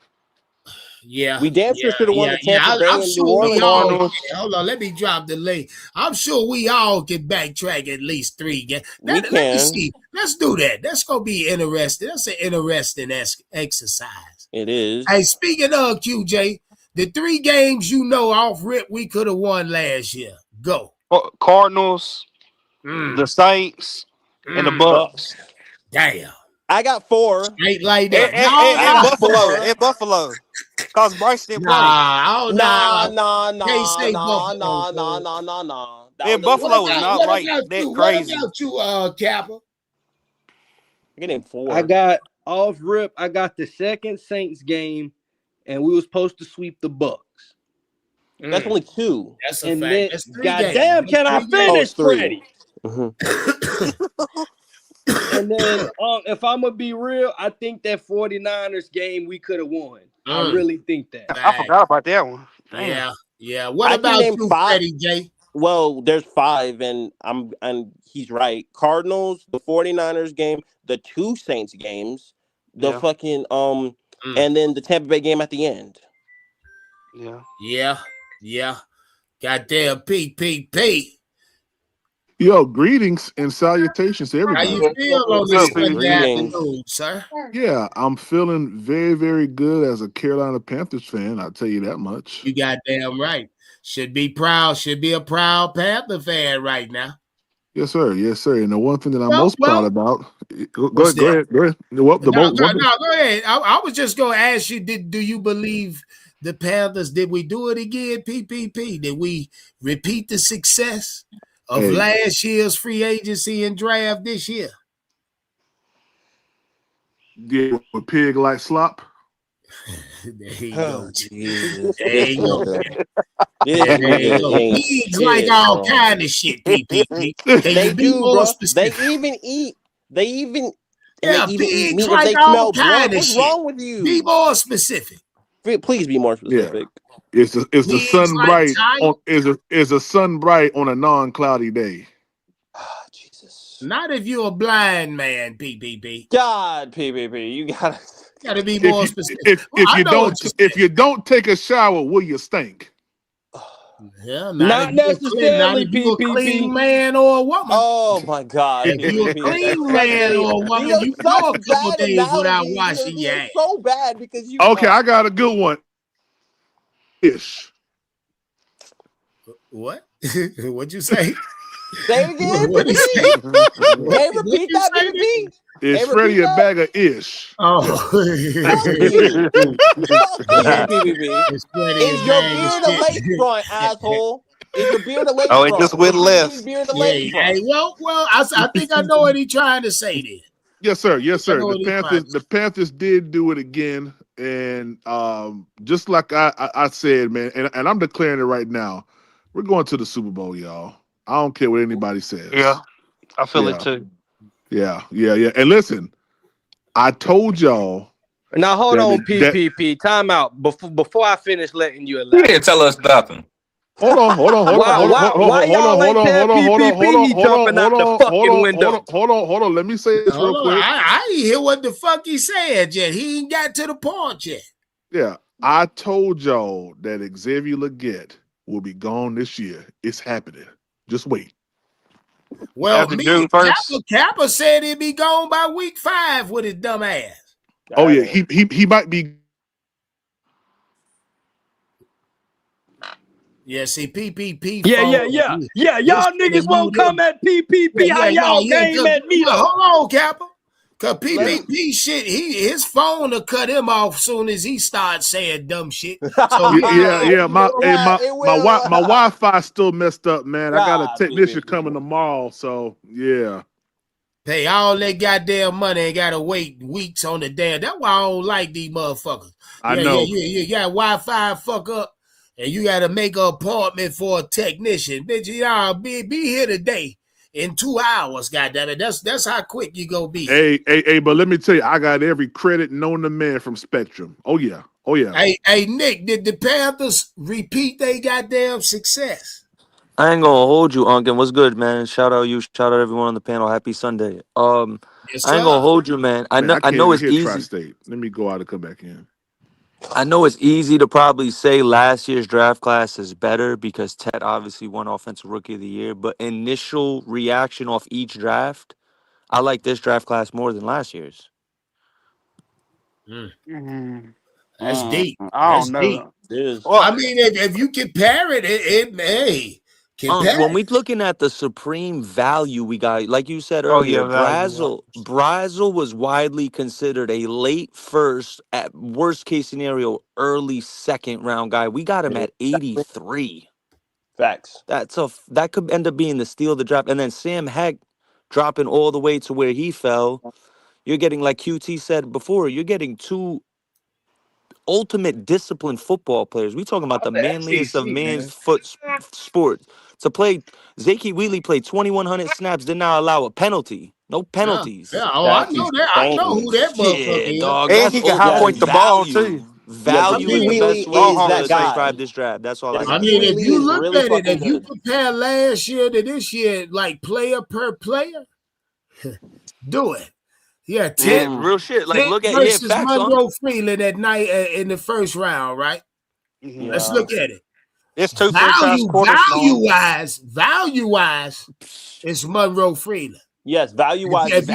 Yeah, we damn sure should have won the Tampa Bay and New Orleans. Hold on, let me drop the link. I'm sure we all can backtrack at least 3 games. Let me see. Let's do that. That's gonna be interesting. That's an interesting exercise. It is. Hey, speaking of QJ, the 3 games off rip we could have won last year. Go. Cardinals, the Saints, and the Bucks. Damn. I got 4. Straight like that. And Buffalo. Because Bryce didn't play. Nah. And Buffalo was not right. That crazy. What about you, Kappa? I'm getting 4. I got off rip. I got the second Saints game, and we were supposed to sweep the Bucks. That's only 2. That's a and fact. then, That's 3 goddamn, games. can I finish, 3. Freddie? And then, if I'm gonna be real, I think that 49ers game we could have won. I really think that. I forgot about that one. Damn. Yeah. What about you, Freddie J? Well, there's 5, and he's right. Cardinals, the 49ers game, the 2 Saints games, the fucking and then the Tampa Bay game at the end. Yeah. Goddamn PPP. Yo, greetings and salutations to everybody. How you feel on this Sunday afternoon, sir? Yeah, I'm feeling very, very good as a Carolina Panthers fan. I'll tell you that much. You goddamn right. Should be proud. Should be a proud Panther fan right now. Yes, sir. Yes, sir. And the one thing that I'm most proud about. Go ahead. Go ahead. Go ahead. I was just going to ask you, do you believe the Panthers, did we do it again, PPP? Did we repeat the success of last year's free agency and draft this year? Yeah, with pig like slop. There you go. Jesus. There you go. There you go. Pigs like all kind of shit, PPP. They do, bro. They even eat meat pigs if like they all smell kind blood. of What's shit. wrong with you? Be more specific. Please be more specific. Yeah. It's the sun like bright is a sun bright on a non-cloudy day. Jesus. Not if you're a blind man, PPP. God, PPP, you gotta be more specific. If you don't take a shower, will you stink? Yeah, not necessarily, PPP. A clean man or a woman. Oh my God! If you're a clean man or a woman, you go a couple days without washing your ass. So bad because you. Okay, I got a good one. Ish. What? What'd you say? Say it again. Hey, repeat that, PPP. Is Freddie a bag of ish? Oh. Is your beard a lace front, asshole? Is your beard a lady Oh, it bone? just went Is Jimmy's left. beard a Yeah, lady bone? hey, well, I think I know what he's trying to say there. Yes, sir. Yes, I sir. know The what he's trying to say. Panthers did do it again, and just like I said, man, and I'm declaring it right now, we're going to the Super Bowl, y'all. I don't care what anybody says. Yeah, I feel it Yeah, too. yeah. And listen, I told y'all. Now hold on, that PPP. Time out. Before I finish letting you He elaborate. didn't tell us nothing. Hold on. Why y'all ain't tell PPP he jumping out the fucking window? Hold on. Let me say this real Hold on, quick. I ain't hear what the fuck he said yet. He ain't got to the point yet. Yeah, I told y'all that Xavier Leggett will be gone this year. It's happening. Just wait. Well, After June 1st. Kappa said he'd be gone by week 5 with his dumb ass. Oh yeah, he might be. Yeah, see, PPP. Yeah. Y'all niggas won't come at PPP. How y'all came at me though? Hold on, Kappa. Cause PPP shit, his phone will cut him off soon as he starts saying dumb shit. So Yeah. My Wi-Fi still messed up, man. I got a technician coming tomorrow, so yeah. Pay all that goddamn money and gotta wait weeks on the damn. That's why I don't like these motherfuckers. I know. You got Wi-Fi fuck up, and you gotta make an appointment for a technician. Bitch, y'all be here today in 2 hours. Goddamn it, that's how quick you gonna be. Hey, but let me tell you, I got every credit known to man from Spectrum. Oh yeah. Hey, Nick, did the Panthers repeat they goddamn success? I ain't gonna hold you, Unkin. What's good, man? Shout out you. Shout out everyone on the panel. Happy Sunday. Yes, I ain't sir. gonna hold you, man. I can't know it's hear easy. Tri-State. Let me go out and come back in. I know it's easy to probably say last year's draft class is better because Ted obviously won Offensive Rookie of the Year. But initial reaction off each draft, I like this draft class more than last year's. That's deep. I That's don't know. deep. Well, I mean, if you compare it, compare. When we're looking at the supreme value we got, like you said Oh, yeah, earlier, value. Brazel was widely considered a late first, at worst case scenario, early second round guy. We got him at 83. Facts. That could end up being the steal of the draft. And then Sam Heck dropping all the way to where he fell. You're getting, like QT said before, you're getting two ultimate disciplined football players. We talking about the manliest of man's sports. To play, Zakey Wheatley played 2,100 snaps, did not allow a penalty. No penalties. Yeah. Oh, I know that. I know who that motherfucker Shit, is. dog. And That's he can high point the ball, value. too. Value is the best way to describe this draft. That's all I got. I mean, if you look at it, if you compare last year to this year, like player per player, do it. Yeah, Ted, Real shit. Like, Ted look at versus facts, Monroe Freeland at night in the first round, right? Let's look at it. It's two franchise cornerstones. Value wise, it's Monroe Freeland. Yes, value wise. If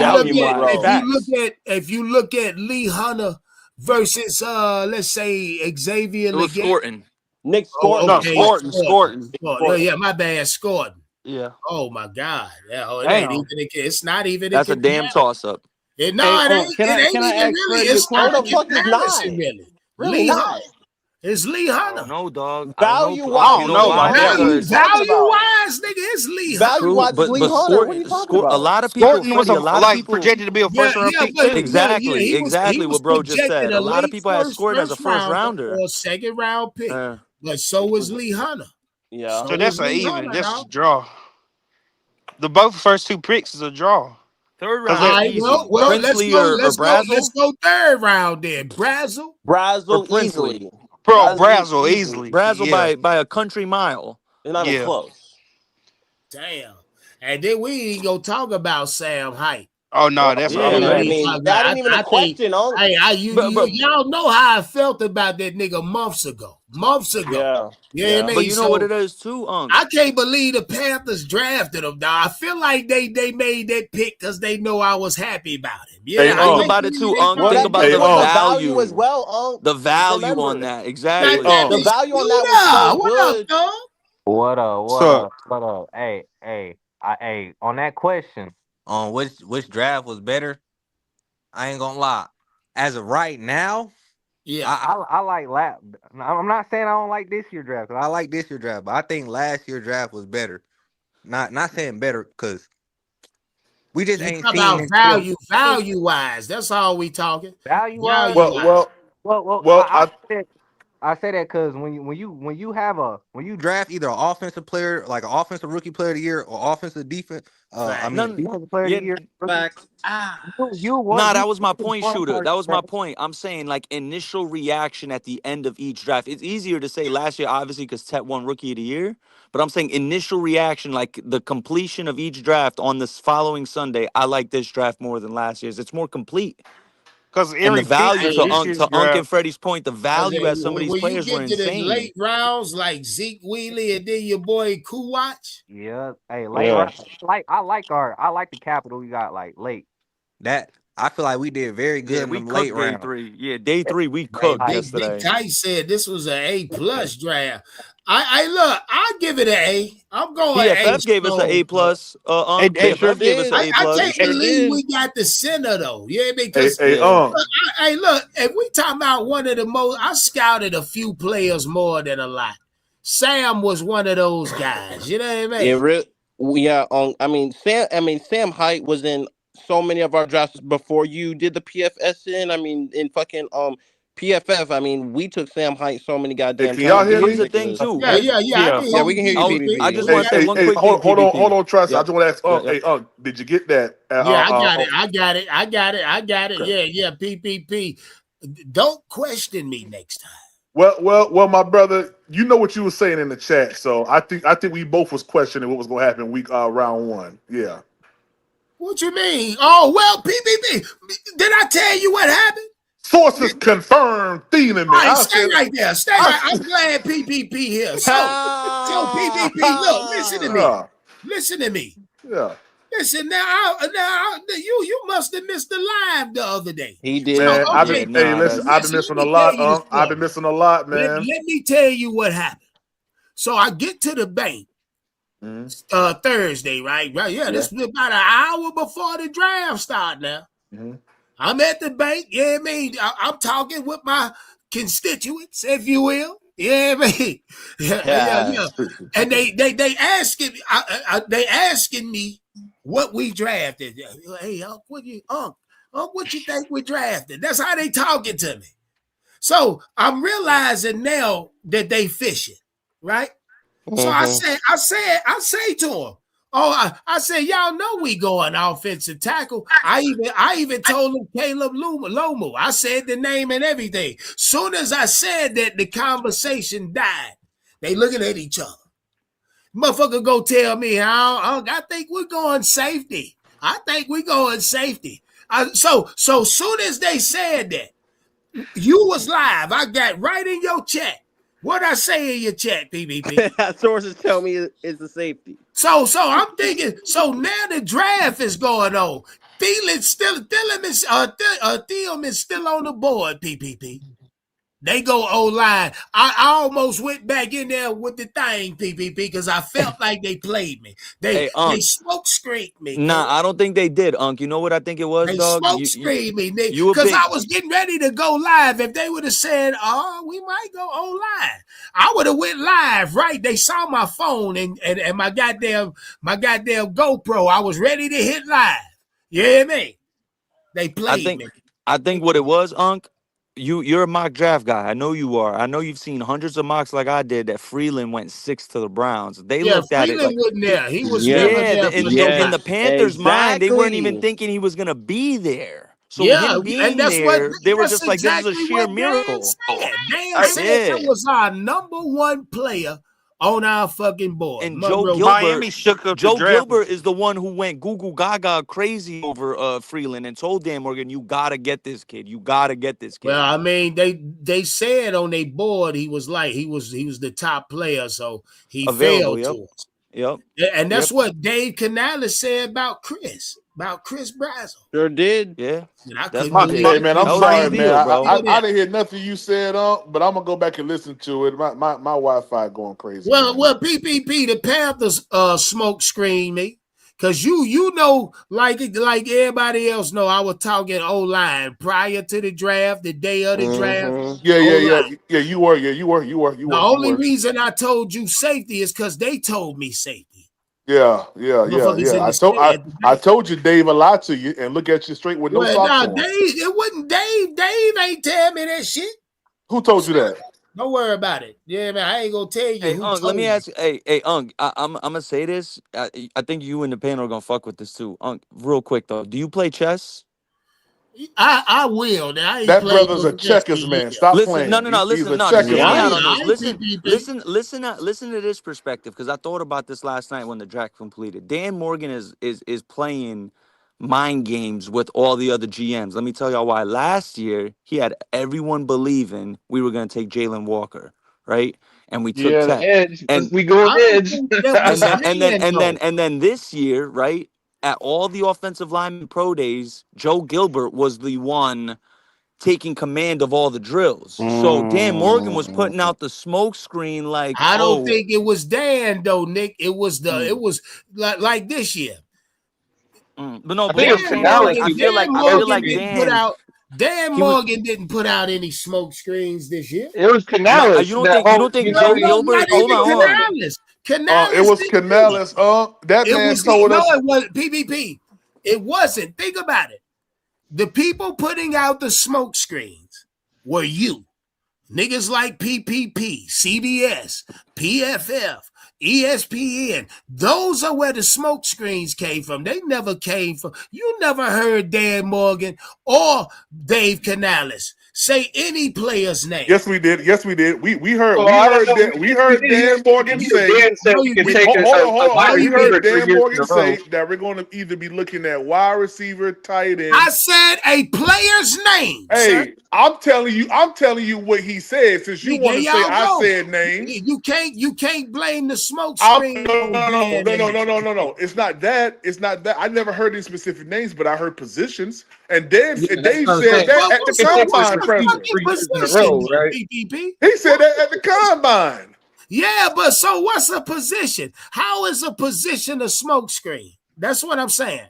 you look at Lee Hunter versus let's say Xavier Leggett. Nick Scorton. No, Scorton. Yeah, my bad, Scorton. Yeah. Oh my God. Yeah, it Damn. ain't even. It's not even. That's a damn toss up. It ain't even really. It's not a comparison, really. Really not. It's Lee Hunter. No, dog. Value wise, value wise, nigga, it's Lee Hunter. Value wise, Lee Hunter. What are you talking about? A lot of people. Scorton was projected to be a first round pick too. Exactly what bro just said. A lot of people had Scorton as a first rounder or second round pick, but so was Lee Hunter. Yeah, so that's an even. That's a draw. The both first two picks is a draw. Third round, easy. Well, let's go third round then. Brazel easily. Bro, Brazel easily. Brazel by a country mile. It's not even close. Damn. And then we ain't gonna talk about Sam Height. Oh no, that's I mean, that ain't even a question. Y'all know how I felt about that nigga months ago. Yeah. But you know what it is too, I can't believe the Panthers drafted him, dog. I feel like they made that pick because they know I was happy about him. Yeah, think about it too, Think about the value as well, the value on that. Exactly. The value on that was so good. What up? Hey, on that question, on which draft was better, I ain't gonna lie. As of right now, Yeah. I like I'm not saying I don't like this year draft, 'cause I like this year draft, but I think last year draft was better. Not saying better because we just You ain't talk seen about this film. value wise. That's all we talking. Value wise, Value wise. I say that because when you draft either an offensive player, like an offensive rookie player of the year, or offensive defense, Fact. defensive player of Yeah, the year, Facts. that was my point, Shooter. That was my point. I'm saying like initial reaction at the end of each draft. It's easier to say last year, obviously, because Tet won Rookie of the Year. But I'm saying initial reaction, like the completion of each draft on this following Sunday. I like this draft more than last year's. It's more complete. Because And the every pick value in to this year's Unc and draft. Freddie's point, the value as some of these When you players were get to the insane. late rounds like Zeke Wheatley and then your boy Kuwatch. Yeah. Hey, late round. I like the capital we got like late. That I feel like we did very good Yeah, in we them late cooked day rounds. 3. Yeah, day 3 we Hey, cooked Big yesterday. Tight said this was an A+ draft. I look, I give it an A. I'm going A. PFF gave us an A+. Sure PFF gave us an A+. I can't sure believe did. we got the center though. Yeah, because Hey, look, look, if we talking about one of the most, I scouted a few players more than a lot. Sam was one of those guys. You know what I mean? Sam Height was in so many of our drafts before you did the PFSN. In fucking PFF. We took Sam Height so many goddamn can y'all times. hear It's me? Here's the thing ridiculous. too. Yeah, I can hear we can hear you, PPP. PDP. I just want to say one Hey, quick thing, hold PvP. on, Travis. Yep. I just want to ask, Yep. hey, did you get that? Yeah, I got it. Okay. Yeah, PPP. Don't question me next time. Well, my brother, you know what you were saying in the chat, so I think we both was questioning what was going to happen round 1. Yeah. What you mean? Oh, well, PPP. Did I tell you what happened? Sources confirmed. Theming me. All right, stay right there. Stay right. I'm glad PPP here. So PPP, look, listen to me. Listen to me. Yeah. Listen now. You must have missed the live the other day. He did. Man, I've been Listen, missing let a me lot. tell you the I've been missing a lot, man. Let me tell you what happened. So I get to the bank Thursday, right? Yeah, this was about an hour before the draft start now. I'm at the bank, I'm talking with my constituents, if you will. Yeah, yeah. And they asking me what we drafted. Hey, Unc, what you think we drafted? That's how they talking to me. So I'm realizing now that they fishing, right? So I say to him, I said, y'all know we going offensive tackle. I even told him Caleb Lomu. I said the name and everything. Soon as I said that, the conversation died. They looking at each other. Motherfucker go tell me, I think we're going safety. So soon as they said that, you was live. I got right in your chat. What I say in your chat, PvP? Sources tell me it's a safety. So I'm thinking. So now the draft is going on. Thielen is still on the board. PPP. They go O-line. I almost went back in there with the thing, PPP, because I felt like they played me. They smoke screened me. Nah, I don't think they did, Unc. You know what I think it was, They dog? smoke screened me, you because I was getting ready to go live. If they would have said, we might go O-line, I would have went live, right? They saw my phone and my goddamn GoPro. I was ready to hit live. You hear me? They played me. I think what it was, Unc. You're a mock draft guy. I know you are. I know you've seen hundreds of mocks like I did that Freeland went 6 to the Browns. They looked at it Freeland like wasn't there. He was in there. the Panthers' mind, they weren't even thinking he was gonna be there. So him being and that's there, they were just like, this is a exactly sheer what miracle. Dan said that was our number one player on our fucking board. And Joe Gilbert is the one who went goo gaga crazy over Freeland and told Dan Morgan, you gotta get this kid. You gotta get this kid. Well, I mean, they said on their board he was the top player, so he failed to us. Yep. And that's what Dave Canales said about Chris Brazel. Sure did. Yeah. Hey, man, I'm sorry, man. I didn't hear nothing you said, but I'm gonna go back and listen to it. My Wi-Fi going crazy. Well, PPP, the Panthers smoke screen me, Cause you know, like everybody else know, I was talking O-line prior to the draft, the day of the draft. Yeah. O-line. Yeah, you were. The only reason I told you safety is because they told me safety. Yeah. Motherfuckers in the I told you Dave a lot to you, and look at you straight with no socks on. Dave, it wasn't Dave. Dave ain't tell me that shit. Who told you that? Don't worry about it. Yeah, man, I ain't gonna tell you. Hey, who Unk, let me told ask. Hey, Unk, I'm gonna say this. I think you and the panel are gonna fuck with this too. Unk, real quick though, do you play chess? I will. Now, I ain't That played brother's no a chess checkers in man. years. Stop Listen, playing. no. He's Listen, a no. Just checkers hear me out man. on this. Listen, PPP. listen to this perspective because I thought about this last night when the draft completed. Dan Morgan is playing mind games with all the other GMs. Let me tell y'all why. Last year he had everyone believing we were gonna take Jalen Walker, right? And we took Yeah, the Tech. edge. And We going I edge. think that was and then this year, right? At all the offensive lineman pro days, Joe Gilbert was the one taking command of all the drills. So Dan Morgan was putting out the smoke screen like, I don't oh, think it was Dan though, Nick. It was like this year. but no, I but think what it I'm was saying is like Canales I who feel did like it. Dan he was. Morgan didn't put out any smoke screens this year. It was You Canales. don't think Joe Gilbert? Hold on. Canales. It was Canales. That man told us. It was PPP. It wasn't. Think about it. The people putting out the smoke screens were you. Niggas like PPP, CBS, PFF, ESPN. Those are where the smoke screens came from. They never came from. You never heard Dan Morgan or Dave Canales say any player's name. Yes, we did. We heard. Well, we I heard don't know. that. We heard Dan Morgan say. Dan said we could take Hold on. We heard 3 Dan years in Morgan a row. say that we're going to either be looking at wide receiver, tight end. I said a player's name. Hey, sir. I'm telling you what he said. Since you want to say I said names, you can't blame the smoke screen on Dan. No. It's not that. I never heard any specific names, but I heard positions. And Dave said that at the combine position, right? PPP. He said that at the combine. Yeah, but so what's a position? How is a position a smoke screen? That's what I'm saying.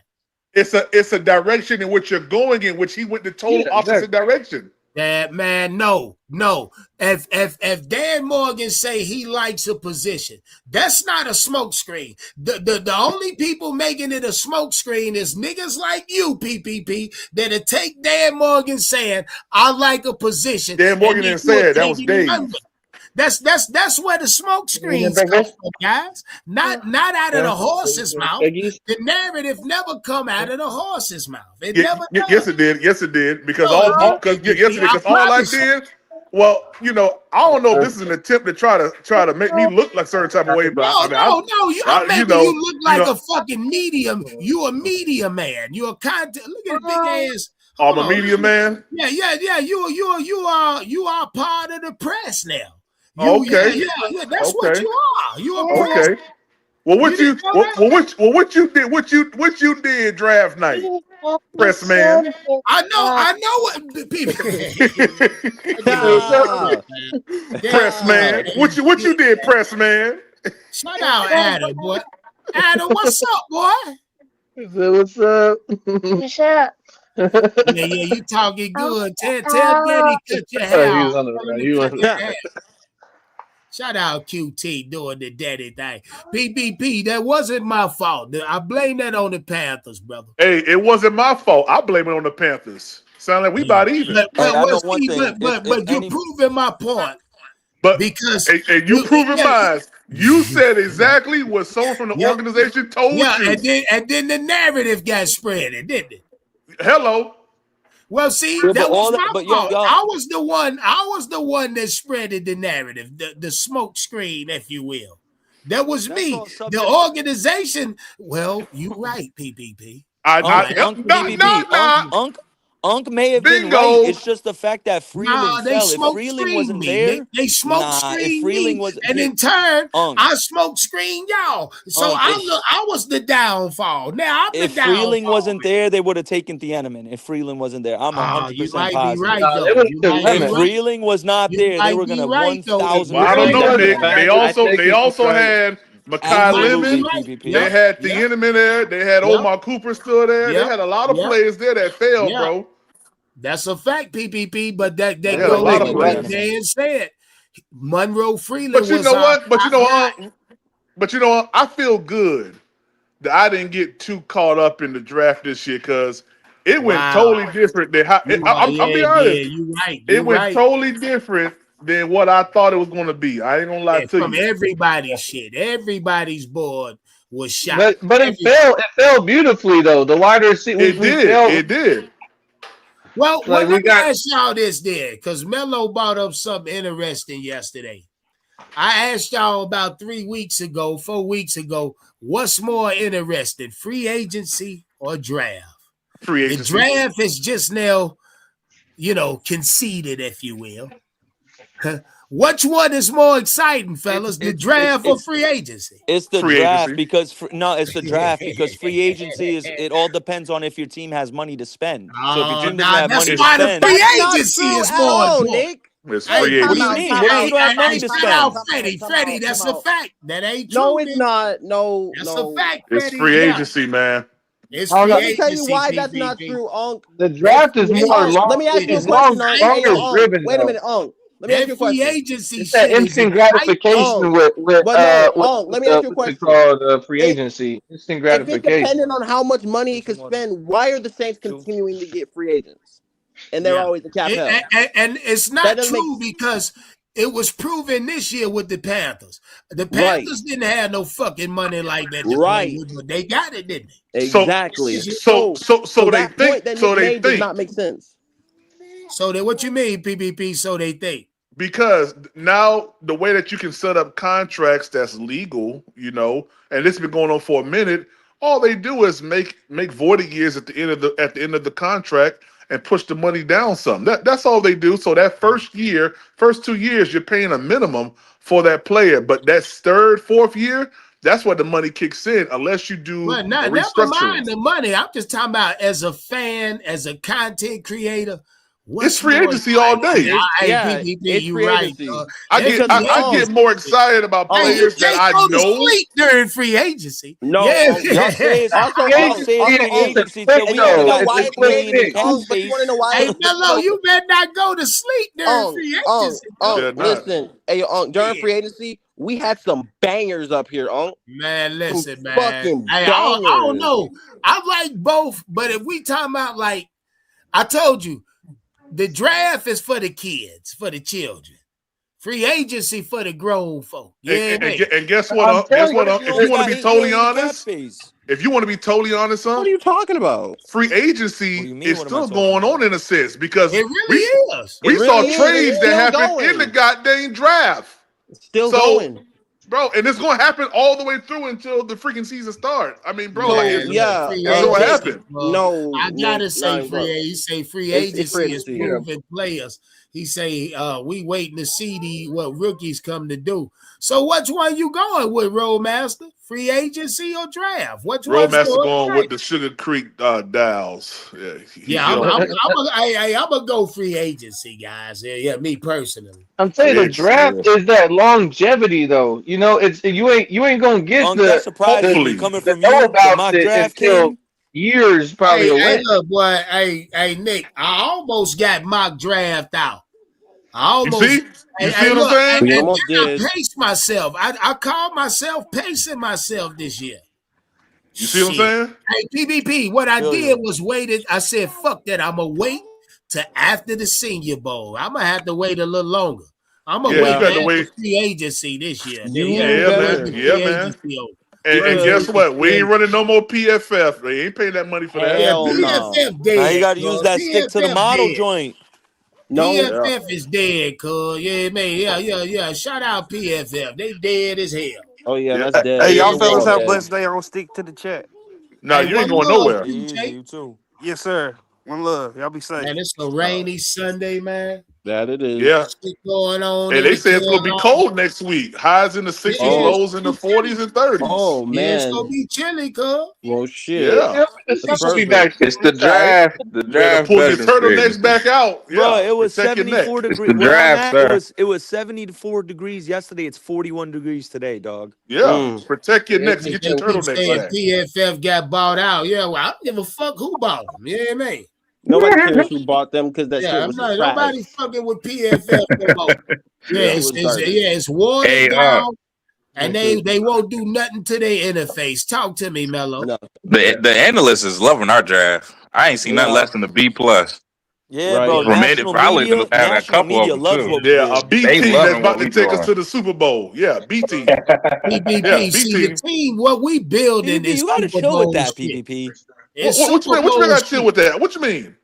It's a direction in which you're going in, which he went the total opposite direction. That man, no. If Dan Morgan say he likes a position, that's not a smoke screen. The only people making it a smoke screen is niggas like you, PPP, that'll take Dan Morgan saying I like a position. Dan Morgan didn't say it. That was Dave. That's where the smoke screens come from, guys. Not out of the horse's mouth. The narrative never come out of the horse's mouth. It never does. Yes, it did. Yes, it did. Because all I did. Well, I don't know if this is an attempt to try to make me look like a certain type of way, but I'm making you look like a fucking medium. You a media man. You a content. Look at the big ass. I'm a media man. Yeah. You are part of the press now. Okay. Yeah. That's what you are. You a press. Okay. Well, what you did draft night, press man? I know what people. Press man, what you did, press man? Shout out Adam, boy. Adam, what's up, boy? What's up? What's up? Yeah, you talking good. Tell Daddy cut your hair. He was on the right. Shout out QT doing the daddy thing. PPP, that wasn't my fault. I blame that on the Panthers, brother. Hey, it wasn't my fault. I blame it on the Panthers. Sound like we about even. But you're proving my point. But because you proving mine. You said exactly what someone from the organization told you. And then the narrative got spread, didn't it? Hello. Well, see, that was my fault. I was the one that spreaded the narrative, the smoke screen, if you will. That was me. The organization. Well, you right, PPP. Unk may have been right. It's just the fact that Freeling fell. If Freeling wasn't there, they smoke screen me, and in turn, I smoke screen y'all. So I was the downfall. Now I'm the downfall. If Freeling wasn't there, they would have taken Thieneman. If Freeling wasn't there, I'm 100% positive. Be right, though. If Freeling was not there, they were gonna 1,000. Well, I don't know, Nick. They also had Makai Lemon. Right. They had Thieneman there. They had Omar Cooper still there. They had a lot of players there that failed, bro. That's a fact, PPP. But that They had goes a lot to of what players. Dan said. Monroe Freeland But you was know our what? But you know what? I feel good that I didn't get too caught up in the draft this year because it went totally different than how. I'll be honest. You right. It went totally different than what I thought it was going to be. I ain't gonna lie to From you. everybody's shit, everybody's board was shot. But it fell beautifully though. The wide receiver It did. Well, Like, let me ask y'all this there, because Melo brought up something interesting yesterday. I asked y'all about 4 weeks ago, what's more interesting, free agency or draft? Free agency. The draft is just now, conceded, if you will. Which one is more exciting, fellas? The draft or free agency? It's the Free draft agency. because it's the draft because free agency it all depends on if your team has money to spend. So if your team doesn't have money to spend, free agency is more important. It's Hey, free what do you agency. mean? What if you don't have money to Shout spend? out Freddie, that's a fact. That ain't true. No, it's not. No, That's no. a fact, It's Freddie. free agency, man. It's Let free me tell you agency, why that's PPP. not true, Unc. The draft is more long. Let me ask you a It's question, Unc. Hey, yo, Unc. driven. Wait a minute, Unc. Let me ask you a free question. agency It's that shit is instant gratification with let me ask you a what's question. it called, free agency. Instant If gratification. it's dependent on how much money it can spend, why are the Saints continuing to get free agents? And they're always the cap hell. And it's not true because it was proven this year with the Panthers. The Panthers didn't have no fucking money like that to play with, but they got it, didn't they? Exactly. So they that think. point that So Nick they made does think. not make sense. So then, what you mean, PPP? So they think. Because now the way that you can set up contracts that's legal, and this has been going on for a minute, all they do is make voided years at the end of the contract and push the money down some. That's all they do. So that first 2 years, you're paying a minimum for that player. But that third, fourth year, that's where the money kicks in, unless you do But a never restructuring. mind the money. I'm just talking about as a fan, as a content creator. It's free agency all day. PPP, it's you free right. agency. I get more excited about players that I go to know. sleep during free agency. No, y'all say it's free agency till we you know got why Zeke it's Elliott and cap but you want to space. know why? Hey, Melo, you better not go to sleep during free agency. Listen, hey, during free agency, we had some bangers up here, Man, listen, man. Fucking Hey, bangers. I don't know. I like both, but if we talking about like, I told you, the draft is for the kids, for the children. Free agency for the grown folk. Yeah, and guess what? If you want to be totally honest, what are you talking about? free agency is still going on in a sense because it really is. We saw trades that happened going. in the goddamn draft. It's still going. Bro, and it's going to happen all the way through until the freaking season starts. I mean, bro, it's going to happen. No, I gotta say free agency is agency. proven players. He say we waiting to see what rookies come to do. So which one you going with, Roadmaster? Free agency or draft? Which one's Roadmaster going with the Sugar Creek Dials. I'm gonna go free agency, guys. Yeah, me personally. I'm saying the draft is that longevity, though. It's you ain't gonna get That's surprising me coming from you. The mock draft until years probably away. Hey, look, boy. Hey, Nick. I almost got mock draft out. I almost. You see what I'm saying? We almost did. I paced myself. I called myself pacing myself this year. You see what I'm saying? Hey, PvP, what I did was waited. I said, fuck that. I'm going to wait to after the Senior Bowl. I'm going to have to wait a little longer. I'm going to wait for free agency this year. Man. And guess what? We ain't running no more PFF. They ain't paying that money for that. PFF dead. Now you got to use that stick to the model joint. No, PFF is dead, cuz. Yeah, man. Yeah. Shout out PFF. They dead as hell. Oh, yeah, that's dead. Hey, y'all fellas have a blessed day. I'm going to stick to the chat. No, you ain't going nowhere. You too. Yes, sir. One love. Y'all be safe. Man, it's a rainy Sunday, man. That it is. Yeah. Shit going on And in they the say it's gonna be Carolinas. cold next week. Highs in the 60s, Yeah, it's lows in the gonna be chilly. 40s and 30s. Oh Yeah, it's gonna man. be chilly, cuz. Well, shit. Yeah. The That's sun will be perfect. back. It's the It's all right. draft. The Better draft pull better your than free turtlenecks agency. back out. Bro, Yeah. it was Protect your neck. 74 It's degrees. the Where I'm draft, at, sir. it was 74 degrees yesterday. It's 41 degrees today, dog. Yeah. Protect your necks and They get your keep turtlenecks saying back. PFF got bought out. Yeah, well, I don't give a fuck who bought them. You know what I mean? Nobody cares who bought them because that shit Yeah, I'm was not trash. nobody fucking with PFF no more. Yeah, That was garbage. it's watered Hey, down, and Mhm. they won't do nothing to their interface. Talk to me, Mello. No. The analysts is loving our draft. I ain't seen nothing Yeah. less than a B plus. Yeah, Right. bro. From it, I looked at a couple of them Loves too. what we Yeah, a do. B They team that's loving what about to we take us doing. to the Super Bowl. Yeah, B team. Yeah, PPP. B See the team. team. What we building PPP, is you gotta Super chill with Bowl that, shit. PPP. It's What you Super mean? What you mean? Bowl I got to chill shit. with that? What you mean?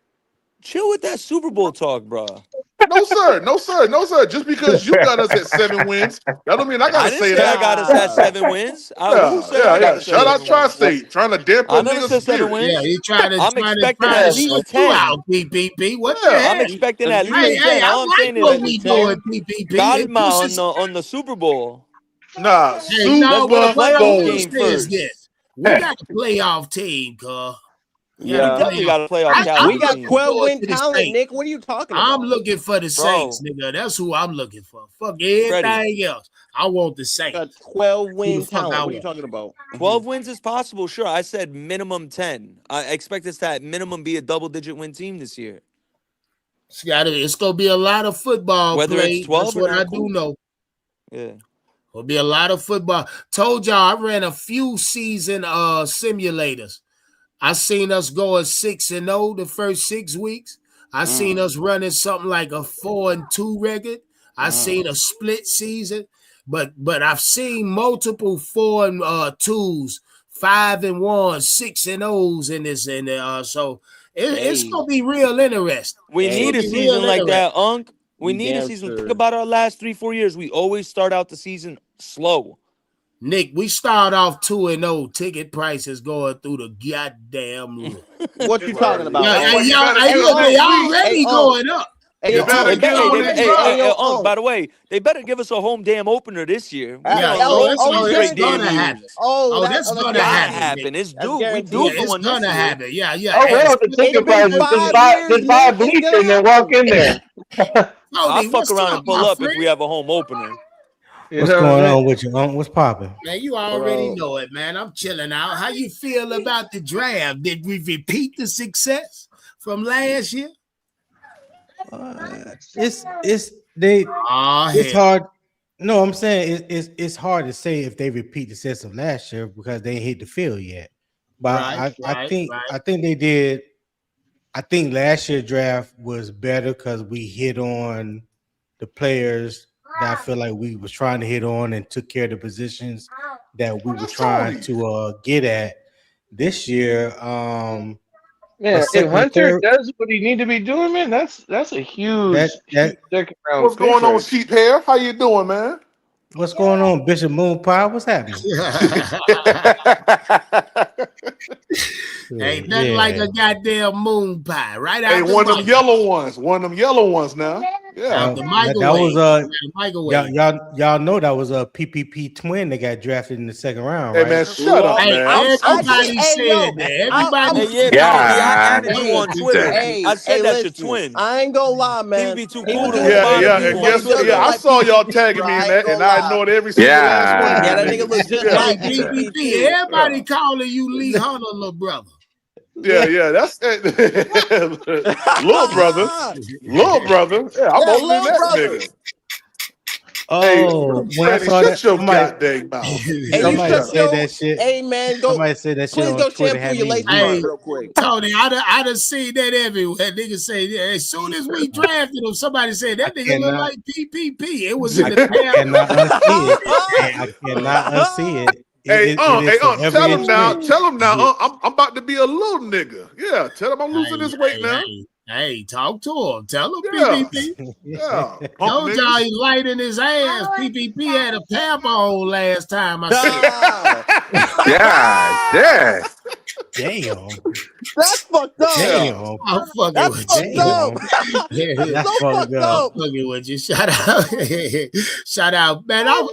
Chill with that Super Bowl talk, bro. No, sir. No, sir. No, sir. Just because you got us at 7 wins, that don't mean I got I to didn't say say I that. got us at 7 wins. Who Yeah, said yeah, I got yeah. us at Shout out 7 wins? Tri-State, trying to damp I up never niggas' said 7 spirit. Yeah, wins. he trying I'm expecting to at shut least you 10. out, PPP. What the Yeah. I'm heck? expecting at Hey, least 10. I All I'm like saying what is we doing, PPP. It Calma pushes. on the Super Bowl. Nah, Hey, no, Let's win a what I playoff will game say is first. this: we got a playoff team, cuz. We got a We Yeah. definitely playoff. got a playoff I'm We caliber got team. looking 12 forward win to the talent, Saints. Nick. What are you talking I'm about? looking for the Saints, Bro, nigga. That's who I'm looking for. Fuck Freddie, everything else. I want the Got Saints. 12 Who the win fuck I talent. What are you want? talking about? 12 wins is possible. Sure. I said minimum 10. I expect us to at minimum be a double-digit win team this year. It's gonna be a lot of football Whether it's played. That's 12 or what I not, do cool. know. Yeah. There'll be a lot of football. Told y'all I ran a few season simulators. I seen us going 6-0 the first 6 weeks. I seen us running something like a 4-2 record. I seen a split season, but I've seen multiple 4-2s, 5-1, 6-0s in this so it's Hey. gonna be real interesting. We It's Hey. need gonna a be real season like interesting. that, Unc. We You need a damn season. Think sure. about our last 3-4 years. We always start out the season slow. Nick, we start off 2-0. Ticket prices going through the goddamn roof. What you talking about? Yeah, That's why you gotta hey, get look, on they this week. already going up. Hey, You yo, better They get better, on they, this hey, drive. by the way, they better give us a home damn opener this year. We Yeah, been on the road for 3 straight damn gonna happen. years. That's that's gonna Gotta happen, guaranteed. Nick. happen. It's That's due. We Yeah, due guaranteed. for it's one this gonna year. happen. Yeah. Oh well, the It's ticket been prices 5 just years, buy Nick. It's bleach gonna and then walk happen. in there. I'll Tony, fuck what's around up, and pull my up if friend? we have a home opener. You What's know what going I'm on with you, Unc? What's popping? Man, you already Bro. know it, man. I'm chilling out. How you feel about the draft? Did we repeat the success from last year? It's Hell. hard. No, I'm saying it's hard to say if they repeat the success of last year because they ain't hit the field yet. But I think they did. I think last year's draft was better because we hit on the players that I feel like we was trying to hit on and took care of the positions that we were trying to get at. This year, Yeah, a if second and Hunter third, does what he need to be doing, man, that's a huge that second round What's pick going on, right Sheep Hair? How you doing, man? what's going on, Bishop Moon Pie? What's happening? Ain't nothing like a goddamn moon pie right Hey, out the one of them microwave. yellow ones. One of them yellow ones now. Yeah. Out the That microwave. was Microwave. y'all know that was a PPP twin that got drafted in the second round, Hey, right? man, shut up, Hey, man. everybody said that. Everybody Hey, yeah, said PPP, I that. added you on Twitter. I said that's your Listen, twin. I ain't gonna lie, man. People be too He cool was to doing respond to Yeah, people and on guess Twitter Twitter. yeah, I like saw y'all PPP, tagging bro. me in I ain't that, and gonna I lie. ignored every single last one of you Yeah, that nigga niggas. look just Yeah. like Hey, PPP PPP, too. everybody calling you Lee Hunter, little brother. Yeah, that's little brother. Little brother. Yeah, I'm Yeah, older than little that brother. nigga. Hey, Oh, when I Freddie, saw shut that, your goddamn mouth. Hey, you somebody shut said your that shit. hey man, go Somebody said that shit please on go Twitter, shampoo had your me lace weak. front Hey, real quick. Tony, I done seen that everywhere. Niggas say as soon as we drafted him, somebody said that nigga look Cannot, like PPP. It was in the cannot unsee it. pamphlet. I cannot unsee it. Hey, It is forever tell him now. entrenched. Tell him now. I'm about to be a little nigga. Yeah, tell him I'm losing this weight now. Hey, talk to him. Tell him Yeah, PPP. yeah. Punk Told y'all niggas. he light in his ass. PPP had a pamper on last time I said. God damn. Damn. That's fucked up. Damn. I'm fucking That's with fucked you. up. That's That's so fucked fucked up. up. I'm fucking with you. Shout out. Shout out. Man, I'm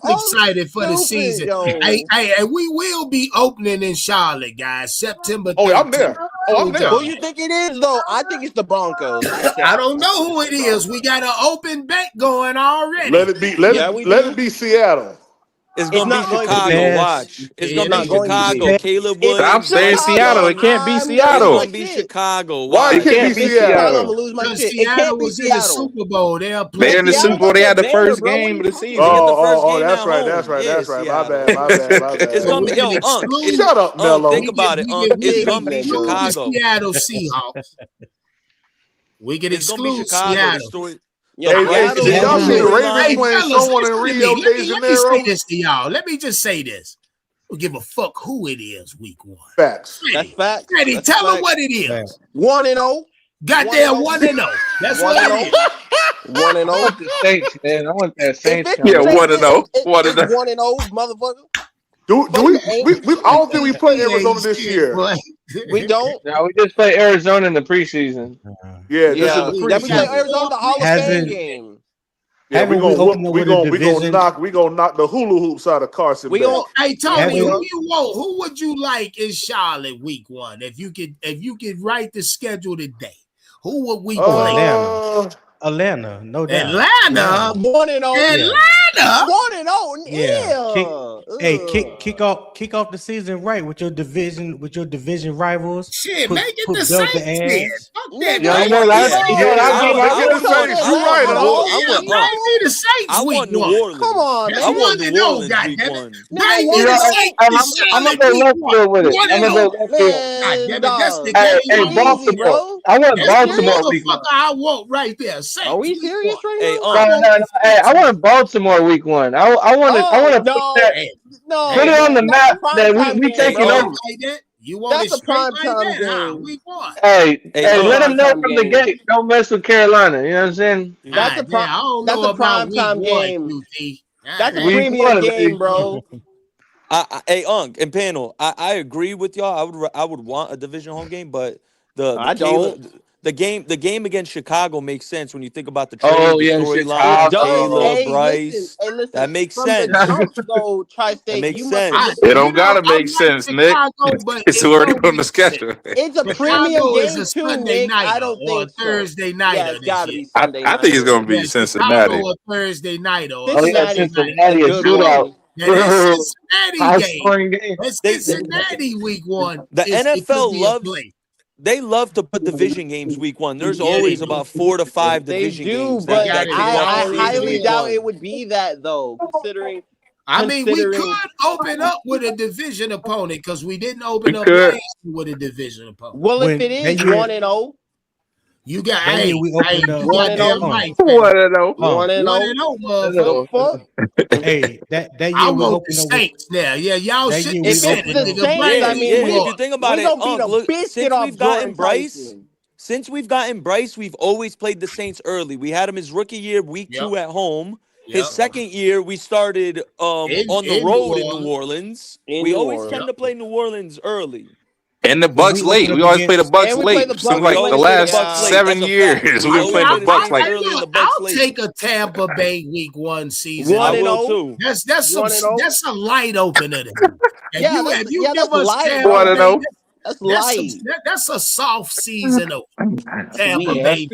excited for the season. Yo. Hey, we will be opening in Charlotte, guys. September 13th. Oh, I'm there. Oh, I'm there. Who you think it is, though? I think it's the Broncos. I don't know who it is. We got an open bet going already. Let it be. Let it be Seattle. It's gonna be Chicago. Watch. It's gonna be Chicago. Caleb Stop Williams. saying Seattle. It can't be Seattle. It's gonna be Chicago. Why it can't be Seattle? I'm gonna lose my shit. It Seattle can't be was in the Seattle. Super Bowl. They're They're in the Super Bowl. They had the first game of the season. Oh, that's right. My bad. It's gonna be Unc. Shut up, Mello. Think about it, Unc. It's gonna be Chicago. Seattle Seahawks. We can exclude Chicago. Seattle. Did y'all see the Ravens playing someone in Rio de Janeiro? Let me say this to y'all. Let me just say this. Don't give a fuck who it is week 1. Facts. That's facts. Freddie, tell them what it is. 1-0. Goddamn 1-0. That's what it is. 1-0. I want the Saints, man. I want that Saints. Yeah, 1-0. 1-0. 1-0, motherfucker. Do we I don't think we play Arizona this year. We don't. No, we just play Arizona in the preseason. Yeah, this is the We play preseason. Arizona the Hall of Fame game. Yeah, we gonna knock the hula hoops out of Carson. Hey, Tony, who would you like in Charlotte week 1? If you could write the schedule today, who would we play? Atlanta, no doubt. Atlanta, 1-0. Atlanta, 1-0. Yeah. Kick off the season right with your division rivals. Shit, make it the Saints then. Fuck that. I want New Orleans. Come on, man. I want New Orleans week 1. I'm gonna go left field with it. I'm gonna go left field. Hey, Baltimore. I want Baltimore week 1. I want right there. Are we serious right now? No. Hey, I want Baltimore week 1. I want to put it on the map that we taking over. You want That's a prime time game. Week 1. Hey, let them know from the gate. Don't mess with Carolina. You know what I'm saying? That's a prime time game. That's a premium game, bro. Hey, Unc and panel, I agree with y'all. I would want a division home game, but the game against Chicago makes sense when you think about the storyline. Caleb, Bryce. Listen, that makes from sense. The jump, though, Tri-State, that makes sense. It don't gotta make sense, Nick. It's already on the schedule. It's a premium game too, Nick. I don't think Thursday night. Yeah, it's gotta be Sunday. I think it's gonna be Cincinnati. Or Thursday night or Cincinnati a shootout. Cincinnati game. That's Cincinnati week 1. The NFL loves. They love to put division games week 1. There's always about 4 to 5 division games. But I highly doubt it would be that, though, considering. We could open up with a division opponent because we didn't open up last year with a division opponent. Well, if it is 1-0. You got we opened up 1-0. 1-0, motherfucker. Hey, that year I we want opened the up Saints now. Yeah, y'all should be If it's the Saints, I mean, if you think about it, since we've gotten Bryce, we've always played the Saints early. We had him his rookie year, week 2 at home. His second year, we started on the road in New Orleans. We always tend to play New Orleans early. And the Bucks late. We always play the Bucks late. Seems like the last 7 years we've been playing the Bucks like. I'll take a Tampa Bay week 1 season. 1-0. That's a light opener. If you give us 1-0. That's light. That's a soft season of Tampa Bay.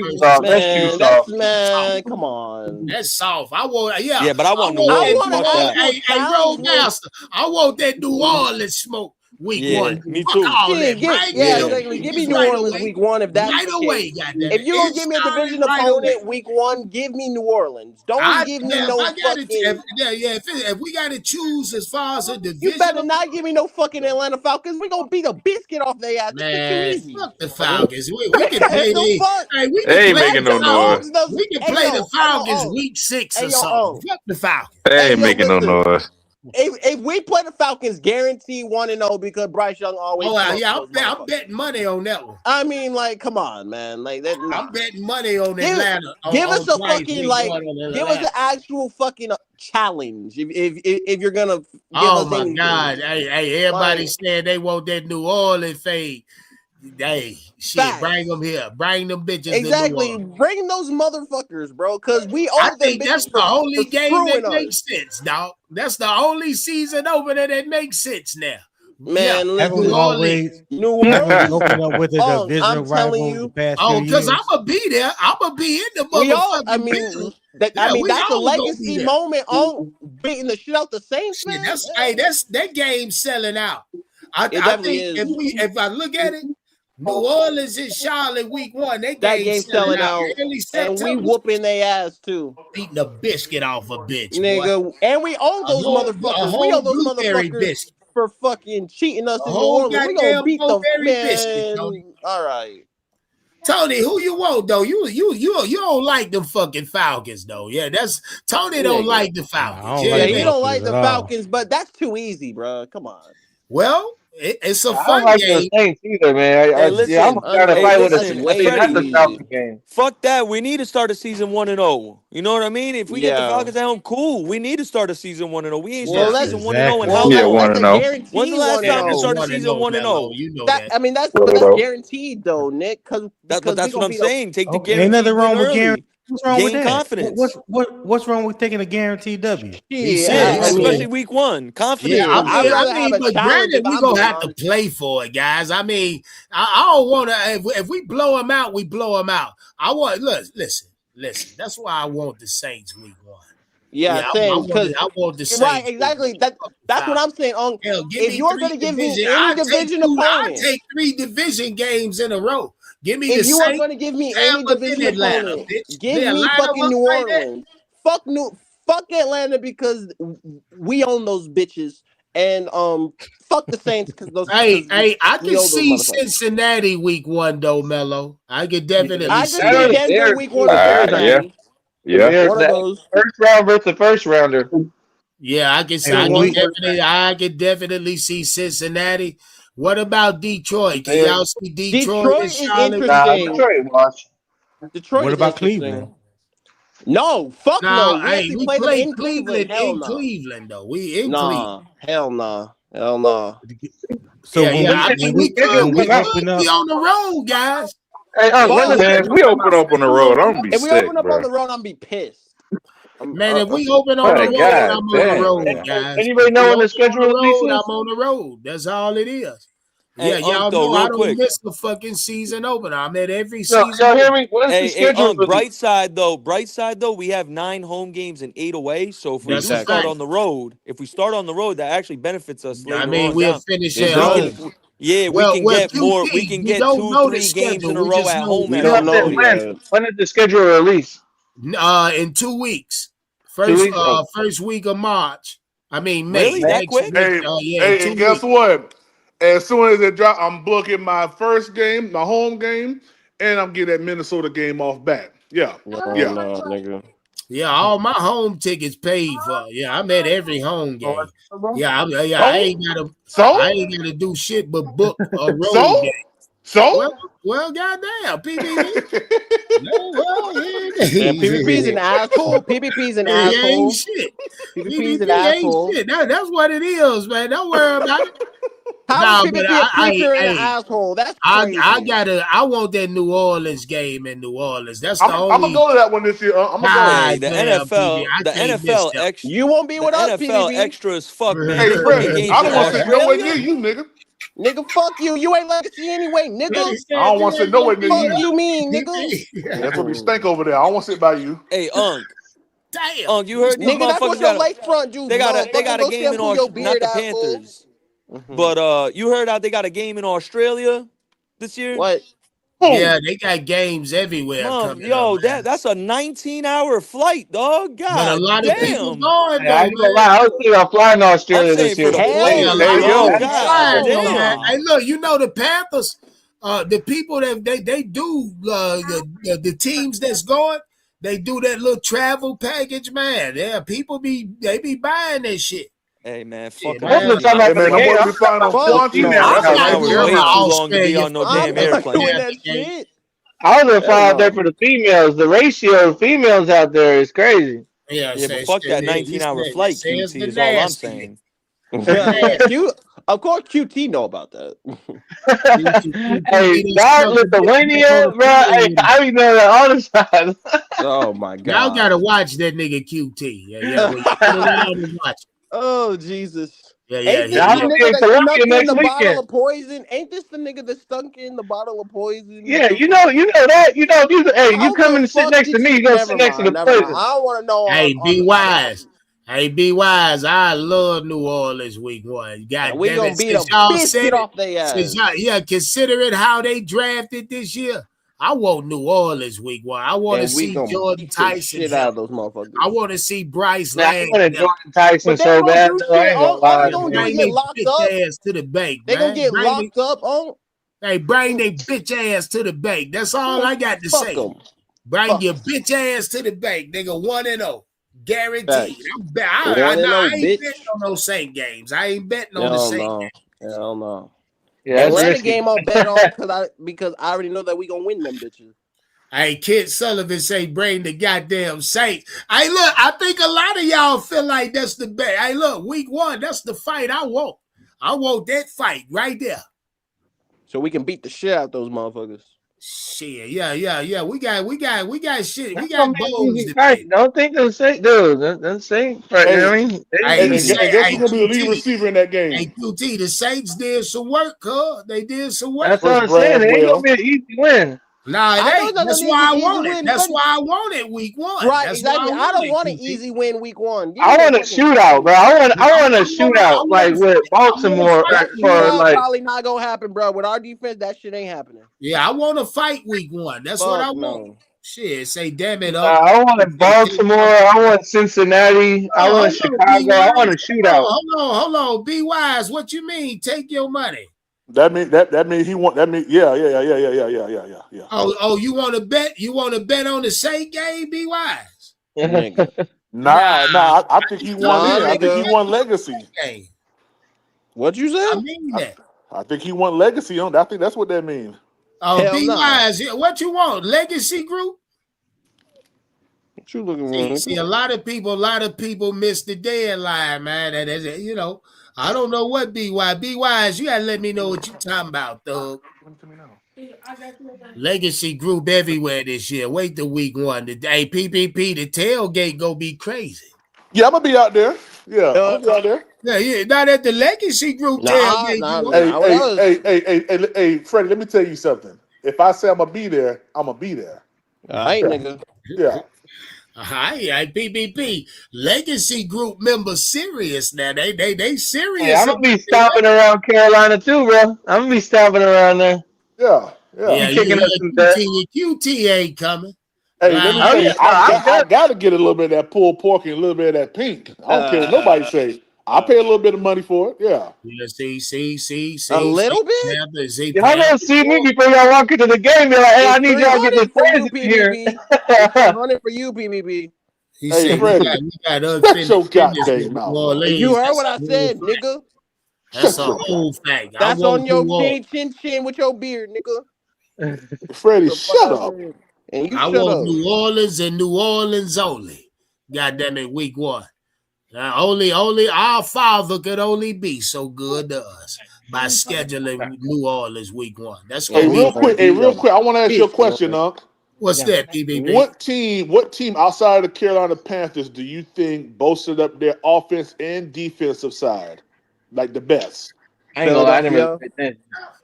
Man, come on. That's soft. I want, yeah, but I want New Orleans. Hey, Roadmaster, I want that New Orleans smoke. Week 1. Me too. Exactly. Give me New Orleans week 1 if that's right away. Goddamn. If you don't give me a division opponent week 1, give me New Orleans. Don't give me no fucking. If we got to choose as far as a division, you better not give me no fucking Atlanta Falcons. We're gonna beat a biscuit off their ass. Man, too easy. Fuck the Falcons. We can play they ain't making no noise. We can play the Falcons week 6 or something. Fuck the Falcons. They ain't making no noise. if we play the Falcons, guarantee 1-0 because Bryce Young always. Oh yeah, I'm betting money on that one. I mean, like, come on, man, like that. Nah. I'm betting money on Atlanta. Give us a fucking give us an actual fucking challenge if you're gonna. Oh my God! Hey, everybody saying they want that New Orleans fade. Hey, shit, Facts. bring them here. Bring them bitches. Exactly, bring those motherfuckers, bro. Because we owe I them. think that's the only game that us. makes sense, dog. That's the only season opener that makes sense now. Man, yeah. listen, New Orleans open up with the division rival the past few years. Because I'm gonna be there. I'm gonna be in the motherfucking. We all. I mean, that's a legacy moment on beating the shit out the Saints. Shit, Man. that's that game selling out. I think is. if I look at it, New Orleans and Charlotte week 1, that game selling out. Early and we whooping their ass too. Beating a biscuit off a bitch, nigga. Boy. And we own those motherfuckers. We own those motherfuckers biscuit. for fucking cheating us in New Orleans. We gonna beat them, man. Tony. All right. Tony, who you want though? You don't like them fucking Falcons though. Yeah, that's Tony. Don't like the Falcons. He don't like the Falcons, but that's too easy, bro. Come on. Well, it's a fun I don't like game. the Saints either, man. I'm trying to fight with us. That's the Falcons game. Fuck that. We need to start a season 1-0. You know what I mean? If we get the Falcons at home, cool. We need to start a season 1-0. We ain't started season 1-0 in how long? Yeah, 1-0. When's the last time we started season 1-0? You know that. I mean, that's guaranteed though, Nick. But that's what I'm saying. Take the guarantee. Ain't nothing wrong with early. guarantee. What's wrong with that? Confidence. What's wrong with taking a guaranteed W? Especially week 1. Confidence. Yeah, I mean, but granted, we're going to have to play for it, guys. I mean, I don't want to, if we blow them out, we blow them out. I want, listen. That's why I want the Saints week 1. Yeah, same. Because I want the Saints. Right, exactly. That's what I'm saying. If you're going to give me any division opponent, I'll take 3 division games in a row. Give me if the you Saints, are going to give me any division Atlanta, opponent, bitch. give me fucking New Orleans. Fuck Atlanta because we own those bitches. And fuck the Saints because those. Hey, I can see Cincinnati week 1 though, Mello. I could definitely. I can see Denver week 1. Yeah. One of those. First round versus first rounder. Yeah, I can see. I could definitely see Cincinnati. What about Detroit? Can y'all see Detroit? Detroit is interesting. Detroit. What about Cleveland? No, fuck no. Hey, we play in Cleveland. In Cleveland, though. We in Cleveland. Hell no. So I mean, we could be on the road, guys. Hey, man, if we open up on the road, I'm gonna be sick. If we open up on the road, I'm gonna be pissed. Man, if we open on the road, I'm on the road, guys. Anybody know when the schedule release is? I'm on the road. That's all it is. Hey, y'all know I don't miss the fucking season opener. I'm at every season. Y'all hear me? What is the schedule? Bright side though, we have 9 home games and 8 away. So if we do start on the road, that actually benefits us later. I mean, we'll finish at home. Yeah, we can get more. We can get 2-3 games in a row at home. We don't know when. When is the schedule release? In 2 weeks. First week of March. I mean, May. Really? That quick? Hey, and guess what? As soon as it drop, I'm booking my first game, my home game, and I'm getting that Minnesota game off back. Yeah. Nigga. Yeah, all my home tickets paid for. Yeah, I'm at every home game. I ain't gotta do shit but book a road game. Well, goddamn, PPP. PPP's an asshole. PPP's an asshole. Ain't shit. PPP's an asshole. Shit. That's what it is, man. Don't worry about it. How is PPP a preacher and an asshole? That's crazy. I want that New Orleans game in New Orleans. That's the only. I'm gonna go to that one this year. I'm gonna go. The NFL extra. You won't be with us, NFL extra as fuck, man. Hey, Fred, I don't want to sit nowhere near you, nigga. Nigga, fuck you. You ain't legacy anyway, nigga. I don't want to sit nowhere near you. Fuck you mean, nigga? That's what we stink over there. I don't want to sit by you. Hey, Damn. You heard these nigga, that's what your lakefront do. They got a game in Australia, not the Panthers. But you heard how they got a game in Australia this year? What? Yeah, they got games everywhere. That's a 19-hour flight, dog. God, but a lot of people going. I ain't gonna lie. I was thinking about flying to Australia this year. Hey, look, you know the Panthers. The people that they do the teams that's going. They do that little travel package, man. Yeah, people be buying that shit. Hey man, fuck I wasn't talking about Hey for the man, I'm game. supposed I'm to be talking flying about on for the Quantum. man. females That's 19 out there. hours You're way too long to be Australia on no fucking damn with I'm not airplane. doing the that game. shit. I was gonna Hell fly out there no. for the females. The ratio of females out there is crazy. Yeah, Yeah, but say fuck that he 19-hour said, flight, says QT the is all I'm nasty. saying. Yeah, of course QT know about that. Hey, that Lithuania, bro. Hey, I be knowing that all the time. Oh my Y'all god. gotta watch that nigga QT. Yeah, when you put it on and watch it. Oh Jesus. Yeah, Ain't this I'll the be nigga in that Colombia snuck in next the bottle weekend. of poison? Ain't this the nigga that stunk in the bottle of poison? Yeah, you know that. You How come the and sit fuck next to did me. You you? gonna sit next to the Never mind. poison. I don't want to know Hey, be on wise. Hey, be wise. I love New Orleans week 1. God we damn gonna it. beat a Since y'all biscuit said it, off their since ass. y'all, considering how they drafted this year, I want New Orleans week 1. I want to And we see gonna Jordan beat the Tyson shit out of healthy. those motherfuckers. I want to see Bryce Man, I Land wanted healthy. Jordan Tyson But they so ain't gonna bad. do Though, I shit. ain't gonna All they lie, gonna do is Bring get they locked bitch up. ass to the bank, They gonna man. get locked up on. Hey, bring they bitch ass to the bank. That's all I got to Fuck say. them. Bring your bitch ass to the bank, nigga. 1-0, guaranteed. Facts. I 1-0, ain't bitch. betting on those Saint games. I ain't betting on the Hell Saint no. games. Hell no. Yeah, that's Atlanta risky. game I'll bet on because I already know that we gonna win them bitches. Hey, Kid Sullivan say bring the goddamn Saints. Hey, look, I think a lot of y'all feel like that's the bet. Hey, look, week 1, that's the fight I want. I want that fight right there. So we can beat the shit out those motherfuckers. Shit, yeah. We got shit. We That's got gonna be an bones easy to fight. pick. Don't think those Saints, dude. Them Saints, you know what I Hey, mean? Hey, he said, and guess hey, who's gonna be the lead QT. receiver in that Hey, game? QT, the Saints did some work, huh? They did some work. That's what Versus I'm saying. It ain't gonna Braswell. be an easy win. Nah, it I know ain't. it's not That's gonna be why I an easy want it. win, That's but why I want it week 1. right, That's why I exactly. I want don't it, want an QT. easy win week 1. Give I me a want a fucking shootout, bro. I want a I shootout want like to with fight. I want to Baltimore fight That week or 1. shootout like probably not gonna happen, bro. With our defense, that shit ain't happening. Yeah, I want to fight week 1. That's what I Fuck want. no. Shit, say damn it up. I want Baltimore. I want Cincinnati. I want Hold on, Be Chicago. I want Wise. a shootout. Hold on. Be Wise. What you mean? Take your money. That mean he want that mean yeah. Oh, you want to bet? You want to bet on the Saint game? Be Wise. Nigga. Nah, I think he won Nah, in. I think he nigga. won legacy. Game. What you I say? mean that. I think he won legacy on. I think that's what that means. Oh, Hell Be nah. Wise. What you want? Legacy group? What you looking See, for, a lot of people miss the deadline, man. I don't know what Be Wise, you gotta let me know what you talking about, thug. Legacy group everywhere this year. Wait till week 1. Hey, PPP, the tailgate go be crazy. Yeah, I'm gonna be out there. Yeah, I'm gonna be out there. Yeah. Not at the Legacy group tailgate. Hey, Freddie, let me tell you something. If I say I'm gonna be there, I'm gonna be there. All right, nigga. Yeah. Hi, PPP. Legacy group members serious now. They Hey, serious. I'm gonna be stopping around Carolina too, bro. I'm gonna be stopping around there. Yeah. Be kicking up some dirt. QT ain't coming. Hey, let me Oh tell yeah, you, no, I gotta get a little bit of that pulled pork and a little bit of that pink. I don't care what nobody say. I pay a little bit of money for it. Yeah. Yeah, see. A little bit? y'all gonna see me before y'all walk into the game. You're like, hey, I It's need y'all to get this 300 for you, poison in here. PBB. It's 300 for you, PBB. He Hey, said Freddie, we got shut your unfinished business with goddamn New mouth, man. You Orleans. heard That's what a I whole said, fact. nigga. That's Shut a your whole fact. I That's want on your New Orleans. chin with your beard, nigga. Freddie, The fuck shut out up. there. And you I shut want up. New Orleans and New Orleans only. God damn it, week 1. Only our father could only be so good to us by scheduling New Orleans week 1. That's Hey, gonna be great. real quick. I want to ask you a question, Unc. What's that, PBB? What team outside of the Carolina Panthers do you think boasted up their offense and defensive side like the best? I ain't gonna lie, I didn't really Philadelphia. pay attention.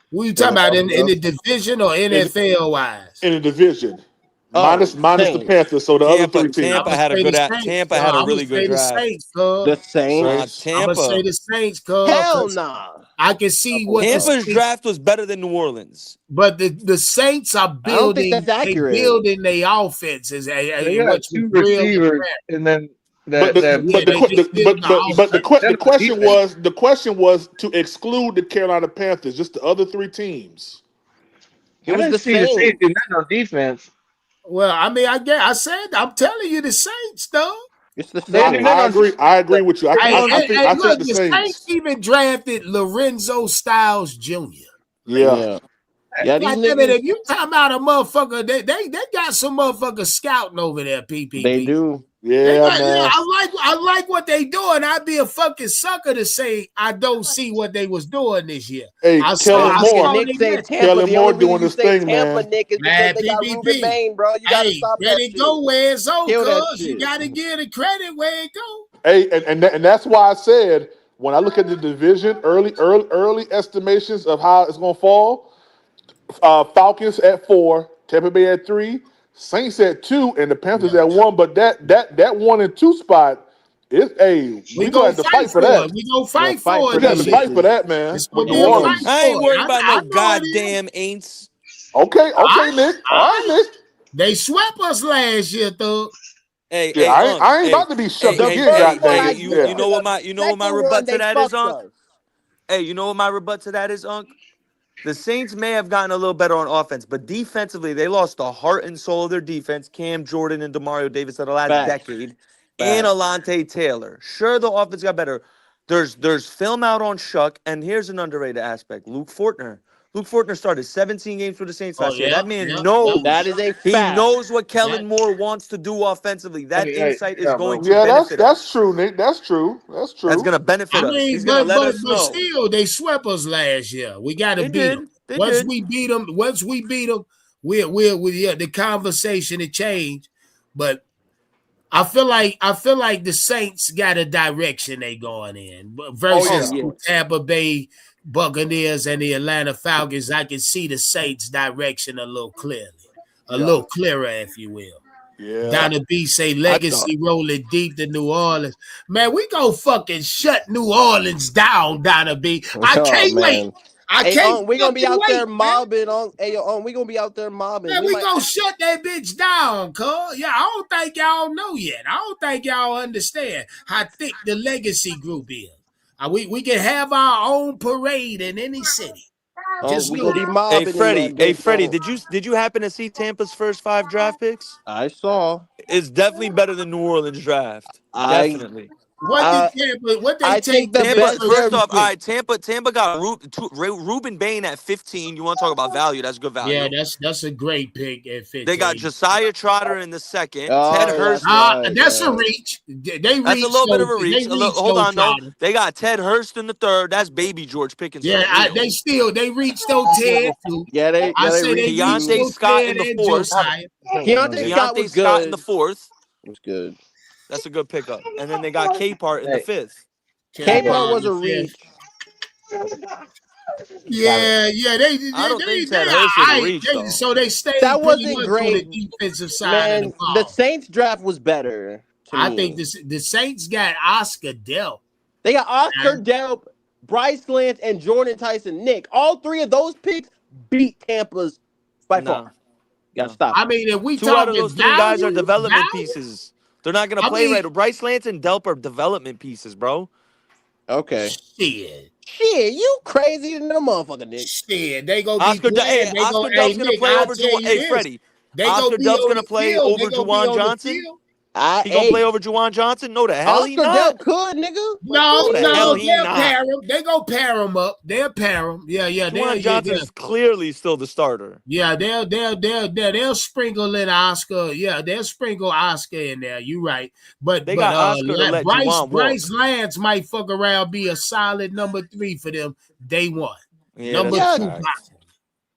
What are you talking about in the division or In NFL wise? the division, Oh, minus the Saints. Panthers. So the other three I'm teams. gonna Tampa had a say the good Saints. Tampa had a I'm gonna really good say the draft. Saints, cuz. The Saints. Saints. I'm gonna say Tampa. the Saints, Hell cuz. nah. I can see what the Tampa's Saints, draft was better than New Orleans. but the Saints are I don't think building. that's They accurate. building their offenses, They got which was two real receivers, impressive. and then But that the that Yeah, but the they que- just building the offense. the center defense. question was to exclude the Carolina Panthers, just the other three teams. It I was didn't the see the Saints Saints. do nothing on defense. Well, I mean, I'm telling you, the Saints, though. It's the Saints. I agree with you. I think the Saints even drafted Lorenzo Styles Jr. Yeah. Yeah, these niggas. If you talking about a motherfucker, they got some motherfuckers scouting over there, PPP. They do. Yeah, man. I like what they doing. I'd be a fucking sucker to say I don't see what they was doing this year. Hey, Kellen Moore. Nick say Tampa. Kellen The Moore only reason doing you this say thing, Tampa, man. Nick, is because they got Ruben Bain, bro. You gotta stop that shit. Go where it's on, cuz you shit. gotta give the credit where it go. Hey, and that's why I said when I look at the division, early estimations of how it's gonna fall. Falcons at 4, Tampa Bay at 3, Saints at 2, and the Panthers at 1. But that 1 and 2 spot is we gonna have to fight for that. We gonna fight for it. We got to fight for that, man. With New Orleans. I ain't worried about no goddamn Aints. Okay, Nick. All right, Nick. They swept us last year, though. Hey, I ain't about to be shoved again, goddamn. You know what my rebut to that is, Unc? Hey, you know what my rebut to that is, Unc? The Saints may have gotten a little better on offense, but defensively, they lost the heart and soul of their defense. Cam Jordan and Demario Davis of the last decade, and Alante Taylor. Sure, the offense got better. There's film out on Shuck, and here's an underrated aspect: Luke Fortner. Luke Fortner started 17 games for the Saints last year. That man knows. That is a fact. He knows what Kellen Moore wants to do offensively. That insight is going to benefit us. That's true, Nick. That's true. That's going to benefit us. He's going to let us know. But still, they swept us last year. We got to beat them. Once we beat them, the conversation had changed. But I feel like the Saints got a direction they going in versus Tampa Bay Buccaneers and the Atlanta Falcons. I can see the Saints' direction a little clearly, little clearer, if you will. Yeah. Donna B say legacy rolling deep to New Orleans. Man, we go fucking shut New Orleans down, Donna B. I can't wait. We're gonna be out there mobbing on. We're gonna be out there mobbing. Man, we gonna shut that bitch down, cuz. Yeah, I don't think y'all know yet. I don't think y'all understand how thick the legacy group is. We can have our own parade in any city. Just we gonna be mobbing. Hey, Freddie, did you happen to see Tampa's first 5 draft picks? I saw. It's definitely better than New Orleans draft. Definitely. What they take? First off, all right, Tampa got Ruben Bain at 15. You want to talk about value? That's good value. Yeah, that's a great pick at 15. They got Josiah Trotter in the second. Ted Hurst. That's a reach. That's a little bit of a reach. Hold on, though. They got Ted Hurst in the third. That's baby George Pickens. Yeah, they reached on Ted too. Yeah, they Keontae Scott in the fourth. Keontae Scott in the fourth. It was good. That's a good pickup. And then they got K-Part in the fifth. K-Part was a reach. Yeah. I don't think Ted Hurst was a reach, though. So they stayed. That wasn't great. On the defensive side of the ball. The Saints draft was better. I think the Saints got Oscar Delp. They got Oscar Delp, Bryce Lance, and Jordan Tyson. Nick, all 3 of those picks beat Tampa's by far. Gotta stop. I mean, if we 2 out of those 3 guys are development pieces. They're not going to play right. Bryce Lance and Delp are development pieces, bro. Okay. Shit, you crazy than a motherfucker, Nick. Shit, they go Oscar Delp's going to play over Juwan. Hey, Freddie. Oscar Delp's going to play over Juwan Johnson. He gonna play over Juwan Johnson? No, the hell he not. Oscar Delp could, nigga. No, they'll pair him. They gonna pair him up. They'll pair him. Yeah. Juwan Johnson is clearly still the starter. Yeah, they'll sprinkle in Oscar. Yeah, they'll sprinkle Oscar in there. You right, but they got Oscar to let Juwan Bryce Lance might fuck around, be a solid number 3 for them day one. Yeah, number 2.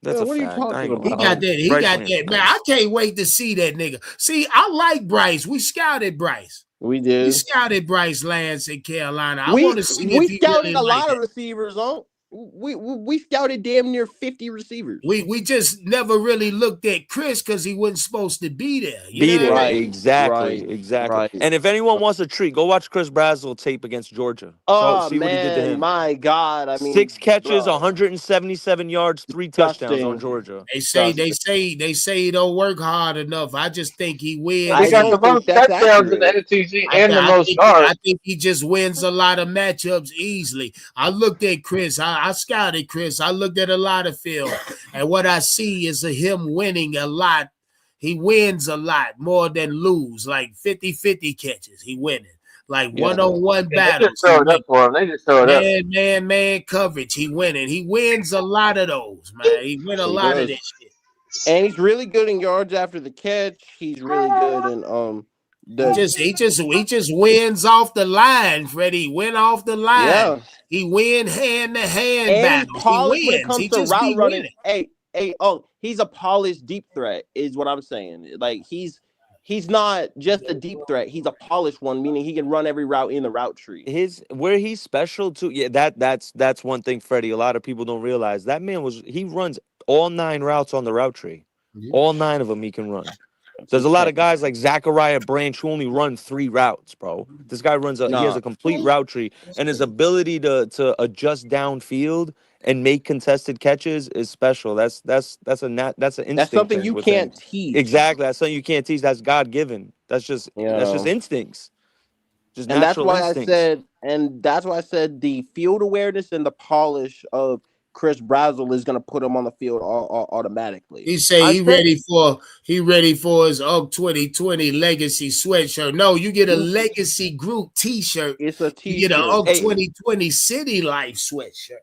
That's what are you talking about? He got that. He got that. Man, I can't wait to see that nigga. See, I like Bryce. We scouted Bryce. We did. We scouted Bryce Lance in Carolina. I want to see if we he scouted really a lot like of receivers on. We scouted damn near 50 receivers. We just never really looked at Chris because he wasn't supposed to be there. Right, exactly. Right. And if anyone wants a treat, go watch Chris Brazel tape against Georgia. Oh, see what he did to him. My God. I mean, 6 catches, 177 yards, 3 touchdowns on Georgia. They say he don't work hard enough. I just think he wins. He got the most touchdowns in the SEC and the most yards. I think he just wins a lot of matchups easily. I looked at Chris. I scouted Chris. I looked at a lot of film, and what I see is him winning a lot He wins a lot more than lose, like 50-50 catches. He winning. Like one-on-one battles. They just showed up for him. They just showed up. Man coverage. He winning. He wins a lot of those, man. He win a lot of this shit. And he's really good in yards after the catch. He's really good in he just wins off the line, Freddie. He win off the line. Yeah. He win hand-to-hand And battles. he's polished when it comes He to just route running. winning. He's a polished deep threat, is what I'm saying. Like he's not just a deep threat. He's a polished one, meaning he can run every route in the route tree. Where he's special too. Yeah, that's one thing, Freddie. A lot of people don't realize that man he runs all 9 routes on the route tree. All 9 of them he can run. There's a lot of guys like Zachariah Branch who only run 3 routes, bro. This guy he has a complete route tree, and his ability to adjust downfield and make contested catches is special. That's an instinct. That's something you can't teach. Exactly, that's something you can't teach. That's God given. That's just instincts. Just and natural instincts. That's why I said the field awareness and the polish of Chris Brazzell is going to put him on the field automatically. He say he ready for his UGG 2020 legacy sweatshirt. No, you get a legacy group T-shirt. It's a T-shirt. You get an UGG 2020 City Life sweatshirt.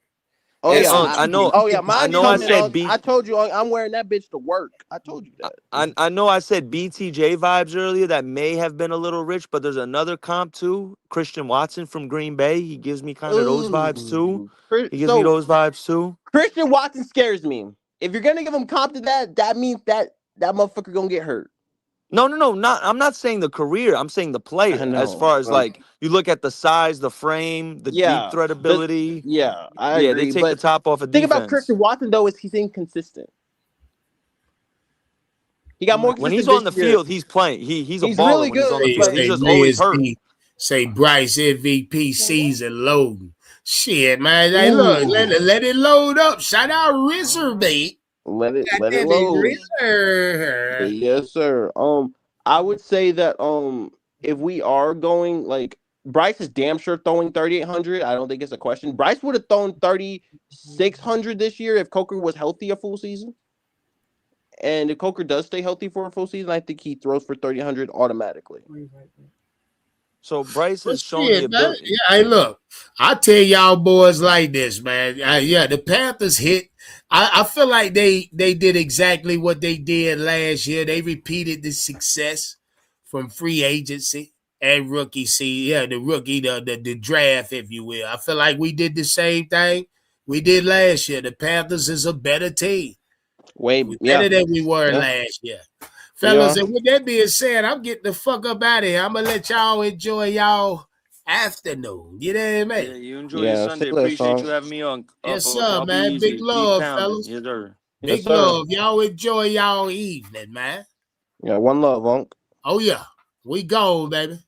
Oh Hey, yeah, I know. Oh yeah, mine. I know. I said I told you I'm wearing that bitch to work. I told you that. I know I said BTJ vibes earlier. That may have been a little rich, but there's another comp too. Christian Watson from Green Bay. He gives me kind of those vibes too. He gives me those vibes too. Christian Watson scares me. If you're gonna give him comp to that means that motherfucker gonna get hurt. No. I'm not saying the career. I'm saying the player. As far as like you look at the size, the frame, the deep threat ability. I agree. They take the top off of Think defense. about Christian Watson though, is he's inconsistent. He got more when he's on the field, he's playing. He's a baller really when he's on the good. field. He's just always hurt. Say Bryce MVP season loading. Shit, man. Hey, look, let it load up. Shout out Rizzer, Let it load. Yes, sir. I would say that if we are going like Bryce is damn sure throwing 3,800. I don't think it's a question. Bryce would have thrown 3,600 this year if Coker was healthy a full season. And if Coker does stay healthy for a full season, I think he throws for 3,800 automatically. So Bryce has shown the ability. Yeah, hey, look, I tell y'all boys like this, man. The Panthers hit. I feel like they did exactly what they did last year. They repeated the success from free agency and rookie the draft, if you will. I feel like we did the same thing we did last year. The Panthers is a better team. Better than we were last year. Fellas, and with that being said, I'm getting the fuck up out of here. I'm going to let y'all enjoy y'all afternoon. You know what I mean? Yeah, you enjoy your Sunday. Appreciate you having me on. Yes, sir, man. Big love, fellas. Yes, sir. Big love. Y'all enjoy y'all evening, man. Yeah, one love, Unc. Oh, yeah. We gone, baby.